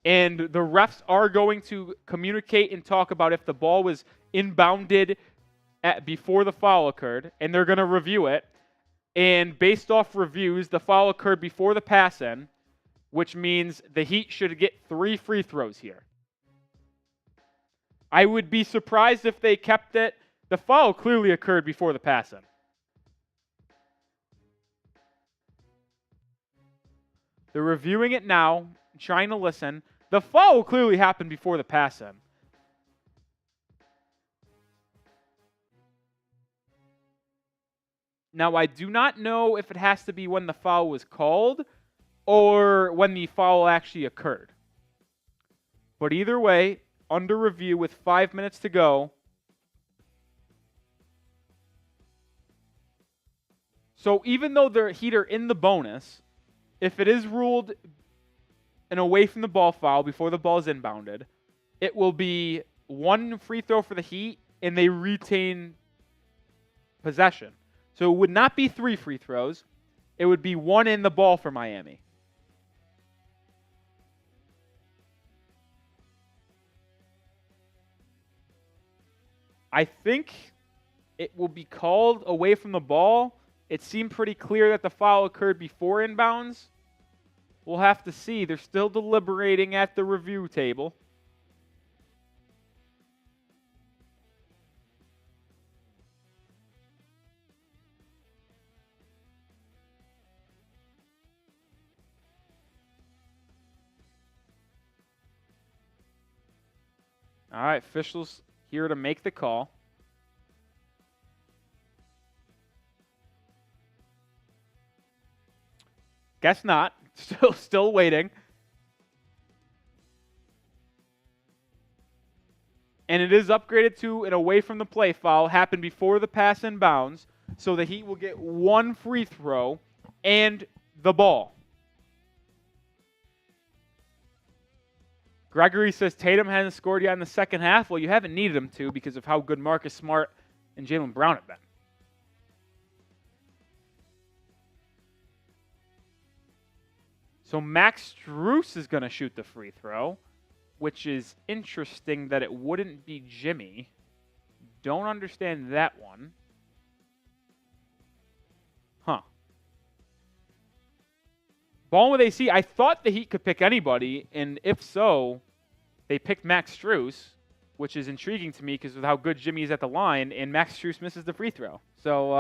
And the refs are going to communicate and talk about if the ball was inbounded before the foul occurred, and they're going to review it. And based off reviews, the foul occurred before the pass in, which means the Heat should get 3 free throws here. I would be surprised if they kept it. The foul clearly occurred before the pass in. They're reviewing it now, trying to listen. The foul clearly happened before the pass in. Now, I do not know if it has to be when the foul was called or when the foul actually occurred. But either way, under review with 5 minutes to go. So even though the Heat are in the bonus, if it is ruled an away from the ball foul before the ball is inbounded, it will be 1 free throw for the Heat, and they retain possession. So it would not be 3 free throws. It would be 1 in the ball for Miami. I think it will be called away from the ball. It seemed pretty clear that the foul occurred before inbounds. We'll have to see. They're still deliberating at the review table. All right, officials here to make the call. Guess not. Still waiting. And it is upgraded to an away from the play foul. Happened before the pass in bounds. So the Heat will get 1 free throw and the ball. Gregory says Tatum hasn't scored yet in the second half. Well, you haven't needed him to because of how good Marcus Smart and Jaylen Brown have been. So Max Strus is going to shoot the free throw, which is interesting that it wouldn't be Jimmy. Don't understand that one. Huh. Ball with AC, I thought the Heat could pick anybody, and if so, they picked Max Strus, which is intriguing to me because of how good Jimmy is at the line, and Max Strus misses the free throw. So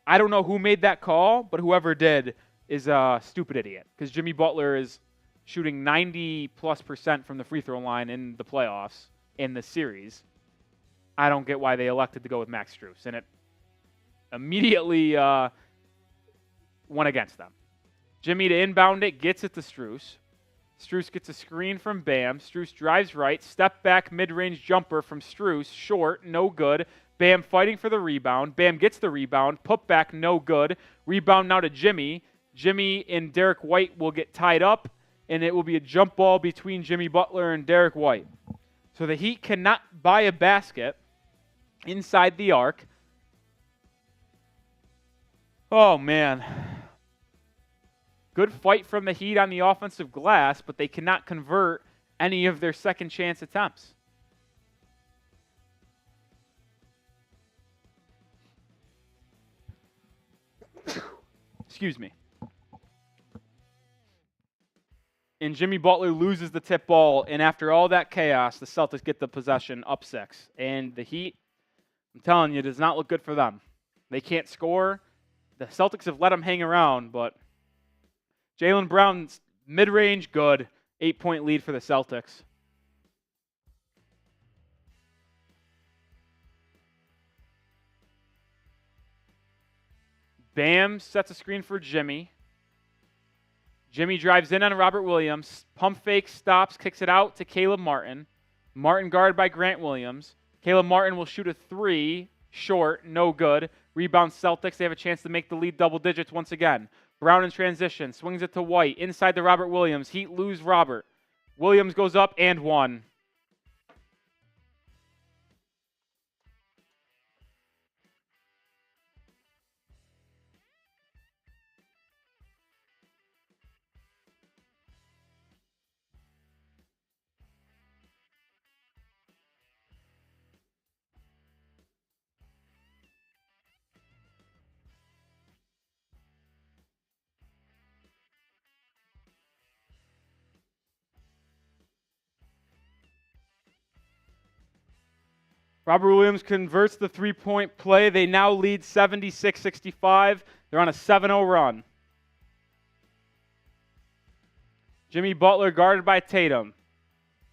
I don't know who made that call, but whoever did is a stupid idiot because Jimmy Butler is shooting 90+% from the free throw line in the playoffs in the series. I don't get why they elected to go with Max Strus, and it immediately went against them. Jimmy to inbound it, gets it to Strus. Strus gets a screen from Bam. Strus drives right, step back, mid-range jumper from Strus, short, no good. Bam fighting for the rebound. Bam gets the rebound, put back, no good. Rebound now to Jimmy. Jimmy and Derrick White will get tied up, and it will be a jump ball between Jimmy Butler and Derrick White. So the Heat cannot buy a basket inside the arc. Oh, man. Good fight from the Heat on the offensive glass, but they cannot convert any of their second chance attempts. Excuse me. And Jimmy Butler loses the tip ball, and after all that chaos, the Celtics get the possession up 6. And the Heat, I'm telling you, does not look good for them. They can't score. The Celtics have let them hang around, but Jaylen Brown's mid-range, good. 8-point lead for the Celtics. Bam sets a screen for Jimmy. Jimmy drives in on Robert Williams. Pump fake, stops, kicks it out to Caleb Martin. Martin guarded by Grant Williams. Caleb Martin will shoot a 3, short, no good. Rebound Celtics. They have a chance to make the lead double digits once again. Brown in transition, swings it to White. Inside to Robert Williams. Heat lose Robert. Williams goes up and 1. Robert Williams converts the three-point play. They now lead 76-65. They're on a 7-0 run. Jimmy Butler guarded by Tatum.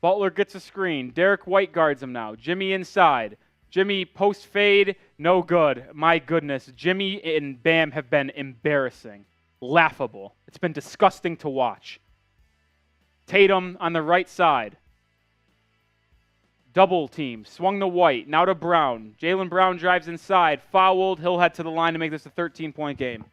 Butler gets a screen. Derrick White guards him now. Jimmy inside. Jimmy post fade, no good. My goodness, Jimmy and Bam have been embarrassing. Laughable. It's been disgusting to watch. Tatum on the right side. Double team. Swung to White. Now to Brown. Jaylen Brown drives inside. Fouled. He'll head to the line to make this a 13-point game.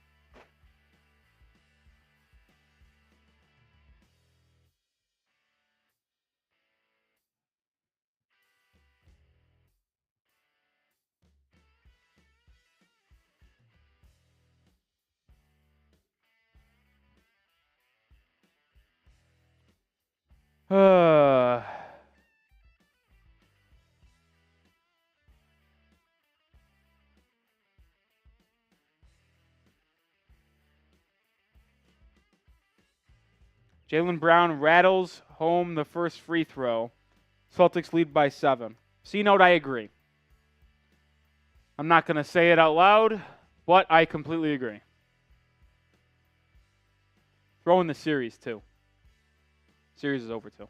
Jaylen Brown rattles home the first free throw. Celtics lead by 7. C-note, I agree. I'm not going to say it out loud, but I completely agree. Throw in the series, too. Series is over, too.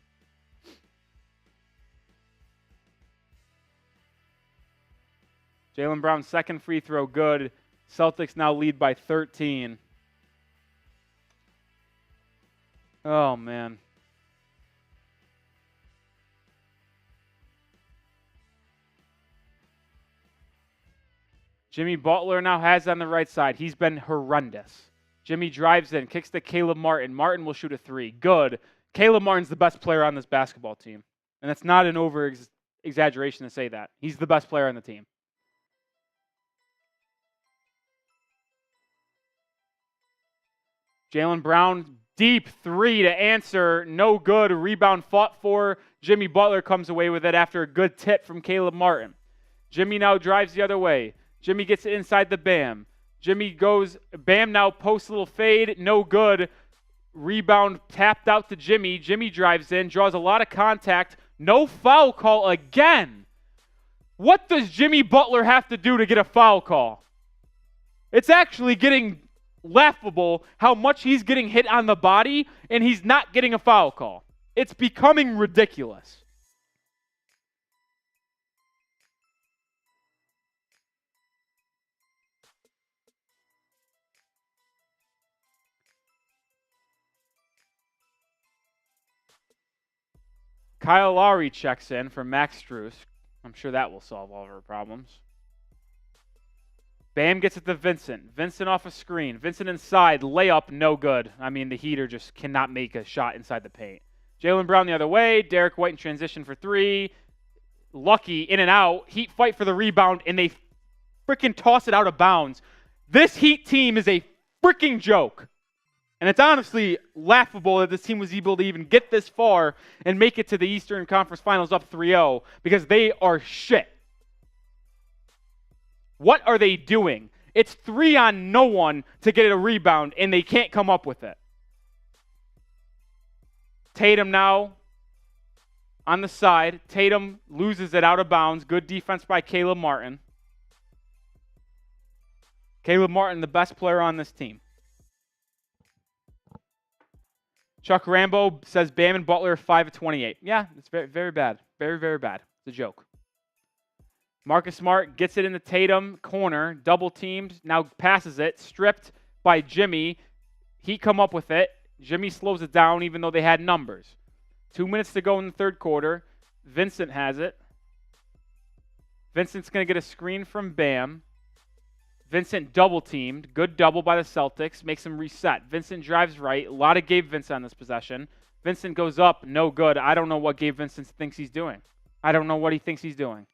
Jaylen Brown's second free throw, good. Celtics now lead by 13. Oh, man. Jimmy Butler now has it on the right side. He's been horrendous. Jimmy drives in, kicks to Caleb Martin. Martin will shoot a 3. Good. Caleb Martin's the best player on this basketball team. And that's not an over-exaggeration to say that. He's the best player on the team. Jaylen Brown, deep 3 to answer. No good. Rebound fought for. Jimmy Butler comes away with it after a good tip from Caleb Martin. Jimmy now drives the other way. Jimmy gets it inside the Bam. Jimmy goes, Bam now posts a little fade. No good. Rebound tapped out to Jimmy. Jimmy drives in, draws a lot of contact. No foul call again. What does Jimmy Butler have to do to get a foul call? It's actually getting laughable how much he's getting hit on the body and he's not getting a foul call. It's becoming ridiculous. Kyle Lowry checks in for Max Strus. I'm sure that will solve all of our problems. Bam gets it to Vincent. Vincent off a screen. Vincent inside. Layup, no good. I mean, the Heat just cannot make a shot inside the paint. Jaylen Brown the other way. Derrick White in transition for 3. Lucky in and out. Heat fight for the rebound, and they freaking toss it out of bounds. This Heat team is a freaking joke. And it's honestly laughable that this team was able to even get this far and make it to the Eastern Conference Finals up 3-0 because they are shit. What are they doing? It's 3 on no one to get a rebound, and they can't come up with it. Tatum now on the side. Tatum loses it out of bounds. Good defense by Caleb Martin. Caleb Martin, the best player on this team. Chuck Rambo says Bam and Butler 5 of 28. Yeah, it's very, very bad. Very, very bad. It's a joke. Marcus Smart gets it in the Tatum corner, double teamed, now passes it, stripped by Jimmy. He come up with it. Jimmy slows it down even though they had numbers. 2 minutes to go in the third quarter. Vincent has it. Vincent's going to get a screen from Bam. Vincent double-teamed. Good double by the Celtics. Makes him reset. Vincent drives right. A lot of Gabe Vincent on this possession. Vincent goes up. No good. I don't know what Gabe Vincent thinks he's doing. I don't know what he thinks he's doing.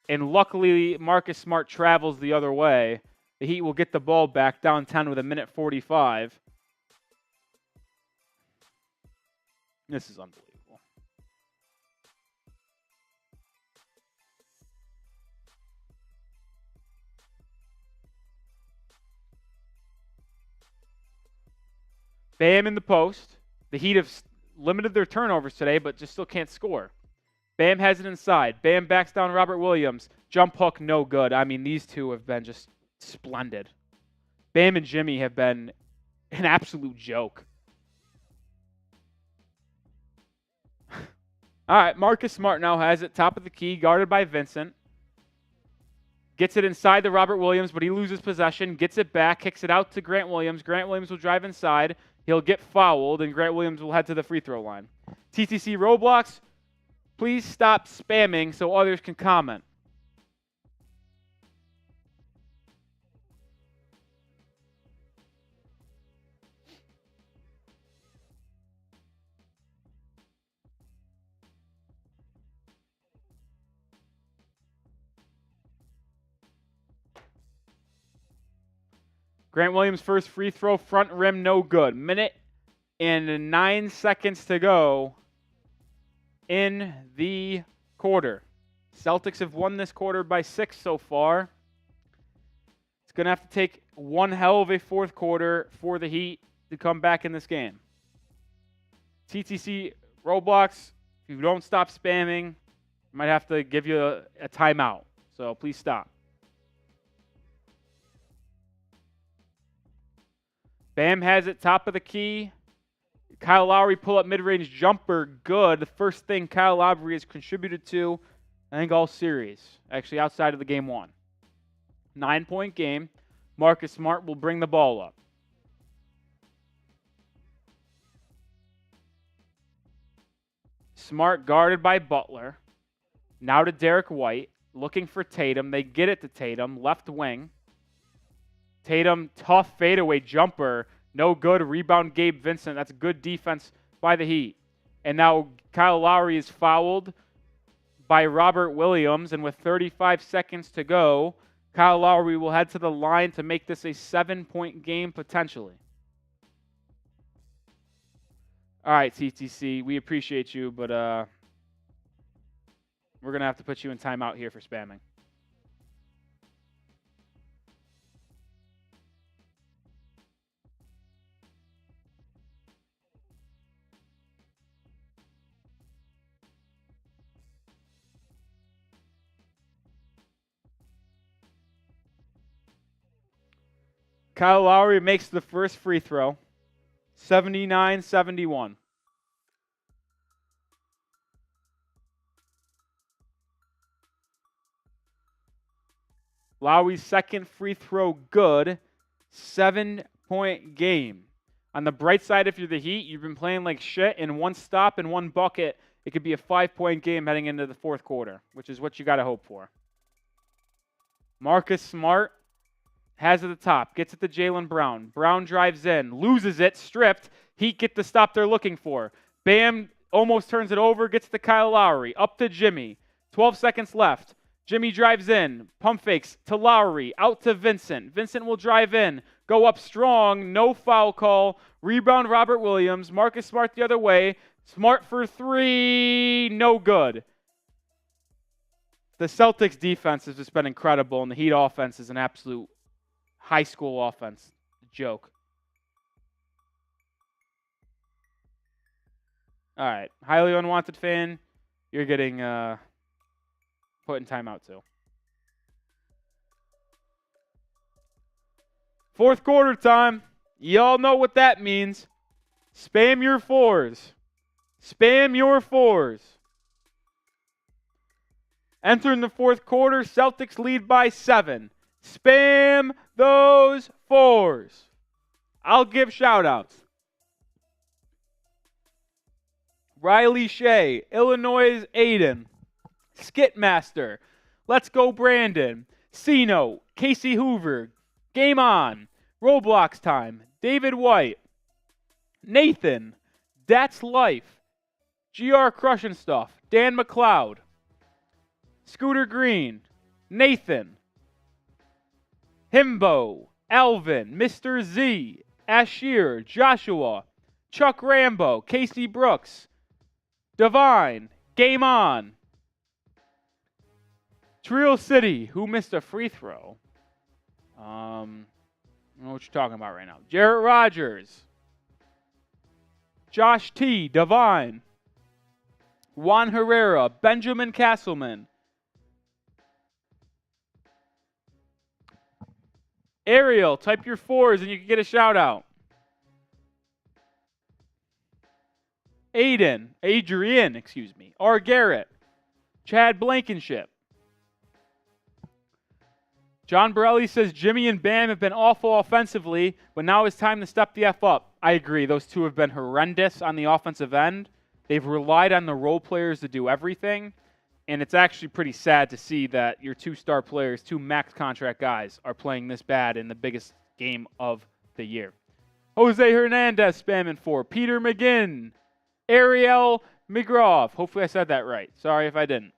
And luckily, Marcus Smart travels the other way. The Heat will get the ball back down 10 with 1:45. This is unbelievable. Bam in the post. The Heat have limited their turnovers today, but just still can't score. Bam has it inside. Bam backs down Robert Williams. Jump hook, no good. I mean, these two have been just splendid. Bam and Jimmy have been an absolute joke. All right, Marcus Smart now has it. Top of the key, guarded by Vincent. Gets it inside to Robert Williams, but he loses possession. Gets it back, kicks it out to Grant Williams. Grant Williams will drive inside. He'll get fouled, and Grant Williams will head to the free throw line. TTC Roblox, please stop spamming so others can comment. Grant Williams' first free throw, front rim, no good. Minute and 9 seconds to go in the quarter. Celtics have won this quarter by 6 so far. It's going to have to take one hell of a fourth quarter for the Heat to come back in this game. TTC Roblox, if you don't stop spamming, I might have to give you a timeout. So please stop. Bam has it, top of the key. Kyle Lowry pull-up mid-range jumper, good. The first thing Kyle Lowry has contributed to, I think, all series. Actually, outside of the game one. 9-point game. Marcus Smart will bring the ball up. Smart guarded by Butler. Now to Derrick White. Looking for Tatum. They get it to Tatum. Left wing. Tatum, tough fadeaway jumper. No good. Rebound Gabe Vincent. That's good defense by the Heat. And now Kyle Lowry is fouled by Robert Williams. And with 35 seconds to go, Kyle Lowry will head to the line to make this a 7-point game potentially. All right, TTC, we appreciate you, but we're going to have to put you in timeout here for spamming. Kyle Lowry makes the first free throw. 79-71. Lowry's second free throw good. 7-point game. On the bright side, if you're the Heat, you've been playing like shit. In one stop and one bucket, it could be a 5-point game heading into the fourth quarter, which is what you got to hope for. Marcus Smart has it at the top, gets it to Jaylen Brown. Brown drives in, loses it, stripped. Heat get the stop they're looking for. Bam almost turns it over, gets to Kyle Lowry. Up to Jimmy. 12 seconds left. Jimmy drives in, pump fakes to Lowry, out to Vincent. Vincent will drive in, go up strong, no foul call. Rebound Robert Williams. Marcus Smart the other way. Smart for three, no good. The Celtics defense has just been incredible, and the Heat offense is an absolute high school offense. Joke. All right. Highly unwanted fan. You're getting put in timeout too. Fourth quarter time. Y'all know what that means. Spam your fours. Spam your fours. Entering the fourth quarter, Celtics lead by 7. Spam those fours. I'll give shout-outs. Riley Shea, Illinois' Aiden, Skitmaster, Let's Go Brandon, Cino, Casey Hoover, Game On, Roblox Time, David White, Nathan, That's Life, GR Crushing Stuff, Dan McLeod, Scooter Green, Nathan, Himbo, Alvin, Mr. Z, Ashir, Joshua, Chuck Rambo, Casey Brooks, Divine, Game On, Trio City, who missed a free throw. I don't know what you're talking about right now. Jarrett Rogers, Josh T, Divine, Juan Herrera, Benjamin Castleman. Ariel, type your 4s and you can get a shout out. Adrian, R. Garrett, Chad Blankenship. John Borelli says Jimmy and Bam have been awful offensively, but now it's time to step the F up. I agree. Those two have been horrendous on the offensive end. They've relied on the role players to do everything, and it's actually pretty sad to see that your 2-star players, 2 max contract guys, are playing this bad in the biggest game of the year. Jose Hernandez spamming 4. Peter McGinn. Ariel McGraw. Hopefully I said that right. Sorry if I didn't.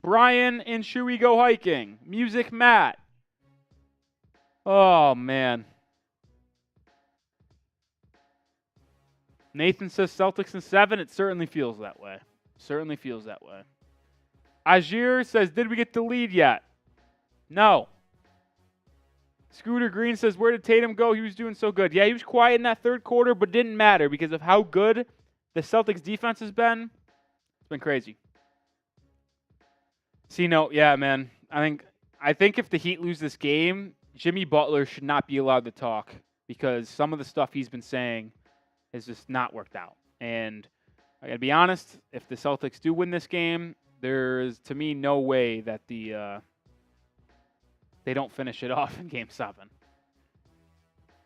Brian and Shuey Go Hiking. Music Matt. Oh, man. Nathan says Celtics in 7. It certainly feels that way. Ajir says, did we get the lead yet? No. Scooter Green says, where did Tatum go? He was doing so good. Yeah, he was quiet in that third quarter, but didn't matter because of how good the Celtics defense has been. It's been crazy. Yeah, man. I think if the Heat lose this game, Jimmy Butler should not be allowed to talk because some of the stuff he's been saying has just not worked out. And I got to be honest, if the Celtics do win this game, there's, to me, no way that they don't finish it off in Game 7.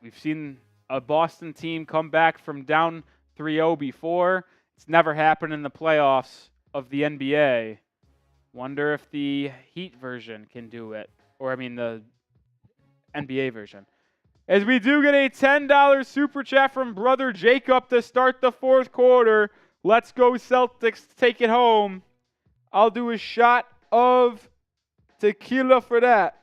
We've seen a Boston team come back from down 3-0 before. It's never happened in the playoffs of the NBA. Wonder if the Heat version can do it. The NBA version. As we do get a $10 super chat from Brother Jacob to start the fourth quarter. Let's go Celtics, take it home. I'll do a shot of tequila for that.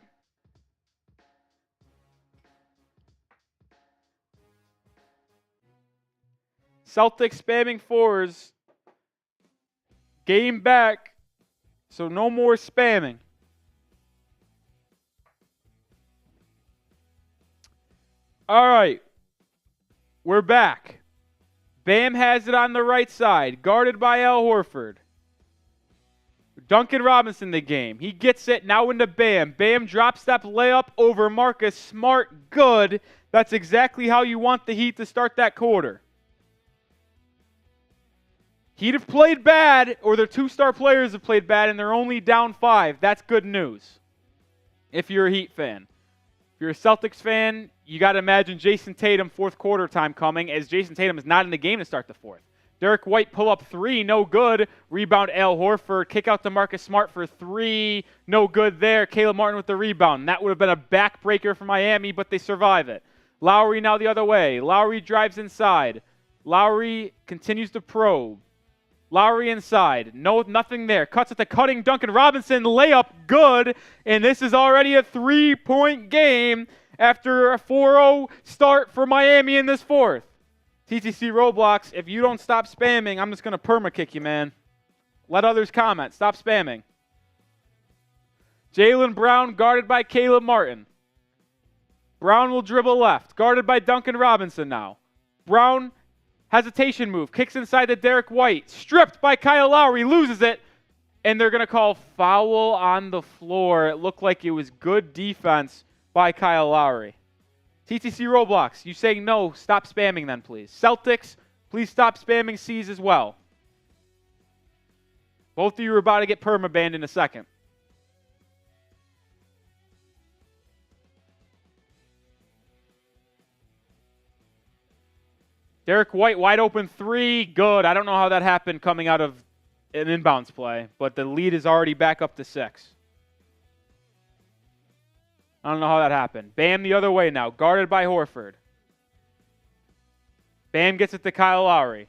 Celtics spamming 4s. Game back. So no more spamming. All right. We're back. Bam has it on the right side, guarded by Al Horford. Duncan Robinson the game. He gets it now into Bam. Bam drop step layup over Marcus Smart. Good. That's exactly how you want the Heat to start that quarter. Heat have played bad, or their 2-star players have played bad, and they're only down 5. That's good news if you're a Heat fan. If you're a Celtics fan, you got to imagine Jayson Tatum fourth quarter time coming, as Jayson Tatum is not in the game to start the fourth. Derrick White pull up 3, no good. Rebound Al Horford, kick out to Marcus Smart for 3, no good there. Caleb Martin with the rebound. That would have been a backbreaker for Miami, but they survive it. Lowry now the other way. Lowry drives inside. Lowry continues to probe. Lowry inside. Nothing there. Cuts at the cutting Duncan Robinson. Layup good. And this is already a 3-point game after a 4-0 start for Miami in this fourth. TTC Roblox, if you don't stop spamming, I'm just going to perma-kick you, man. Let others comment. Stop spamming. Jaylen Brown guarded by Caleb Martin. Brown will dribble left. Guarded by Duncan Robinson now. Brown, hesitation move. Kicks inside to Derrick White. Stripped by Kyle Lowry. Loses it. And they're going to call foul on the floor. It looked like it was good defense by Kyle Lowry. TTC Roblox, you saying no, stop spamming then, please. Celtics, please stop spamming C's as well. Both of you are about to get perma-banned in a second. Derrick White, wide open 3, good. I don't know how that happened coming out of an inbounds play, but the lead is already back up to 6. I don't know how that happened. Bam the other way now, guarded by Horford. Bam gets it to Kyle Lowry.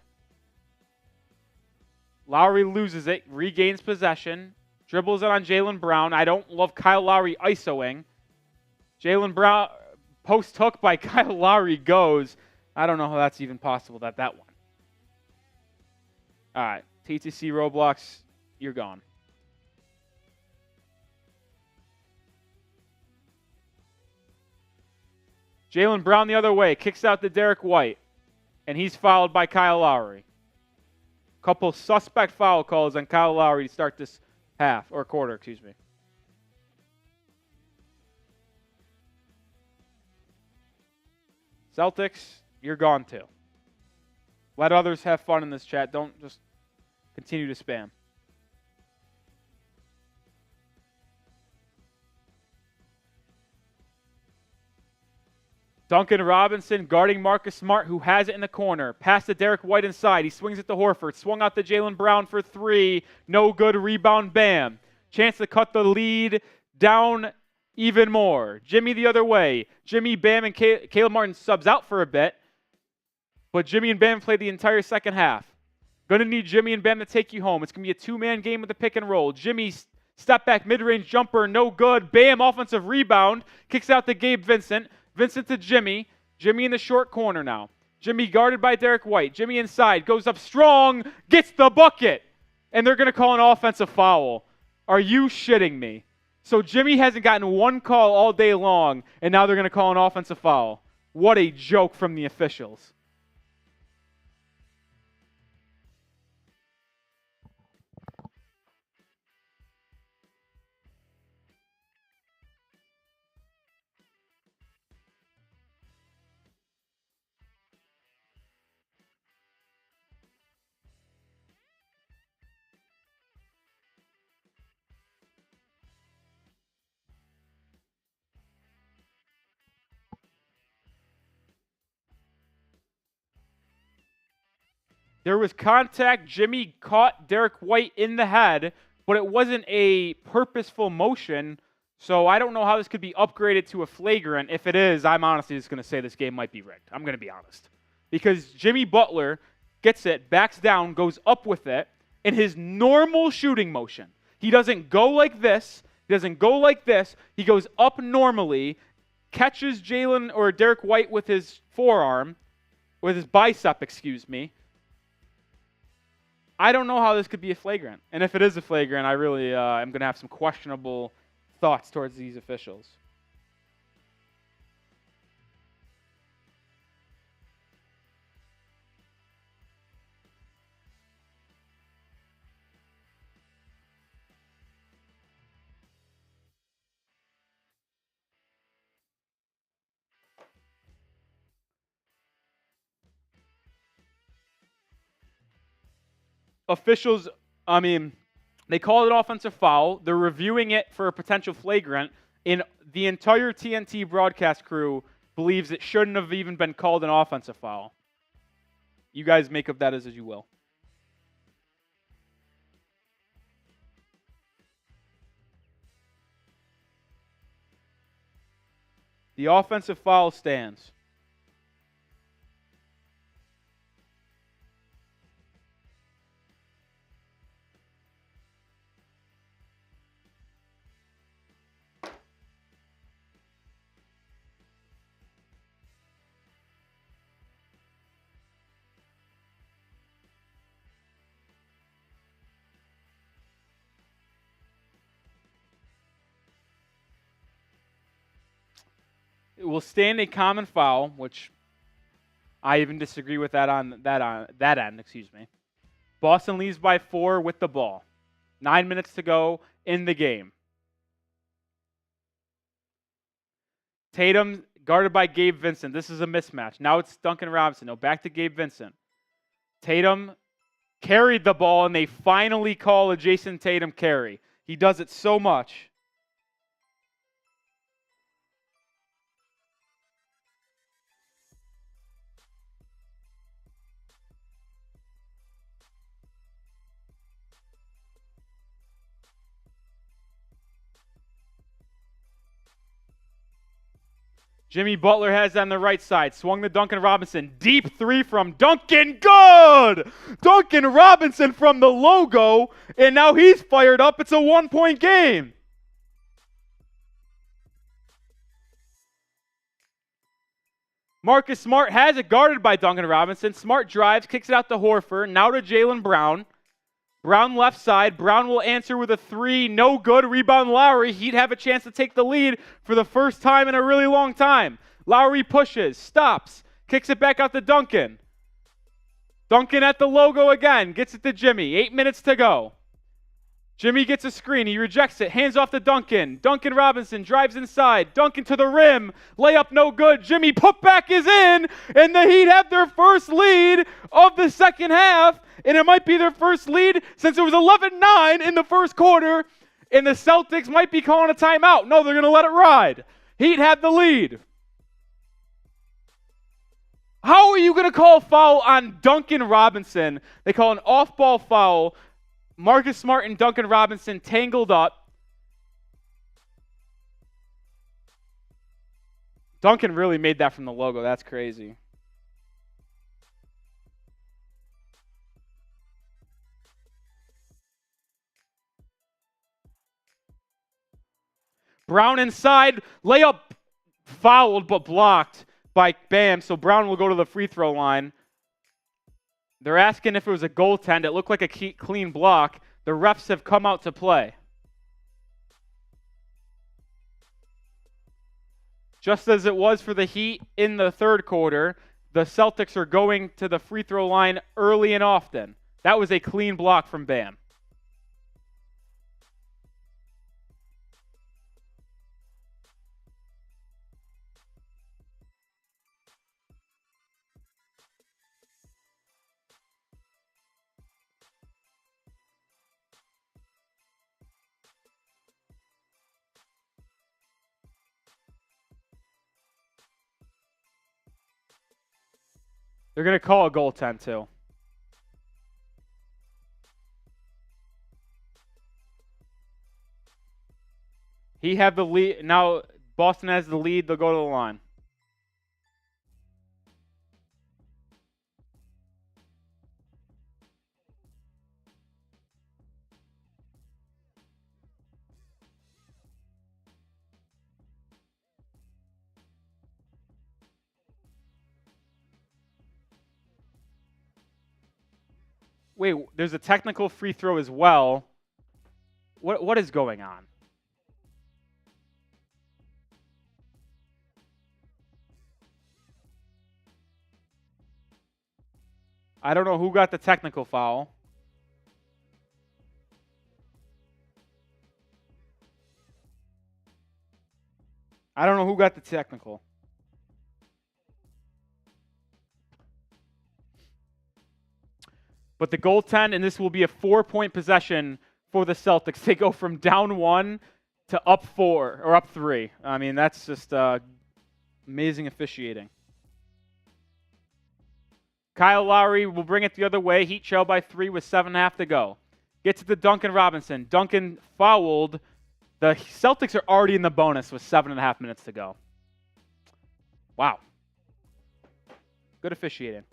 Lowry loses it, regains possession, dribbles it on Jaylen Brown. I don't love Kyle Lowry isoing. Jaylen Brown, post hook by Kyle Lowry goes. I don't know how that's even possible, that one. All right, TTC Roblox, you're gone. Jaylen Brown the other way, kicks out to Derrick White, and he's fouled by Kyle Lowry. Couple suspect foul calls on Kyle Lowry to start this half, or quarter, excuse me. Celtics, you're gone too. Let others have fun in this chat. Don't just continue to spam. Duncan Robinson guarding Marcus Smart, who has it in the corner. Pass to Derrick White inside. He swings it to Horford. Swung out to Jaylen Brown for three. No good. Rebound, Bam. Chance to cut the lead down even more. Jimmy the other way. Jimmy, Bam, and Caleb Martin subs out for a bit. But Jimmy and Bam played the entire second half. Going to need Jimmy and Bam to take you home. It's going to be a two-man game with the pick and roll. Jimmy, step back, mid-range jumper, no good. Bam, offensive rebound. Kicks out to Gabe Vincent. Vincent to Jimmy. Jimmy in the short corner now. Jimmy guarded by Derrick White. Jimmy inside. Goes up strong. Gets the bucket. And they're going to call an offensive foul. Are you shitting me? So Jimmy hasn't gotten one call all day long, and now they're going to call an offensive foul. What a joke from the officials. There was contact. Jimmy caught Derrick White in the head, but it wasn't a purposeful motion, so I don't know how this could be upgraded to a flagrant. If it is, I'm honestly just going to say this game might be rigged. I'm going to be honest. Because Jimmy Butler gets it, backs down, goes up with it in his normal shooting motion. He doesn't go like this. He doesn't go like this. He goes up normally, catches Jaylen or Derrick White with his forearm, with his bicep, excuse me. I don't know how this could be a flagrant. And if it is a flagrant, I really am going to have some questionable thoughts towards these officials. Officials, they called it offensive foul. They're reviewing it for a potential flagrant. And the entire TNT broadcast crew believes it shouldn't have even been called an offensive foul. You guys make of that as you will. The offensive foul stands. It will stand a common foul, which I even disagree with that on that end, excuse me. Boston leads by 4 with the ball. 9 minutes to go in the game. Tatum guarded by Gabe Vincent. This is a mismatch. Now it's Duncan Robinson. No, back to Gabe Vincent. Tatum carried the ball, and they finally call a Jayson Tatum carry. He does it so much. Jimmy Butler has it on the right side. Swung to Duncan Robinson. Deep three from Duncan. Good! Duncan Robinson from the logo. And now he's fired up. It's a 1-point game. Marcus Smart has it guarded by Duncan Robinson. Smart drives, kicks it out to Horford. Now to Jaylen Brown. Brown left side. Brown will answer with a three. No good. Rebound Lowry. He'd have a chance to take the lead for the first time in a really long time. Lowry pushes. Stops. Kicks it back out to Duncan. Duncan at the logo again. Gets it to Jimmy. 8 minutes to go. Jimmy gets a screen. He rejects it. Hands off to Duncan. Duncan Robinson drives inside. Duncan to the rim. Layup no good. Jimmy putback is in. And the Heat have their first lead of the second half. And it might be their first lead since it was 11-9 in the first quarter. And the Celtics might be calling a timeout. No, they're going to let it ride. Heat had the lead. How are you going to call a foul on Duncan Robinson? They call an off-ball foul. Marcus Smart and Duncan Robinson tangled up. Duncan really made that from the logo. That's crazy. Brown inside. Layup fouled but blocked by Bam. So Brown will go to the free throw line. They're asking if it was a goaltend. It looked like a clean block. The refs have come out to play. Just as it was for the Heat in the third quarter, the Celtics are going to the free throw line early and often. That was a clean block from Bam. They're going to call a goaltend too. He had the lead. Now Boston has the lead. They'll go to the line. Wait, there's a technical free throw as well. What is going on? I don't know who got the technical foul. I don't know who got the technical. But the goaltend, and this will be a 4-point possession for the Celtics. They go from down 1 to up 4, or up 3. I mean, that's just amazing officiating. Kyle Lowry will bring it the other way. Heat trail by 3 with 7.5 to go. Gets it to Duncan Robinson. Duncan fouled. The Celtics are already in the bonus with 7.5 minutes to go. Wow. Good officiating.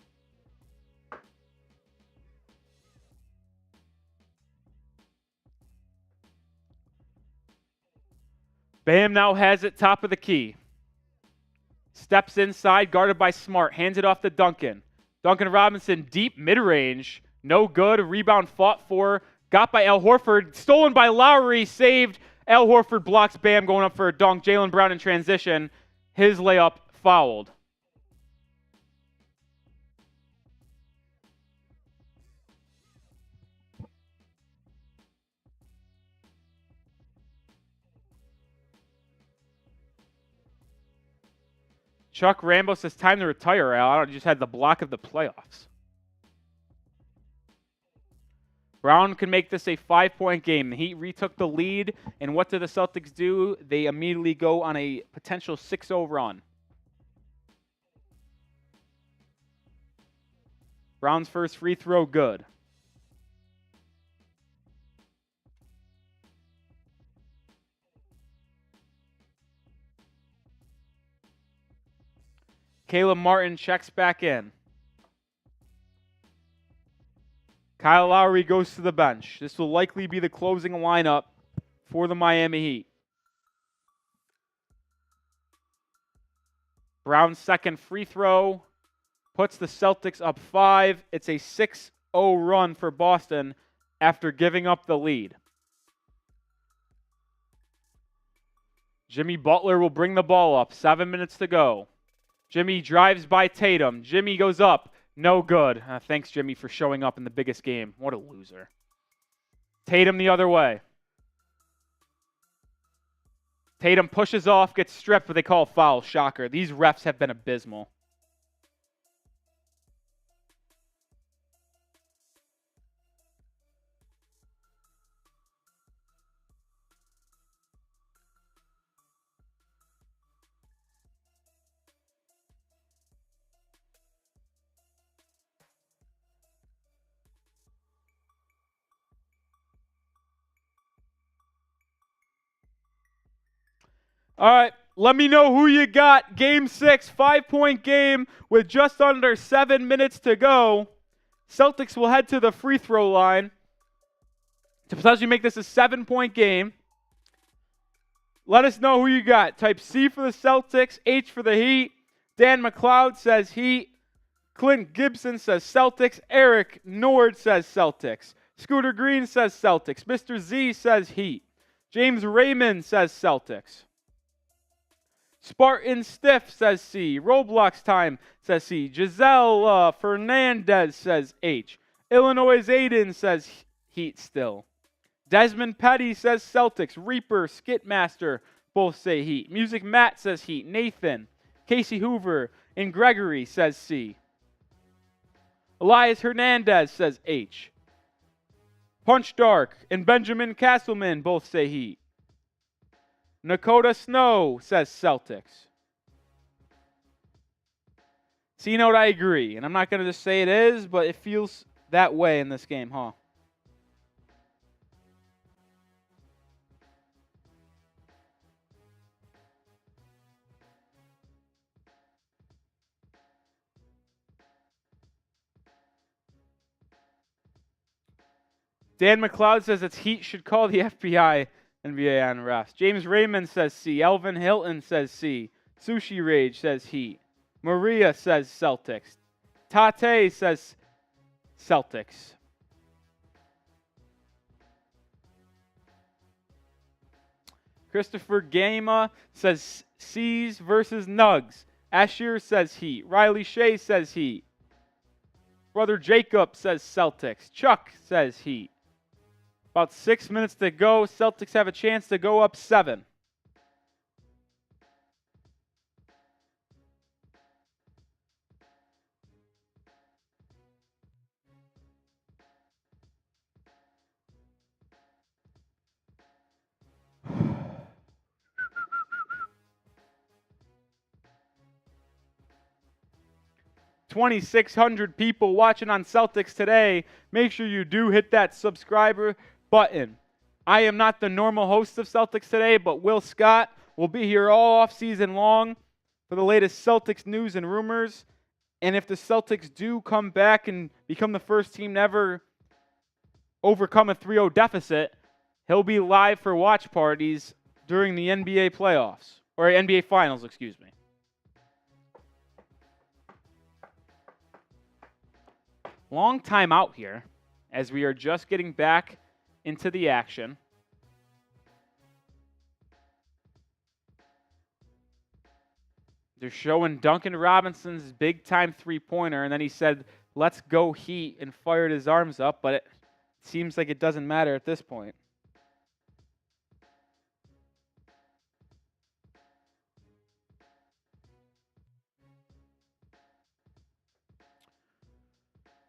Bam now has it top of the key. Steps inside, guarded by Smart. Hands it off to Duncan. Duncan Robinson, deep mid-range. No good. Rebound fought for. Got by Al Horford. Stolen by Lowry. Saved. Al Horford blocks Bam going up for a dunk. Jaylen Brown in transition. His layup fouled. Chuck Rambo says, time to retire, Al. I just had the block of the playoffs. Brown can make this a 5-point game. The Heat retook the lead, and what do the Celtics do? They immediately go on a potential 6-0 run. Brown's first free throw, good. Caleb Martin checks back in. Kyle Lowry goes to the bench. This will likely be the closing lineup for the Miami Heat. Brown's second free throw puts the Celtics up 5. It's a 6-0 run for Boston after giving up the lead. Jimmy Butler will bring the ball up. 7 minutes to go. Jimmy drives by Tatum. Jimmy goes up. No good. Thanks, Jimmy, for showing up in the biggest game. What a loser. Tatum the other way. Tatum pushes off, gets stripped, but they call a foul. Shocker. These refs have been abysmal. All right, let me know who you got. Game 6, 5-point game with just under 7 minutes to go. Celtics will head to the free throw line to potentially make this a 7-point game. Let us know who you got. Type C for the Celtics, H for the Heat. Dan McLeod says Heat. Clint Gibson says Celtics. Eric Nord says Celtics. Scooter Green says Celtics. Mr. Z says Heat. James Raymond says Celtics. Spartan Stiff says C. Roblox Time says C. Giselle Fernandez says H. Illinois Aiden says Heat still. Desmond Petty says Celtics. Reaper, Skitmaster both say Heat. Music Matt says Heat. Nathan, Casey Hoover, and Gregory says C. Elias Hernandez says H. Punch Dark and Benjamin Castleman both say Heat. Nakota Snow says Celtics. See, you know what, I agree. And I'm not going to just say it is, but it feels that way in this game, huh? Dan McLeod says it's Heat should call the FBI NBA on refs. James Raymond says C. Elvin Hilton says C. Sushi Rage says Heat. Maria says Celtics. Tate says Celtics. Christopher Gama says C's versus Nugs. Asher says Heat. Riley Shea says Heat. Brother Jacob says Celtics. Chuck says Heat. About 6 minutes to go. Celtics have a chance to go up 7. $2,600 people watching on Celtics today. Make sure you do hit that subscriber button. I am not the normal host of Celtics today, but Will Scott will be here all off season long for the latest Celtics news and rumors. And if the Celtics do come back and become the first team to ever overcome a 3-0 deficit, he'll be live for watch parties during the NBA playoffs, or NBA finals, excuse me. Long time out here, as we are just getting back into the action. They're showing Duncan Robinson's big-time three-pointer, and then he said, let's go Heat, and fired his arms up, but it seems like it doesn't matter at this point.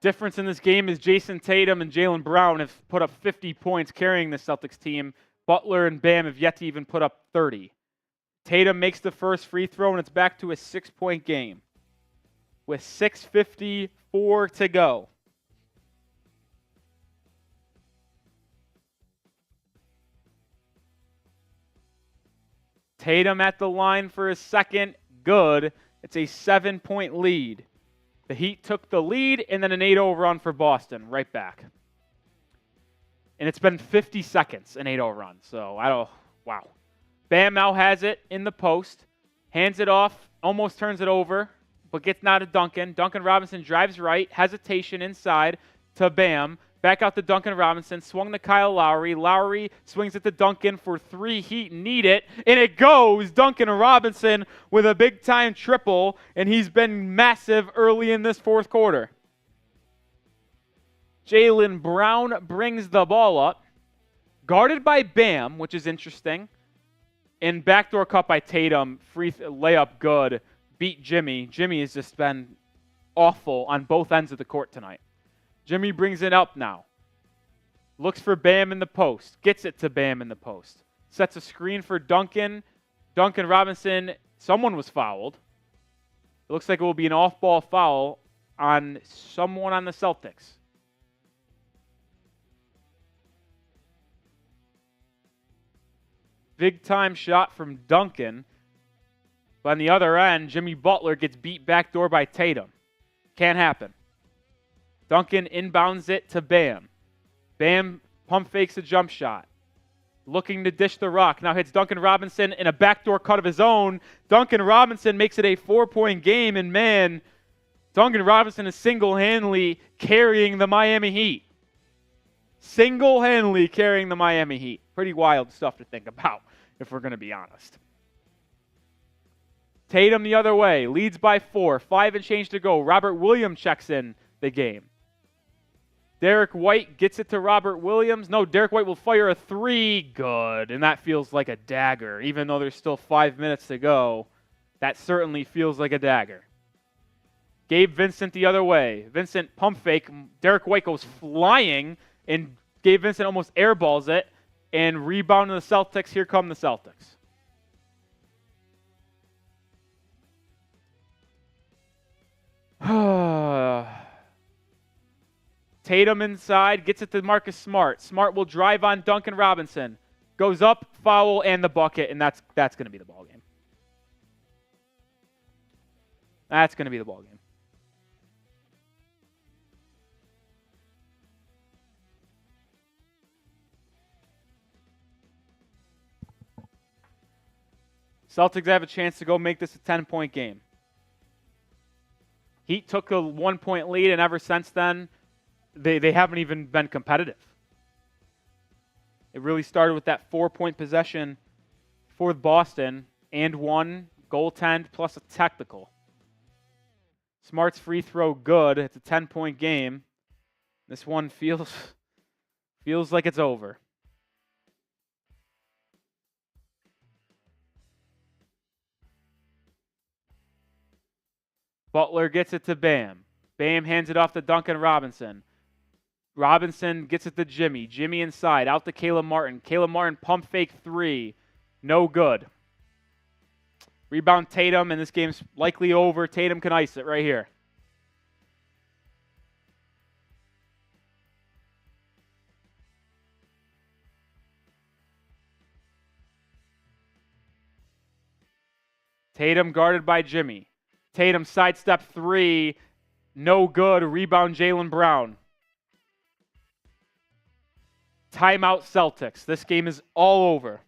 Difference in this game is Jayson Tatum and Jaylen Brown have put up 50 points carrying the Celtics team. Butler and Bam have yet to even put up 30. Tatum makes the first free throw, and it's back to a 6-point game with 6:54 to go. Tatum at the line for his second. Good. It's a 7-point lead. The Heat took the lead, and then an 8-0 run for Boston, right back. And it's been 50 seconds, an 8-0 run. So, wow. Bam now has it in the post, hands it off, almost turns it over, but gets now to Duncan. Duncan Robinson drives right, hesitation inside to Bam. Back out to Duncan Robinson, swung to Kyle Lowry. Lowry swings it to Duncan for 3. Heat need it, and it goes. Duncan Robinson with a big-time triple, and he's been massive early in this fourth quarter. Jaylen Brown brings the ball up. Guarded by Bam, which is interesting. And backdoor cut by Tatum. Free layup good. Beat Jimmy. Jimmy has just been awful on both ends of the court tonight. Jimmy brings it up now. Looks for Bam in the post. Gets it to Bam in the post. Sets a screen for Duncan. Duncan Robinson. Someone was fouled. It looks like it will be an off-ball foul on someone on the Celtics. Big time shot from Duncan. But on the other end, Jimmy Butler gets beat backdoor by Tatum. Can't happen. Duncan inbounds it to Bam. Bam pump fakes a jump shot. Looking to dish the rock. Now hits Duncan Robinson in a backdoor cut of his own. Duncan Robinson makes it a 4-point game. And man, Duncan Robinson is single-handedly carrying the Miami Heat. Single-handedly carrying the Miami Heat. Pretty wild stuff to think about, if we're going to be honest. Tatum the other way. Leads by 4. 5 and change to go. Robert Williams checks in the game. Derrick White gets it to Robert Williams. No, Derrick White will fire a 3. Good. And that feels like a dagger. Even though there's still 5 minutes to go, that certainly feels like a dagger. Gabe Vincent the other way. Vincent pump fake. Derrick White goes flying, and Gabe Vincent almost airballs it. And rebound to the Celtics. Here come the Celtics. Tatum inside, gets it to Marcus Smart. Smart will drive on Duncan Robinson. Goes up, foul, and the bucket, and that's going to be the ball game. That's going to be the ball game. Celtics have a chance to go make this a 10-point game. Heat took a 1-point lead, and ever since then, they haven't even been competitive. It really started with that 4-point possession for Boston and 1 goaltend plus a technical. Smart's free throw good. It's a 10-point game. This one feels like it's over. Butler gets it to Bam. Bam hands it off to Duncan Robinson. Robinson gets it to Jimmy. Jimmy inside, out to Caleb Martin. Caleb Martin pump fake 3. No good. Rebound Tatum, and this game's likely over. Tatum can ice it right here. Tatum guarded by Jimmy. Tatum sidestep 3. No good. Rebound Jaylen Brown. Timeout Celtics. This game is all over.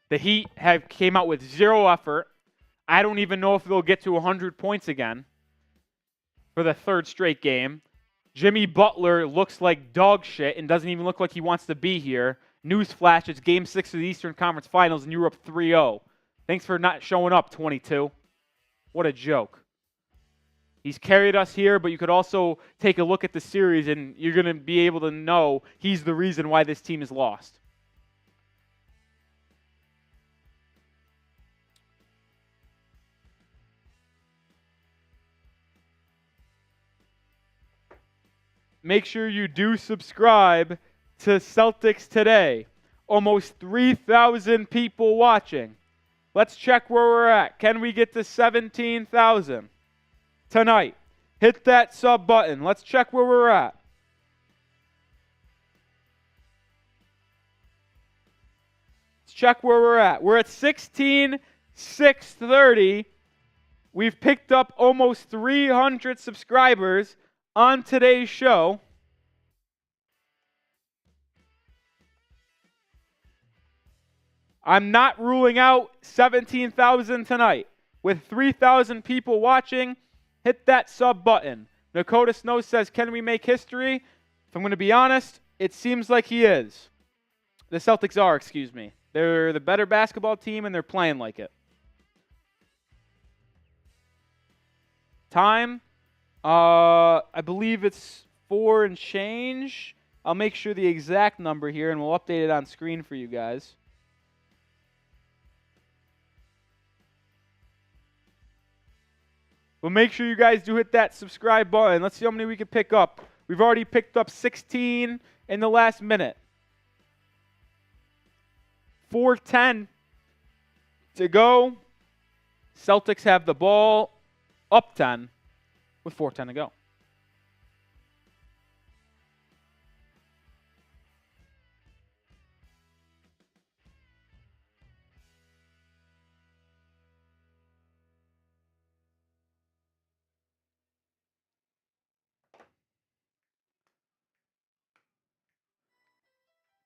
The Heat came out with 0 effort. I don't even know if they'll get to 100 points again for the 3rd straight game. Jimmy Butler looks like dog shit and doesn't even look like he wants to be here. Newsflash, it's Game 6 of the Eastern Conference Finals and you're up 3-0. Thanks for not showing up, 22. What a joke. He's carried us here, but you could also take a look at the series and you're going to be able to know he's the reason why this team is lost. Make sure you do subscribe to Celtics Today. Almost 3,000 people watching. Let's check where we're at. Can we get to 17,000 tonight? Hit that sub button. Let's check where we're at. Let's check where we're at. We're at 16,630. We've picked up almost 300 subscribers on today's show. I'm not ruling out 17,000 tonight. With 3,000 people watching, hit that sub button. Nakota Snow says, can we make history? If I'm going to be honest, it seems like he is. The Celtics are, excuse me. They're the better basketball team, and they're playing like it. Time I believe it's 4 and change. I'll make sure the exact number here, and we'll update it on screen for you guys. But make sure you guys do hit that subscribe button. Let's see how many we can pick up. We've already picked up 16 in the last minute. 4:10 to go. Celtics have the ball up 10 with 4:10 to go.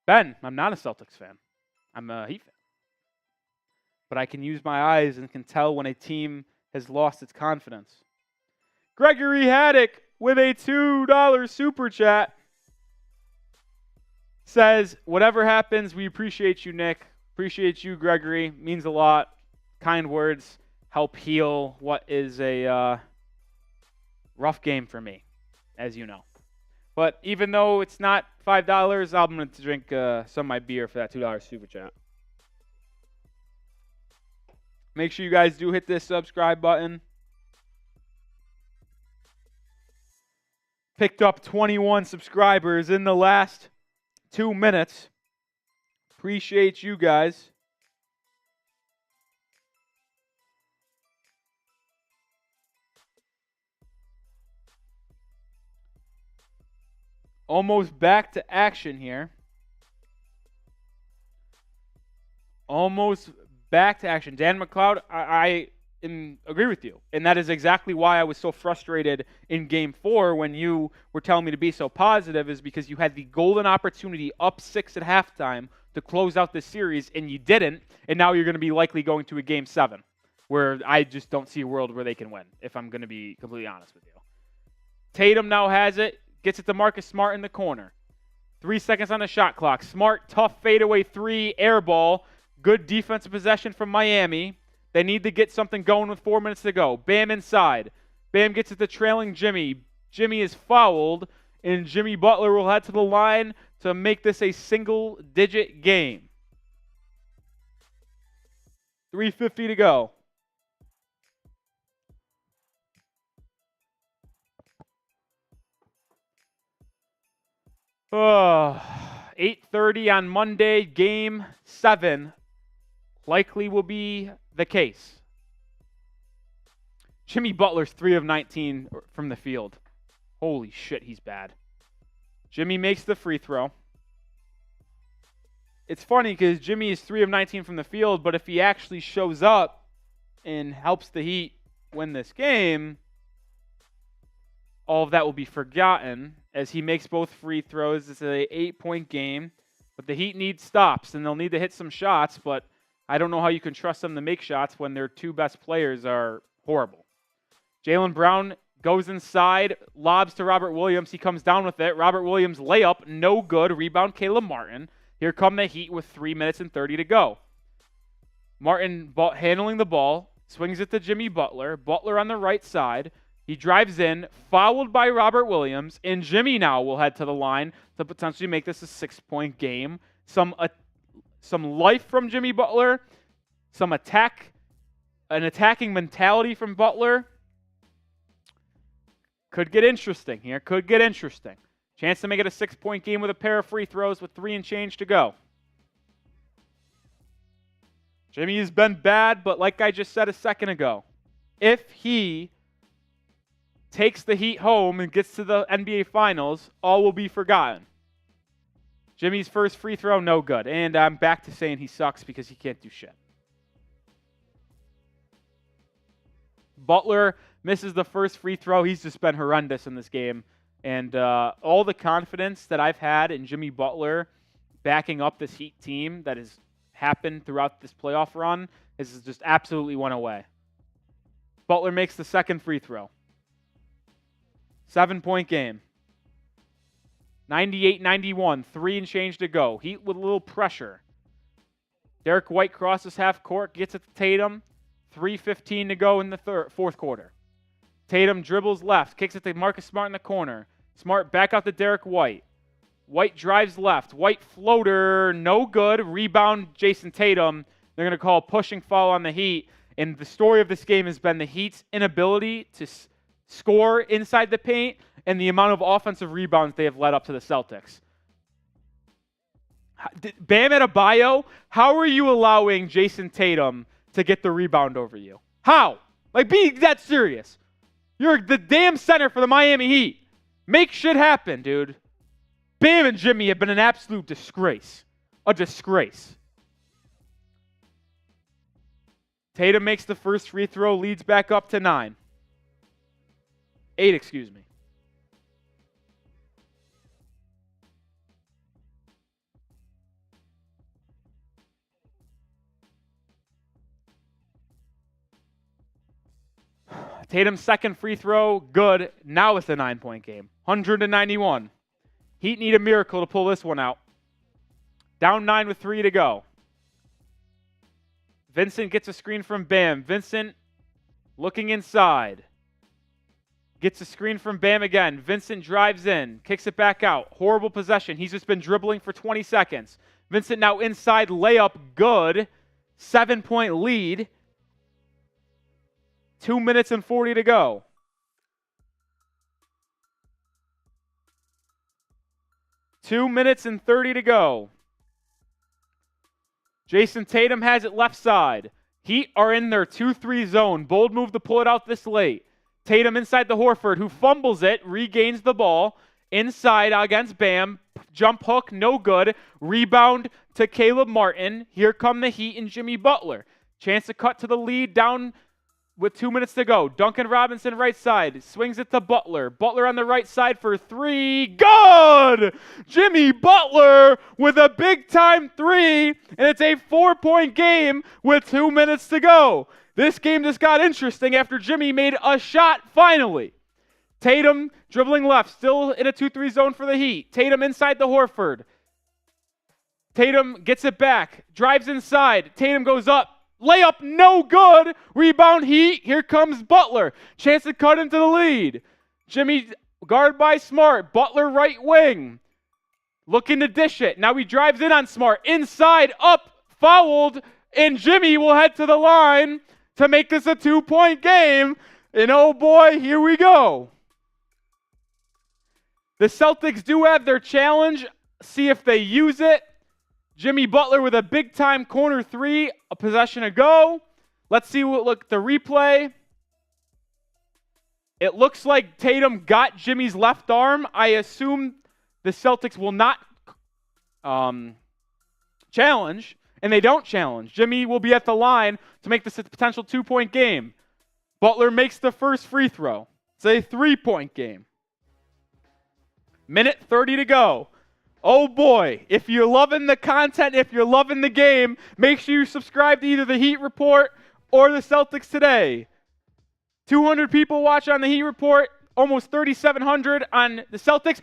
Ben, I'm not a Celtics fan. I'm a Heat fan. But I can use my eyes and can tell when a team has lost its confidence. Gregory Haddock with a $2 super chat says, whatever happens, we appreciate you, Nick. Appreciate you, Gregory. Means a lot. Kind words help heal what is a rough game for me, as you know. But even though it's not $5, I'm going to drink some of my beer for that $2 super chat. Make sure you guys do hit this subscribe button. Picked up 21 subscribers in the last 2 minutes. Appreciate you guys. Almost back to action here. Almost back to action. Dan McLeod, I agree with you. And that is exactly why I was so frustrated in Game 4 when you were telling me to be so positive, is because you had the golden opportunity up 6 at halftime to close out this series, and you didn't. And now you're going to be likely going to a Game 7, where I just don't see a world where they can win, if I'm going to be completely honest with you. Tatum now has it. Gets it to Marcus Smart in the corner. 3 seconds on the shot clock. Smart, tough fadeaway 3, air ball. Good defensive possession from Miami. They need to get something going with 4 minutes to go. Bam inside. Bam gets it to trailing Jimmy. Jimmy is fouled, and Jimmy Butler will head to the line to make this a single-digit game. 3:50 to go. Oh, 8:30 on Monday, Game 7 likely will be the case. Jimmy Butler's 3 of 19 from the field. Holy shit, he's bad. Jimmy makes the free throw. It's funny because Jimmy is 3 of 19 from the field, but if he actually shows up and helps the Heat win this game, all of that will be forgotten as he makes both free throws. It's an 8-point game, but the Heat need stops, and they'll need to hit some shots, but I don't know how you can trust them to make shots when their 2 best players are horrible. Jaylen Brown goes inside, lobs to Robert Williams. He comes down with it. Robert Williams layup, no good. Rebound, Caleb Martin. Here come the Heat with 3 minutes and 30 to go. Martin handling the ball, swings it to Jimmy Butler. Butler on the right side. He drives in, fouled by Robert Williams, and Jimmy now will head to the line to potentially make this a 6-point game. Some life from Jimmy Butler, an attacking mentality from Butler. Could get interesting here. Could get interesting. Chance to make it a 6-point game with a pair of free throws with 3 and change to go. Jimmy has been bad, but like I just said a second ago, if he takes the Heat home and gets to the NBA Finals, all will be forgotten. Jimmy's first free throw, no good. And I'm back to saying he sucks because he can't do shit. Butler misses the first free throw. He's just been horrendous in this game. And all the confidence that I've had in Jimmy Butler backing up this Heat team that has happened throughout this playoff run has just absolutely went away. Butler makes the second free throw. 7-point game. 98-91, 3 and change to go. Heat with a little pressure. Derrick White crosses half court, gets it to Tatum. 3:15 to go in the fourth quarter. Tatum dribbles left, kicks it to Marcus Smart in the corner. Smart back out to Derrick White. White drives left. White floater, no good. Rebound, Jayson Tatum. They're going to call a pushing foul on the Heat. And the story of this game has been the Heat's inability to score inside the paint and the amount of offensive rebounds they have led up to the Celtics. Bam Adebayo, how are you allowing Jayson Tatum to get the rebound over you? How? Like, be that serious. You're the damn center for the Miami Heat. Make shit happen, dude. Bam and Jimmy have been an absolute disgrace. A disgrace. Tatum makes the first free throw, leads back up to 8, excuse me. Tatum's second free throw, good. Now it's a 9-point game. 191. Heat need a miracle to pull this one out. Down 9 with 3 to go. Vincent gets a screen from Bam. Vincent looking inside. Gets a screen from Bam again. Vincent drives in. Kicks it back out. Horrible possession. He's just been dribbling for 20 seconds. Vincent now inside. Layup. Good. 7-point lead. 2 minutes and 40 to go. Two minutes and 30 to go. Jayson Tatum has it left side. Heat are in their 2-3 zone. Bold move to pull it out this late. Tatum inside the Horford, who fumbles it, regains the ball. Inside against Bam. Jump hook, no good. Rebound to Caleb Martin. Here come the Heat and Jimmy Butler. Chance to cut to the lead down with 2 minutes to go. Duncan Robinson right side. Swings it to Butler. Butler on the right side for 3. Good! Jimmy Butler with a big-time 3. And it's a 4-point game with 2 minutes to go. This game just got interesting after Jimmy made a shot finally. Tatum dribbling left. Still in a 2-3 zone for the Heat. Tatum inside the Horford. Tatum gets it back. Drives inside. Tatum goes up. Layup, no good. Rebound, Heat. Here comes Butler. Chance to cut into the lead. Jimmy guarded by Smart. Butler right wing. Looking to dish it. Now he drives in on Smart. Inside, up, fouled. And Jimmy will head to the line to make this a 2-point game. And oh boy, here we go. The Celtics do have their challenge. See if they use it. Jimmy Butler with a big-time corner 3, a possession ago. Let's see the replay. It looks like Tatum got Jimmy's left arm. I assume the Celtics will not challenge, and they don't challenge. Jimmy will be at the line to make this a potential 2-point game. Butler makes the first free throw. It's a 3-point game. Minute 30 to go. Oh boy, if you're loving the content, if you're loving the game, make sure you subscribe to either the Heat Report or the Celtics Today. 200 people watch on the Heat Report, almost 3,700 on the Celtics.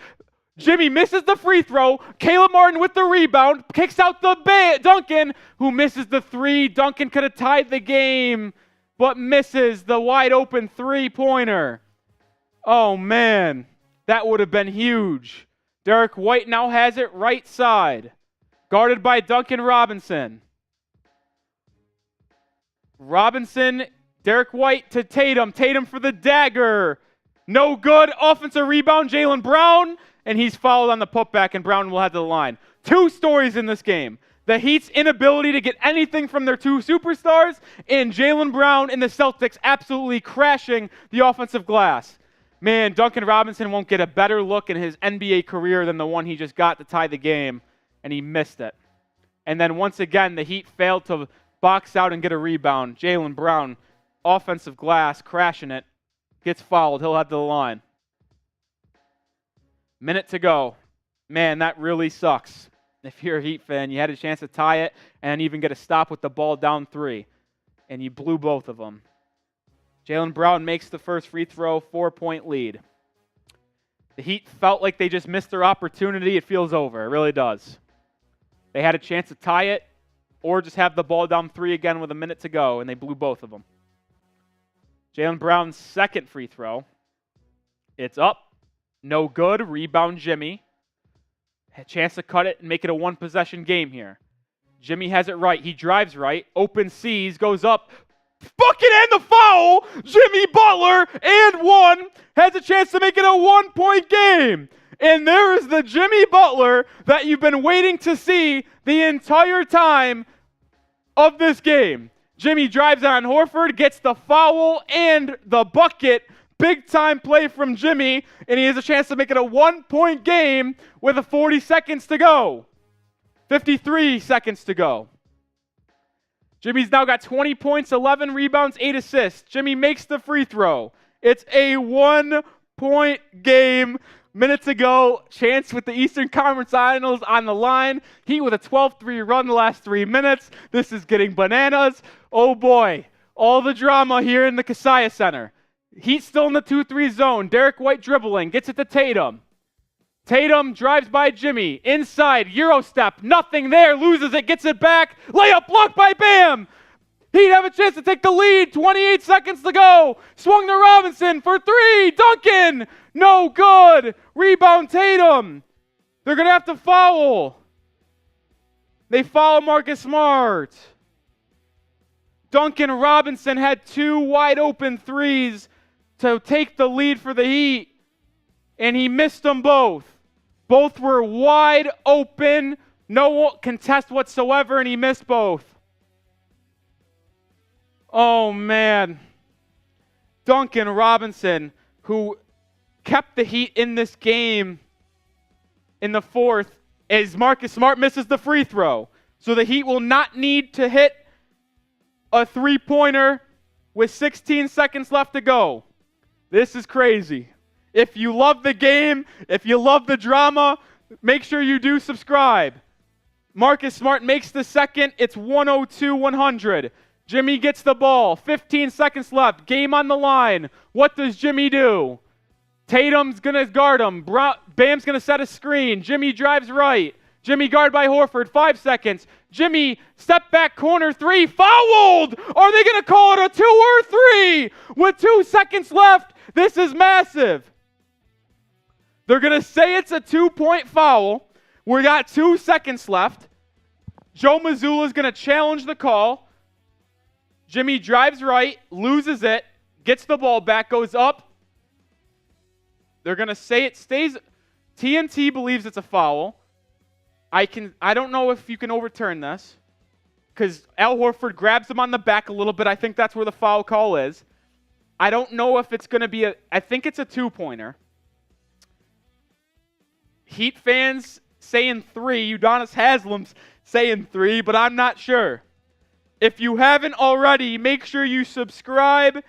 Jimmy misses the free throw. Caleb Martin with the rebound, kicks out the Duncan, who misses the 3. Duncan could have tied the game, but misses the wide open 3-pointer. Oh man, that would have been huge. Derrick White now has it right side. Guarded by Duncan Robinson. Robinson, Derrick White to Tatum. Tatum for the dagger. No good. Offensive rebound, Jaylen Brown. And he's fouled on the putback, and Brown will head to the line. 2 stories in this game. The Heat's inability to get anything from their 2 superstars, and Jaylen Brown and the Celtics absolutely crashing the offensive glass. Man, Duncan Robinson won't get a better look in his NBA career than the one he just got to tie the game, and he missed it. And then once again, the Heat failed to box out and get a rebound. Jaylen Brown, offensive glass, crashing it, gets fouled. He'll head to the line. Minute to go. Man, that really sucks. If you're a Heat fan, you had a chance to tie it and even get a stop with the ball down 3, and you blew both of them. Jaylen Brown makes the first free throw, 4-point lead. The Heat felt like they just missed their opportunity. It feels over. It really does. They had a chance to tie it or just have the ball down 3 again with a minute to go, and they blew both of them. Jaylen Brown's second free throw. It's up. No good. Rebound Jimmy. A chance to cut it and make it a one-possession game here. Jimmy has it right. He drives right. Open sees. Goes up. Bucket and the foul. Jimmy Butler and one. Has a chance to make it a one-point game. And there is the Jimmy Butler that you've been waiting to see the entire time of this game. Jimmy drives on Horford, gets the foul and the bucket. Big time play from Jimmy, and he has a chance to make it a one-point game with 40 seconds to go. 53 seconds to go. Jimmy's now got 20 points, 11 rebounds, 8 assists. Jimmy makes the free throw. It's a one-point game. Minutes ago, chance with the Eastern Conference Finals on the line. Heat with a 12-3 run the last 3 minutes. This is getting bananas. Oh boy, all the drama here in the Kaseya Center. Heat still in the 2-3 zone. Derrick White dribbling, gets it to Tatum. Tatum drives by Jimmy. Inside, Euro step, nothing there, loses it, gets it back. Layup blocked by Bam. He'd have a chance to take the lead. 28 seconds to go. Swung to Robinson for three. Duncan. No good. Rebound Tatum. They're going to have to foul. They foul Marcus Smart. Duncan Robinson had 2 wide open threes to take the lead for the Heat, and he missed them both. Both were wide open. No contest whatsoever, and he missed both. Oh, man. Duncan Robinson, who kept the Heat in this game in the fourth, as Marcus Smart misses the free throw. So the Heat will not need to hit a three-pointer with 16 seconds left to go. This is crazy. If you love the game, if you love the drama, make sure you do subscribe. Marcus Smart makes the second. It's 102-100. Jimmy gets the ball. 15 seconds left. Game on the line. What does Jimmy do? Tatum's going to guard him. Bam's going to set a screen. Jimmy drives right. Jimmy guard by Horford. 5 seconds. Jimmy, step back corner three. Fouled! Are they going to call it a 2 or 3? With 2 seconds left. This is massive. They're going to say it's a 2-point foul. We got 2 seconds left. Joe Mazzulla is going to challenge the call. Jimmy drives right, loses it, gets the ball back, goes up. They're going to say it stays. TNT believes it's a foul. I don't know if you can overturn this because Al Horford grabs him on the back a little bit. I think that's where the foul call is. I don't know if it's going to be I think it's a 2-pointer. Heat fans saying 3. Udonis Haslam's saying 3, but I'm not sure. If you haven't already, make sure you subscribe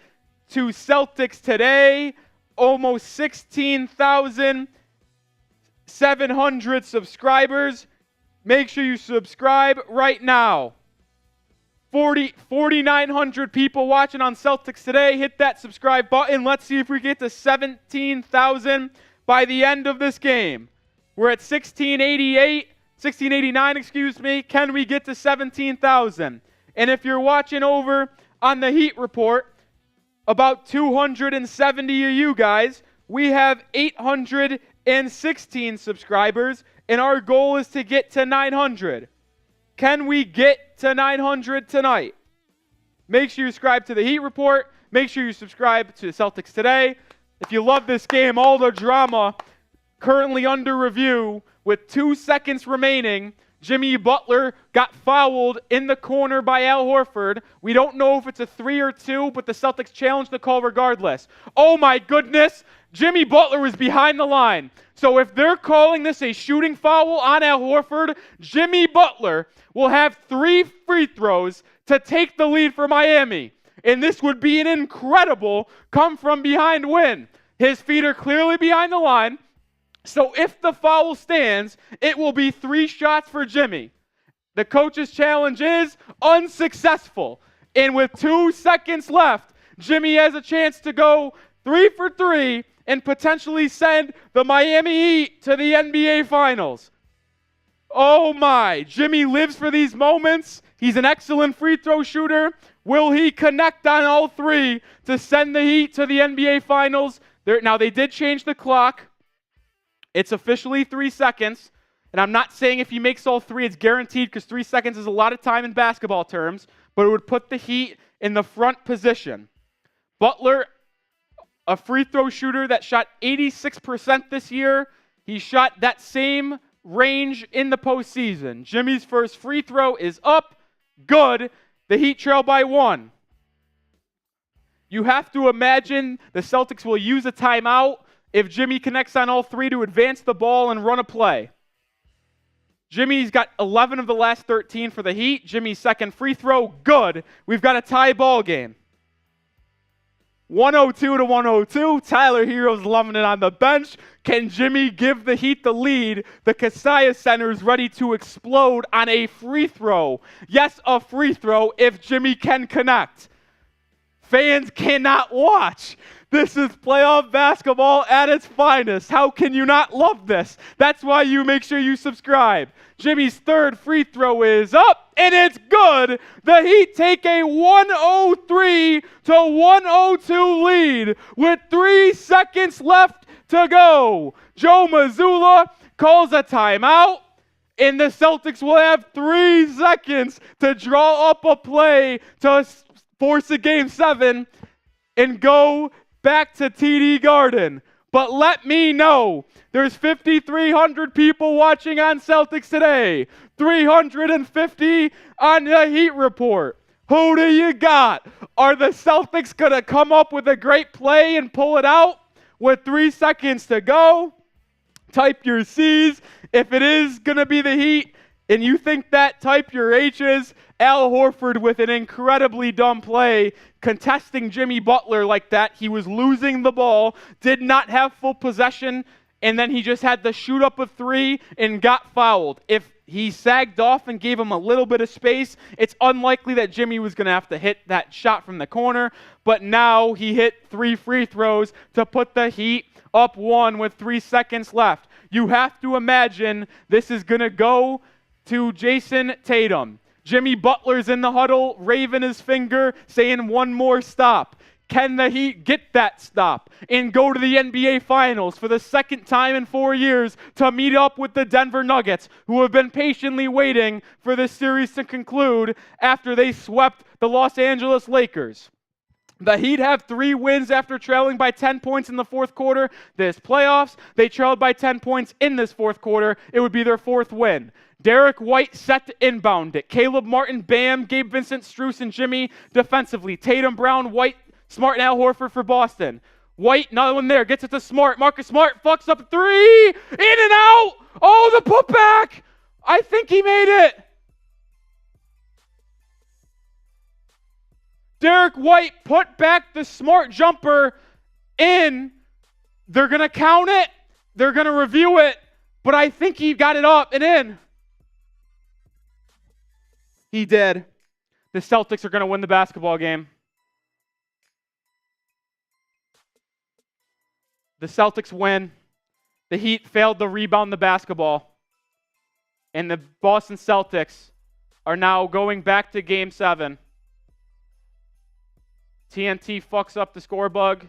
to Celtics Today. Almost 16,700 subscribers. Make sure you subscribe right now. 4,900 people watching on Celtics Today. Hit that subscribe button. Let's see if we get to 17,000 by the end of this game. We're at 1689, excuse me. Can we get to 17,000? And if you're watching over on the Heat Report, about 270 of you guys, we have 816 subscribers, and our goal is to get to 900. Can we get to 900 tonight? Make sure you subscribe to the Heat Report. Make sure you subscribe to Celtics Today. If you love this game, all the drama currently under review with 2 seconds remaining. Jimmy Butler got fouled in the corner by Al Horford. We don't know if it's a 3 or 2, but the Celtics challenged the call regardless. Oh my goodness, Jimmy Butler was behind the line. So if they're calling this a shooting foul on Al Horford, Jimmy Butler will have 3 free throws to take the lead for Miami. And this would be an incredible come-from-behind win. His feet are clearly behind the line. So if the foul stands, it will be 3 shots for Jimmy. The coach's challenge is unsuccessful. And with 2 seconds left, Jimmy has a chance to go 3 for 3 and potentially send the Miami Heat to the NBA Finals. Oh my, Jimmy lives for these moments. He's an excellent free throw shooter. Will he connect on all three to send the Heat to the NBA Finals? Now, they did change the clock. It's officially 3 seconds. And I'm not saying if he makes all three, it's guaranteed, because 3 seconds is a lot of time in basketball terms. But it would put the Heat in the front position. Butler, a free throw shooter that shot 86% this year. He shot that same range in the postseason. Jimmy's first free throw is up. Good. The Heat trail by 1. You have to imagine the Celtics will use a timeout if Jimmy connects on all three to advance the ball and run a play. Jimmy's got 11 of the last 13 for the Heat. Jimmy's second free throw, good. We've got a tie ball game. 102 to 102. Tyler Hero's loving it on the bench. Can Jimmy give the Heat the lead? The Kaseya Center is ready to explode on a free throw. Yes, a free throw if Jimmy can connect. Fans cannot watch. This is playoff basketball at its finest. How can you not love this? That's why you make sure you subscribe. Jimmy's third free throw is up, and it's good. The Heat take a 103 to 102 lead with 3 seconds left to go. Joe Mazzulla calls a timeout, and the Celtics will have 3 seconds to draw up a play to force a Game 7 and go back to TD Garden. But let me know, there's 5,300 people watching on Celtics today, 350 on the Heat Report. Who do you got? Are the Celtics going to come up with a great play and pull it out with 3 seconds to go? Type your C's. If it is going to be the Heat and you think that, type your H's. Al Horford with an incredibly dumb play, contesting Jimmy Butler like that. He was losing the ball, did not have full possession, and then he just had to shoot up a 3 and got fouled. If he sagged off and gave him a little bit of space, it's unlikely that Jimmy was going to have to hit that shot from the corner. But now he hit 3 free throws to put the Heat up 1 with 3 seconds left. You have to imagine this is going to go to Jayson Tatum. Jimmy Butler's in the huddle, raving his finger, saying one more stop. Can the Heat get that stop and go to the NBA Finals for the second time in 4 years to meet up with the Denver Nuggets, who have been patiently waiting for this series to conclude after they swept the Los Angeles Lakers? The Heat have 3 wins after trailing by 10 points in the fourth quarter this playoffs. They trailed by 10 points in this fourth quarter. It would be their 4th win. Derrick White set to inbound it. Caleb Martin, Bam, Gabe, Vincent, Strus, and Jimmy defensively. Tatum, Brown, White, Smart, and Al Horford for Boston. White, another one there, gets it to Smart. Marcus Smart fucks up 3. In and out. Oh, the putback. I think he made it. Derrick White put back the Smart jumper in. They're going to count it. They're going to review it. But I think he got it up and in. He did. The Celtics are going to win the basketball game. The Celtics win. The Heat failed to rebound the basketball. And the Boston Celtics are now going back to Game 7. TNT fucks up the score bug.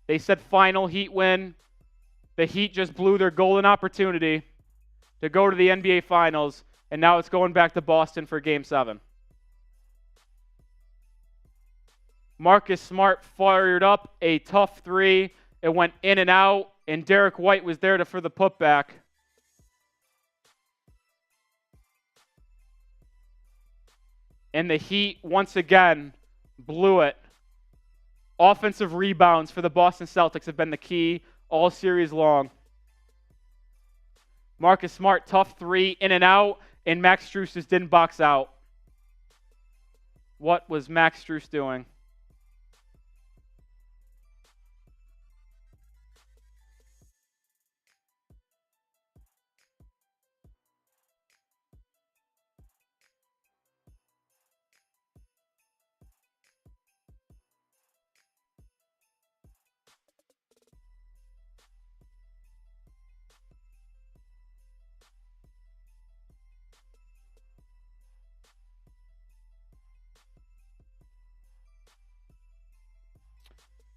They said final Heat win. The Heat just blew their golden opportunity to go to the NBA Finals, and now it's going back to Boston for Game 7. Marcus Smart fired up a tough 3. It went in and out, and Derrick White was there for the putback. And the Heat, once again, blew it. Offensive rebounds for the Boston Celtics have been the key all series long. Marcus Smart, tough 3, in and out, and Max Strus just didn't box out. What was Max Strus doing?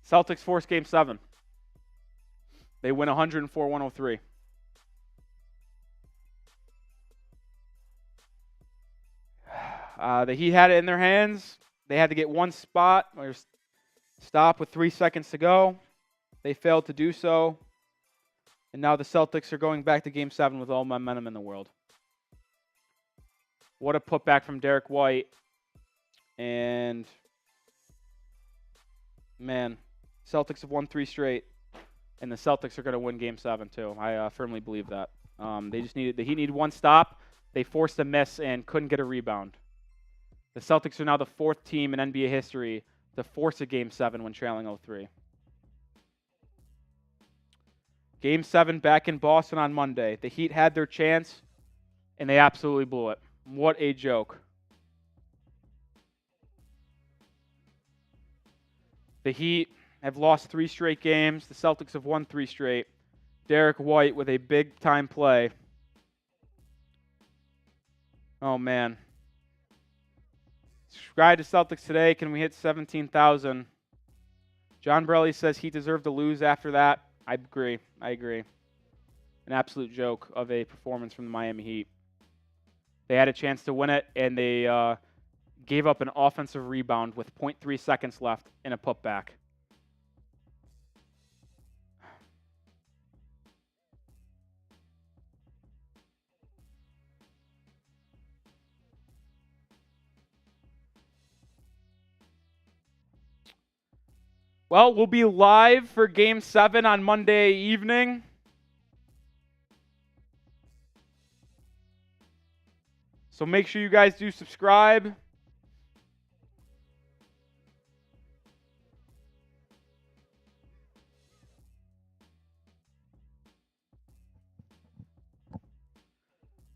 Celtics force Game 7. They win 104-103. The Heat had it in their hands. They had to get one spot or stop with 3 seconds to go. They failed to do so. And now the Celtics are going back to Game 7 with all momentum in the world. What a putback from Derrick White. And, man, Celtics have won 3 straight. And the Celtics are going to win Game 7 too. I firmly believe that. The Heat needed one stop. They forced a miss and couldn't get a rebound. The Celtics are now the 4th team in NBA history to force a Game 7 when trailing 0-3. Game 7 back in Boston on Monday. The Heat had their chance, and they absolutely blew it. What a joke. The Heat have lost 3 straight games. The Celtics have won 3 straight. Derrick White with a big-time play. Oh, man. Subscribe to Celtics today. Can we hit 17,000? John Borelli says he deserved to lose after that. I agree. An absolute joke of a performance from the Miami Heat. They had a chance to win it, and they gave up an offensive rebound with 0.3 seconds left in a putback. Well, we'll be live for Game 7 on Monday evening. So make sure you guys do subscribe.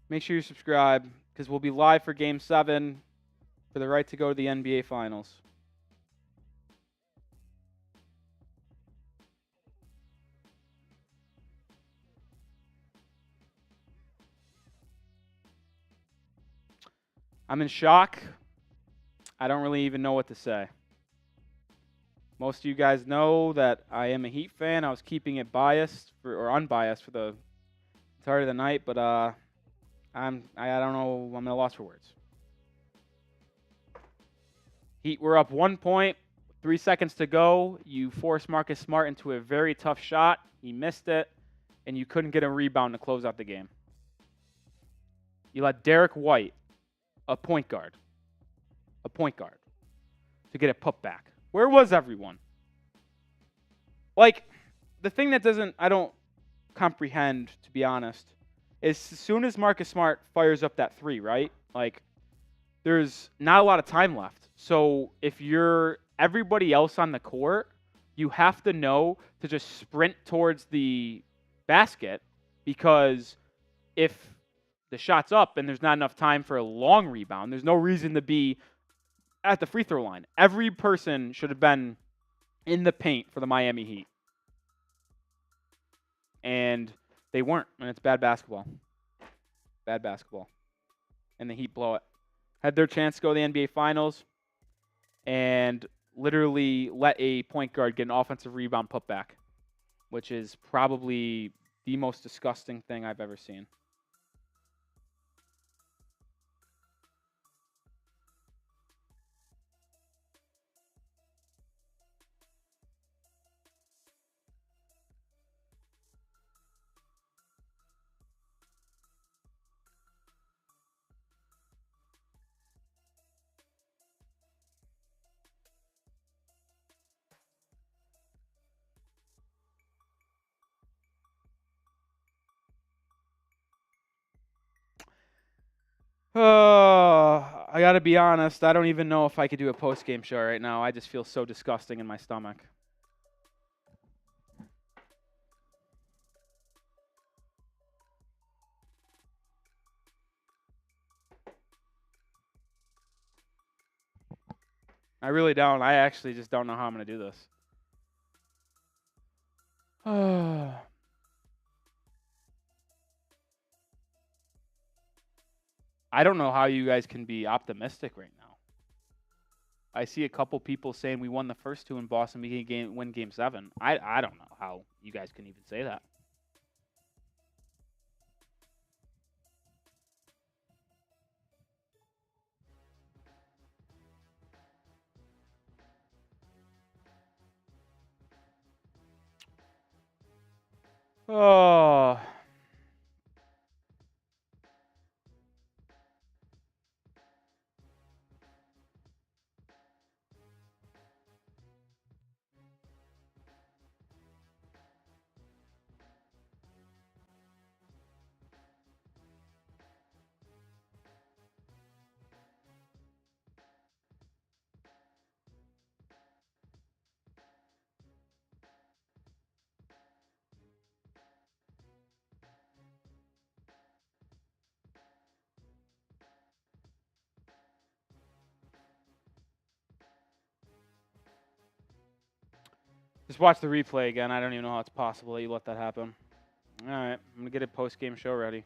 Make sure you subscribe because we'll be live for Game 7 for the right to go to the NBA Finals. I'm in shock. I don't really even know what to say. Most of you guys know that I am a Heat fan. I was keeping it biased or unbiased for the entirety of the night, but I don't know. I'm at a loss for words. Heat were up 1 point, 3 seconds to go. You forced Marcus Smart into a very tough shot. He missed it, and you couldn't get a rebound to close out the game. You let Derrick White, a point guard, to get a putback. Where was everyone? Like, the thing that I don't comprehend, to be honest, is as soon as Marcus Smart fires up that 3, right? Like, there's not a lot of time left. So if you're everybody else on the court, you have to know to just sprint towards the basket, because if the shot's up and there's not enough time for a long rebound, there's no reason to be at the free throw line. Every person should have been in the paint for the Miami Heat. And they weren't, and it's bad basketball. Bad basketball. And the Heat blow it. Had their chance to go to the NBA Finals and literally let a point guard get an offensive rebound putback, which is probably the most disgusting thing I've ever seen. I gotta be honest, I don't even know if I could do a post-game show right now. I just feel so disgusting in my stomach. I really don't. I actually just don't know how I'm gonna do this. I don't know how you guys can be optimistic right now. I see a couple people saying we won the first 2 in Boston. We can win Game 7. I don't know how you guys can even say that. Oh. Just watch the replay again. I don't even know how it's possible that you let that happen. All right, I'm going to get a post-game show ready.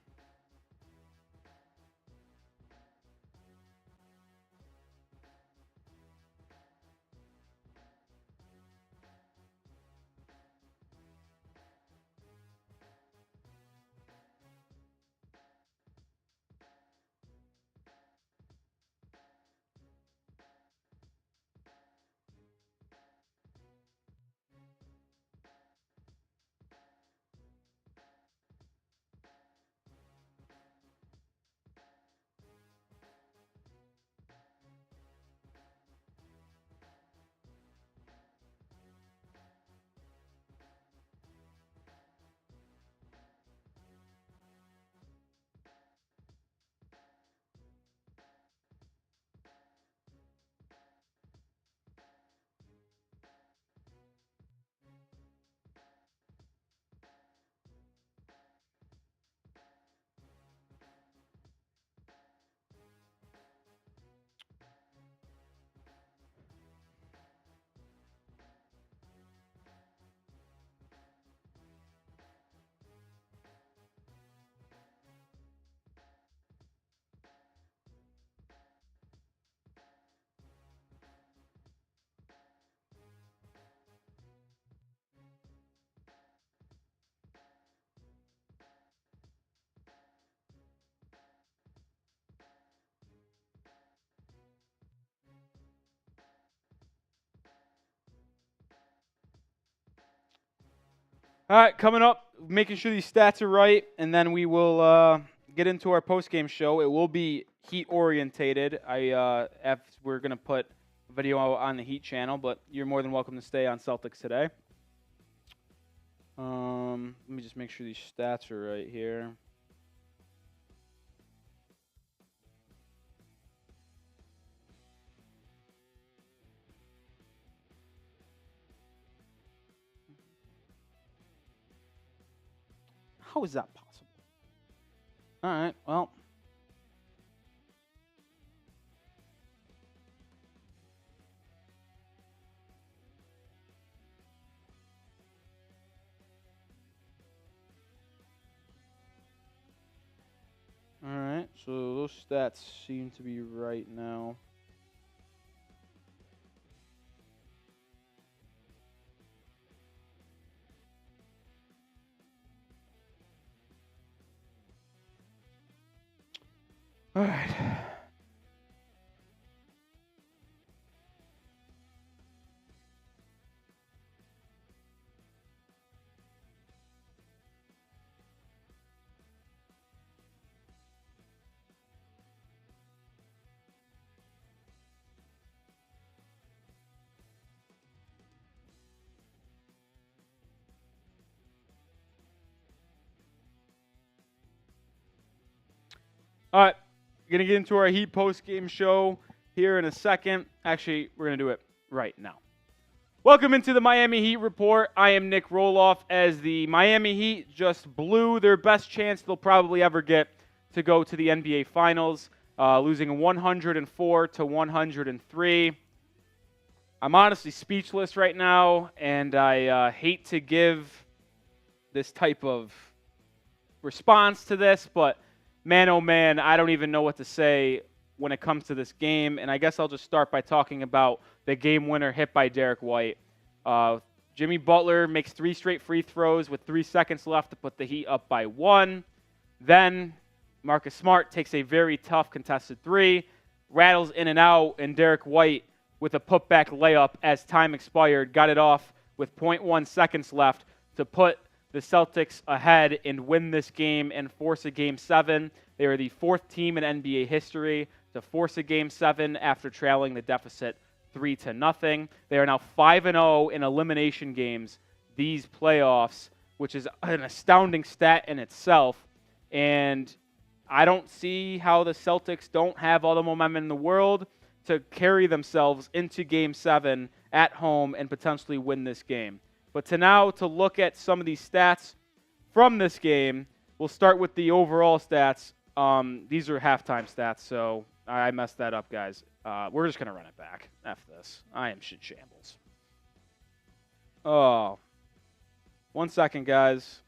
All right, coming up, making sure these stats are right, and then we will get into our post-game show. It will be Heat-orientated. We're going to put a video on the Heat channel, but you're more than welcome to stay on Celtics today. Let me just make sure these stats are right here. How is that possible? All right, well. All right, so those stats seem to be right now. All right. All right, going to get into our Heat post-game show here in a second. Actually, we're going to do it right now. Welcome into the Miami Heat Report. I am Nic Rohloff, as the Miami Heat just blew their best chance they'll probably ever get to go to the NBA Finals, losing 104-103. I'm honestly speechless right now, and I hate to give this type of response to this, but man, oh man, I don't even know what to say when it comes to this game, and I guess I'll just start by talking about the game winner hit by Derrick White. Jimmy Butler makes 3 straight free throws with 3 seconds left to put the Heat up by 1. Then Marcus Smart takes a very tough contested 3, rattles in and out, and Derrick White with a putback layup as time expired, got it off with 0.1 seconds left to put the Celtics ahead and win this game and force a Game 7. They are the 4th team in NBA history to force a Game 7 after trailing the deficit 3-0. They are now 5-0 in elimination games these playoffs, which is an astounding stat in itself. And I don't see how the Celtics don't have all the momentum in the world to carry themselves into Game 7 at home and potentially win this game. But to look at some of these stats from this game, we'll start with the overall stats. These are halftime stats, so I messed that up, guys. We're just going to run it back. F this. I am shit shambles. Oh. 1 second, guys.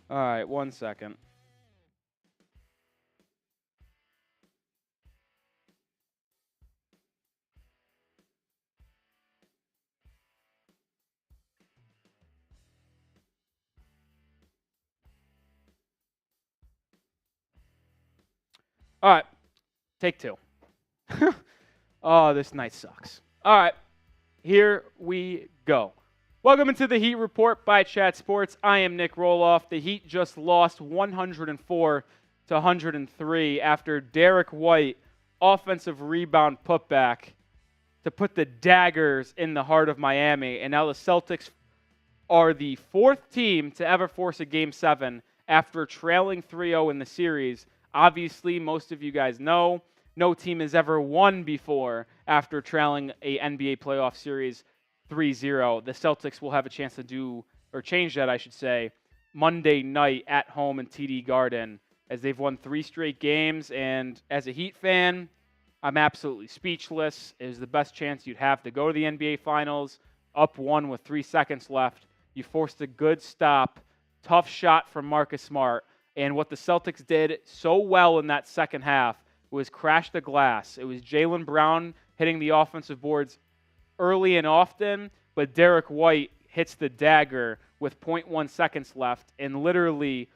All right, 1 second. All right, take 2. Oh, this night sucks. All right, here we go. Welcome into the Heat Report by Chat Sports. I am Nic Rohloff. The Heat just lost 104-103 after Derrick White offensive rebound putback to put the daggers in the heart of Miami. And now the Celtics are the 4th team to ever force a Game 7 after trailing 3-0 in the series. Obviously, most of you guys know, no team has ever won before after trailing a NBA playoff series 3-0. The Celtics will have a chance to change that, I should say, Monday night at home in TD Garden, as they've won 3 straight games. And as a Heat fan, I'm absolutely speechless. It was the best chance you'd have to go to the NBA Finals, up 1 with 3 seconds left. You forced a good stop, tough shot from Marcus Smart. And what the Celtics did so well in that second half was crash the glass. It was Jaylen Brown hitting the offensive boards early and often, but Derrick White hits the dagger with 0.1 seconds left, and literally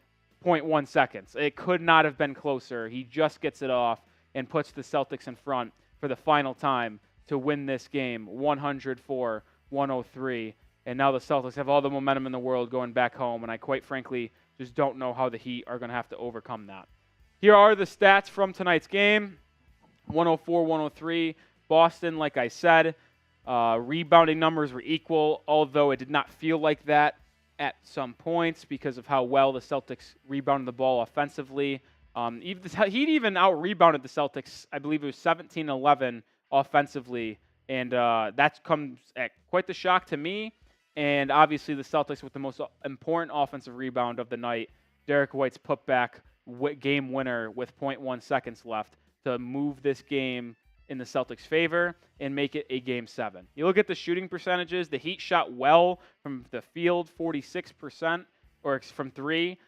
0.1 seconds. It could not have been closer. He just gets it off and puts the Celtics in front for the final time to win this game, 104-103. And now the Celtics have all the momentum in the world going back home, and I quite frankly just don't know how the Heat are going to have to overcome that. Here are the stats from tonight's game. 104-103. Boston, like I said, rebounding numbers were equal, although it did not feel like that at some points because of how well the Celtics rebounded the ball offensively. He'd even out-rebounded the Celtics. I believe it was 17-11 offensively, and that comes at quite the shock to me. And obviously the Celtics with the most important offensive rebound of the night, Derrick White's putback game winner with 0.1 seconds left to move this game in the Celtics' favor and make it a Game 7. You look at the shooting percentages, the Heat shot well from the field, 46%, or from 3,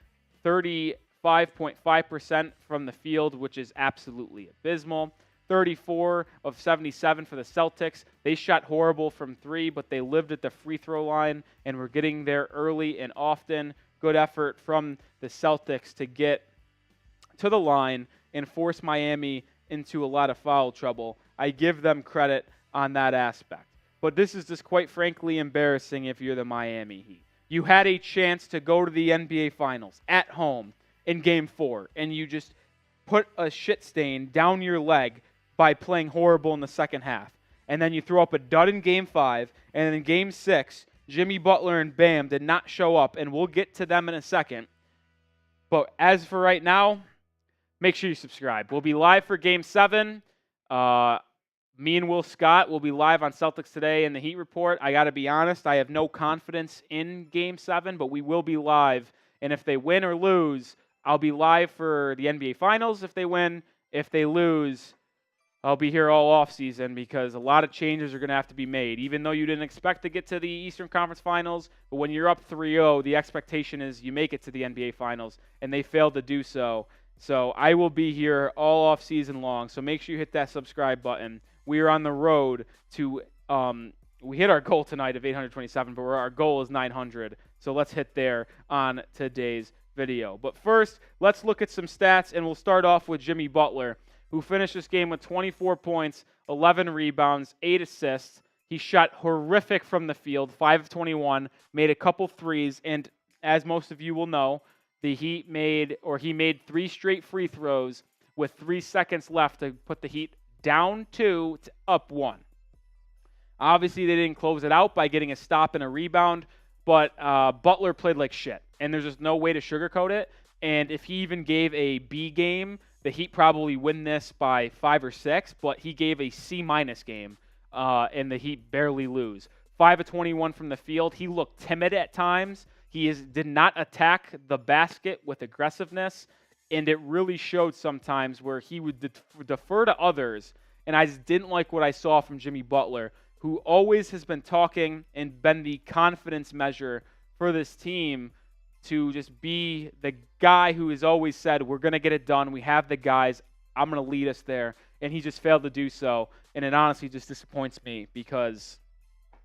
35.5% from the field, which is absolutely abysmal. 34 of 77 for the Celtics. They shot horrible from 3, but they lived at the free throw line and were getting there early and often. Good effort from the Celtics to get to the line and force Miami into a lot of foul trouble. I give them credit on that aspect. But this is just quite frankly embarrassing if you're the Miami Heat. You had a chance to go to the NBA Finals at home in Game 4, and you just put a shit stain down your leg by playing horrible in the second half. And then you throw up a dud in Game 5, and then in Game 6, Jimmy Butler and Bam did not show up, and we'll get to them in a second. But as for right now, make sure you subscribe. We'll be live for Game 7. Me and Will Scott will be live on Celtics Today in the Heat Report. I got to be honest, I have no confidence in Game 7, but we will be live. And if they win or lose, I'll be live for the NBA Finals if they win. If they lose, I'll be here all off season because a lot of changes are going to have to be made. Even though you didn't expect to get to the Eastern Conference Finals, but when you're up 3-0, the expectation is you make it to the NBA Finals, and they failed to do so. So I will be here all off season long. So make sure you hit that subscribe button. We are on the road to we hit our goal tonight of 827, but our goal is 900. So let's hit there on today's video. But first, let's look at some stats, and we'll start off with Jimmy Butler, who finished this game with 24 points, 11 rebounds, 8 assists. He shot horrific from the field, 5 of 21, made a couple threes, and as most of you will know, he made 3 straight free throws with 3 seconds left to put the Heat down 2 to up 1. Obviously, they didn't close it out by getting a stop and a rebound, but Butler played like shit, and there's just no way to sugarcoat it. And if he even gave a B game, the Heat probably win this by 5 or 6, but he gave a C- game, and the Heat barely lose. 5 of 21 from the field. He looked timid at times. He did not attack the basket with aggressiveness, and it really showed sometimes where he would defer to others, and I just didn't like what I saw from Jimmy Butler, who always has been talking and been the confidence measure for this team, to just be the guy who has always said, we're going to get it done. We have the guys. I'm going to lead us there. And he just failed to do so. And it honestly just disappoints me because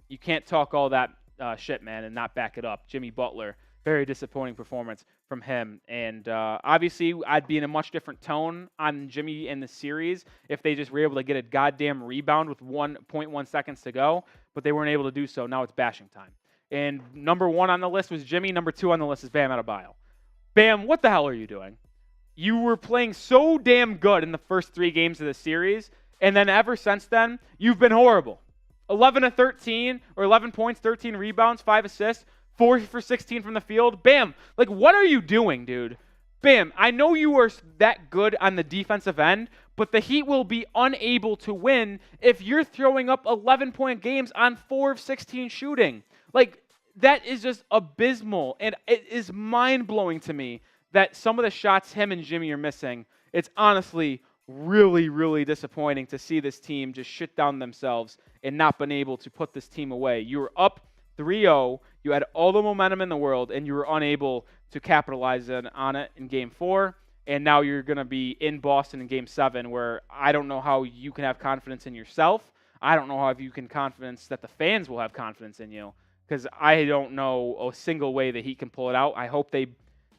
you can't talk all that shit, man, and not back it up. Jimmy Butler, very disappointing performance from him. And obviously, I'd be in a much different tone on Jimmy in the series if they just were able to get a goddamn rebound with 1.1 seconds to go. But they weren't able to do so. Now it's bashing time. And number 1 on the list was Jimmy. Number 2 on the list is Bam Adebayo. Bam, what the hell are you doing? You were playing so damn good in the first 3 games of the series, and then ever since then, you've been horrible. 11 of 13, or 11 points, 13 rebounds, 5 assists, 4 for 16 from the field. Bam, like what are you doing, dude? Bam, I know you are that good on the defensive end, but the Heat will be unable to win if you're throwing up 11-point games on 4 of 16 shooting. Like, that is just abysmal, and it is mind-blowing to me that some of the shots him and Jimmy are missing. It's honestly really, really disappointing to see this team just shit down themselves and not been able to put this team away. You were up 3-0, you had all the momentum in the world, and you were unable to capitalize on it in Game 4, and now you're going to be in Boston in Game 7, where I don't know how you can have confidence in yourself. I don't know how you can confidence that the fans will have confidence in you, because I don't know a single way that he can pull it out. I hope they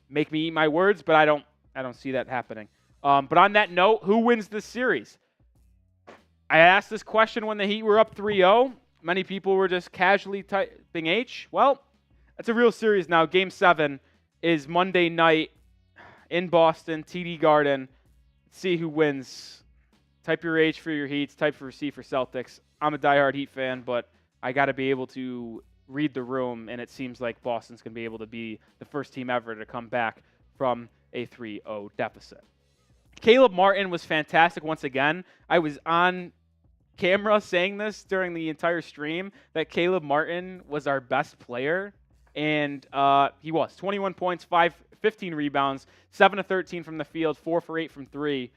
make me eat my words, but I don't see that happening. But on that note, who wins this series? I asked this question when the Heat were up 3-0. Many people were just casually typing H. Well, it's a real series now. Game 7 is Monday night in Boston, TD Garden. Let's see who wins. Type your H for your Heats. Type for C for Celtics. I'm a diehard Heat fan, but I got to be able to read the room, and it seems like Boston's going to be able to be the first team ever to come back from a 3-0 deficit. Caleb Martin was fantastic once again. I was on camera saying this during the entire stream that Caleb Martin was our best player, and he was. 21 points, 15 rebounds, 7 of 13 from the field, 4 for 8 from 3.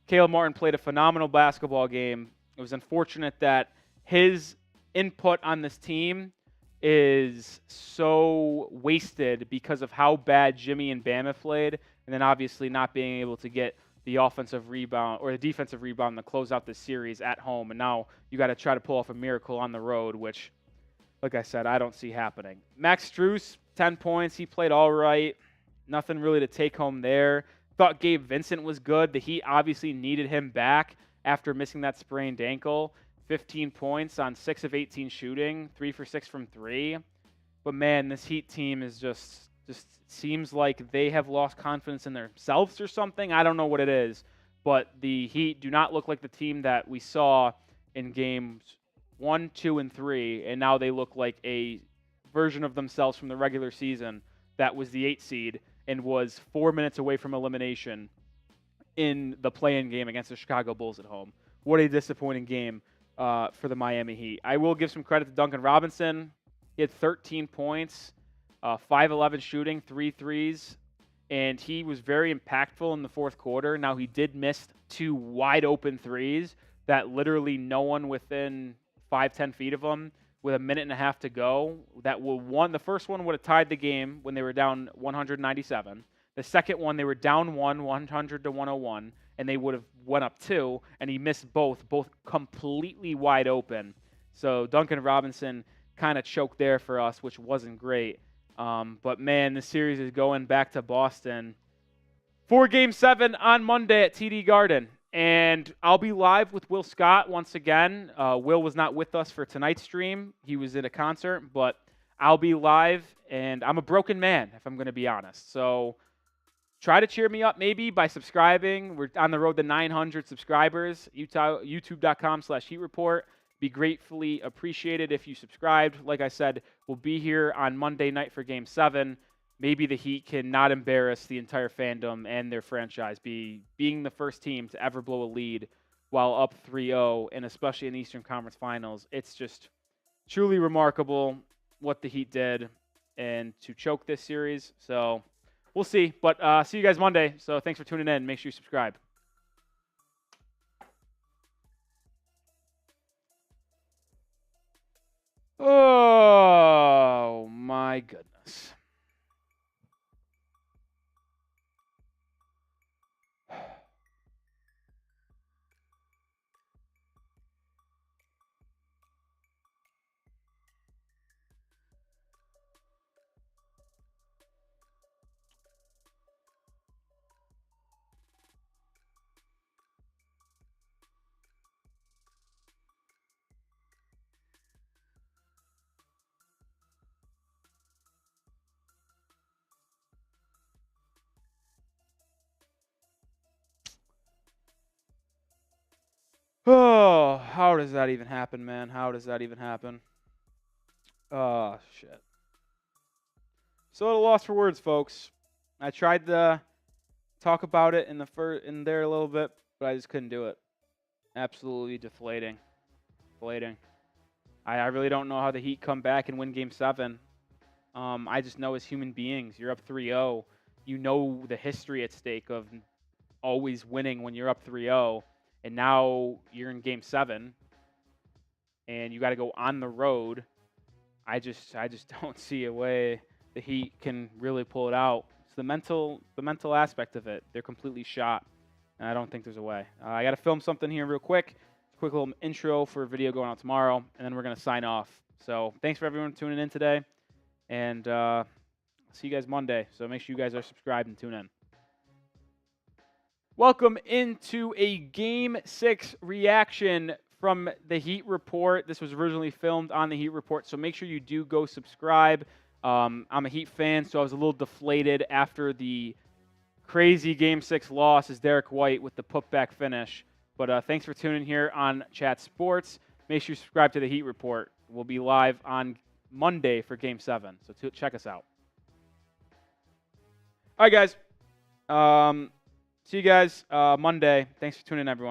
Caleb Martin played a phenomenal basketball game. It was unfortunate that his input on this team is so wasted because of how bad Jimmy and Bam have played, and then obviously not being able to get the offensive rebound or the defensive rebound to close out the series at home. And now you got to try to pull off a miracle on the road, which, like I said, I don't see happening. Max Strus, 10 points. He played all right. Nothing really to take home there. Thought Gabe Vincent was good. The Heat obviously needed him back after missing that sprained ankle. 15 points on 6 of 18 shooting, 3 for 6 from 3. But man, this Heat team is just seems like they have lost confidence in themselves or something. I don't know what it is, but the Heat do not look like the team that we saw in games 1, 2, and 3, and now they look like a version of themselves from the regular season that was the 8 seed and was 4 minutes away from elimination in the play-in game against the Chicago Bulls at home. What a disappointing game for the Miami Heat. I will give some credit to Duncan Robinson. He had 13 points, 5-11 shooting, 3 threes, and he was very impactful in the fourth quarter. Now, he did miss 2 wide-open threes, that literally no one within 5-10 feet of them with a minute and a half to go, that the first one would have tied the game when they were down 197. The second one, they were down 100 to 101, and they would have went up 2, and he missed both completely wide open. So Duncan Robinson kind of choked there for us, which wasn't great. But, man, the series is going back to Boston for Game 7 on Monday at TD Garden. And I'll be live with Will Scott once again. Will was not with us for tonight's stream. He was at a concert, but I'll be live, and I'm a broken man, if I'm going to be honest. So try to cheer me up maybe by subscribing. We're on the road to 900 subscribers. YouTube.com/Heat Report. Be gratefully appreciated if you subscribed. Like I said, we'll be here on Monday night for Game 7. Maybe the Heat can not embarrass the entire fandom and their franchise, being the first team to ever blow a lead while up 3-0, and especially in the Eastern Conference Finals. It's just truly remarkable what the Heat did and to choke this series. So we'll see. But see you guys Monday. So thanks for tuning in. Make sure you subscribe. Oh, my goodness. Oh, how does that even happen, man? How does that even happen? Oh, shit. So at a loss for words, folks. I tried to talk about it in there a little bit, but I just couldn't do it. Absolutely deflating. I really don't know how the Heat come back and win Game 7. I just know as human beings, you're up 3-0. You know the history at stake of always winning when you're up 3-0. And now you're in Game 7, and you got to go on the road. I just don't see a way the Heat can really pull it out. It's the mental aspect of it. They're completely shot, and I don't think there's a way. I got to film something here real quick. Quick little intro for a video going out tomorrow, and then we're going to sign off. So thanks for everyone tuning in today, and see you guys Monday. So make sure you guys are subscribed and tune in. Welcome into a Game 6 reaction from the Heat Report. This was originally filmed on the Heat Report, so make sure you do go subscribe. I'm a Heat fan, so I was a little deflated after the crazy Game 6 loss as Derrick White with the putback finish. But thanks for tuning here on Chat Sports. Make sure you subscribe to the Heat Report. We'll be live on Monday for Game 7, so check us out. All right, guys. See you guys Monday. Thanks for tuning in, everyone.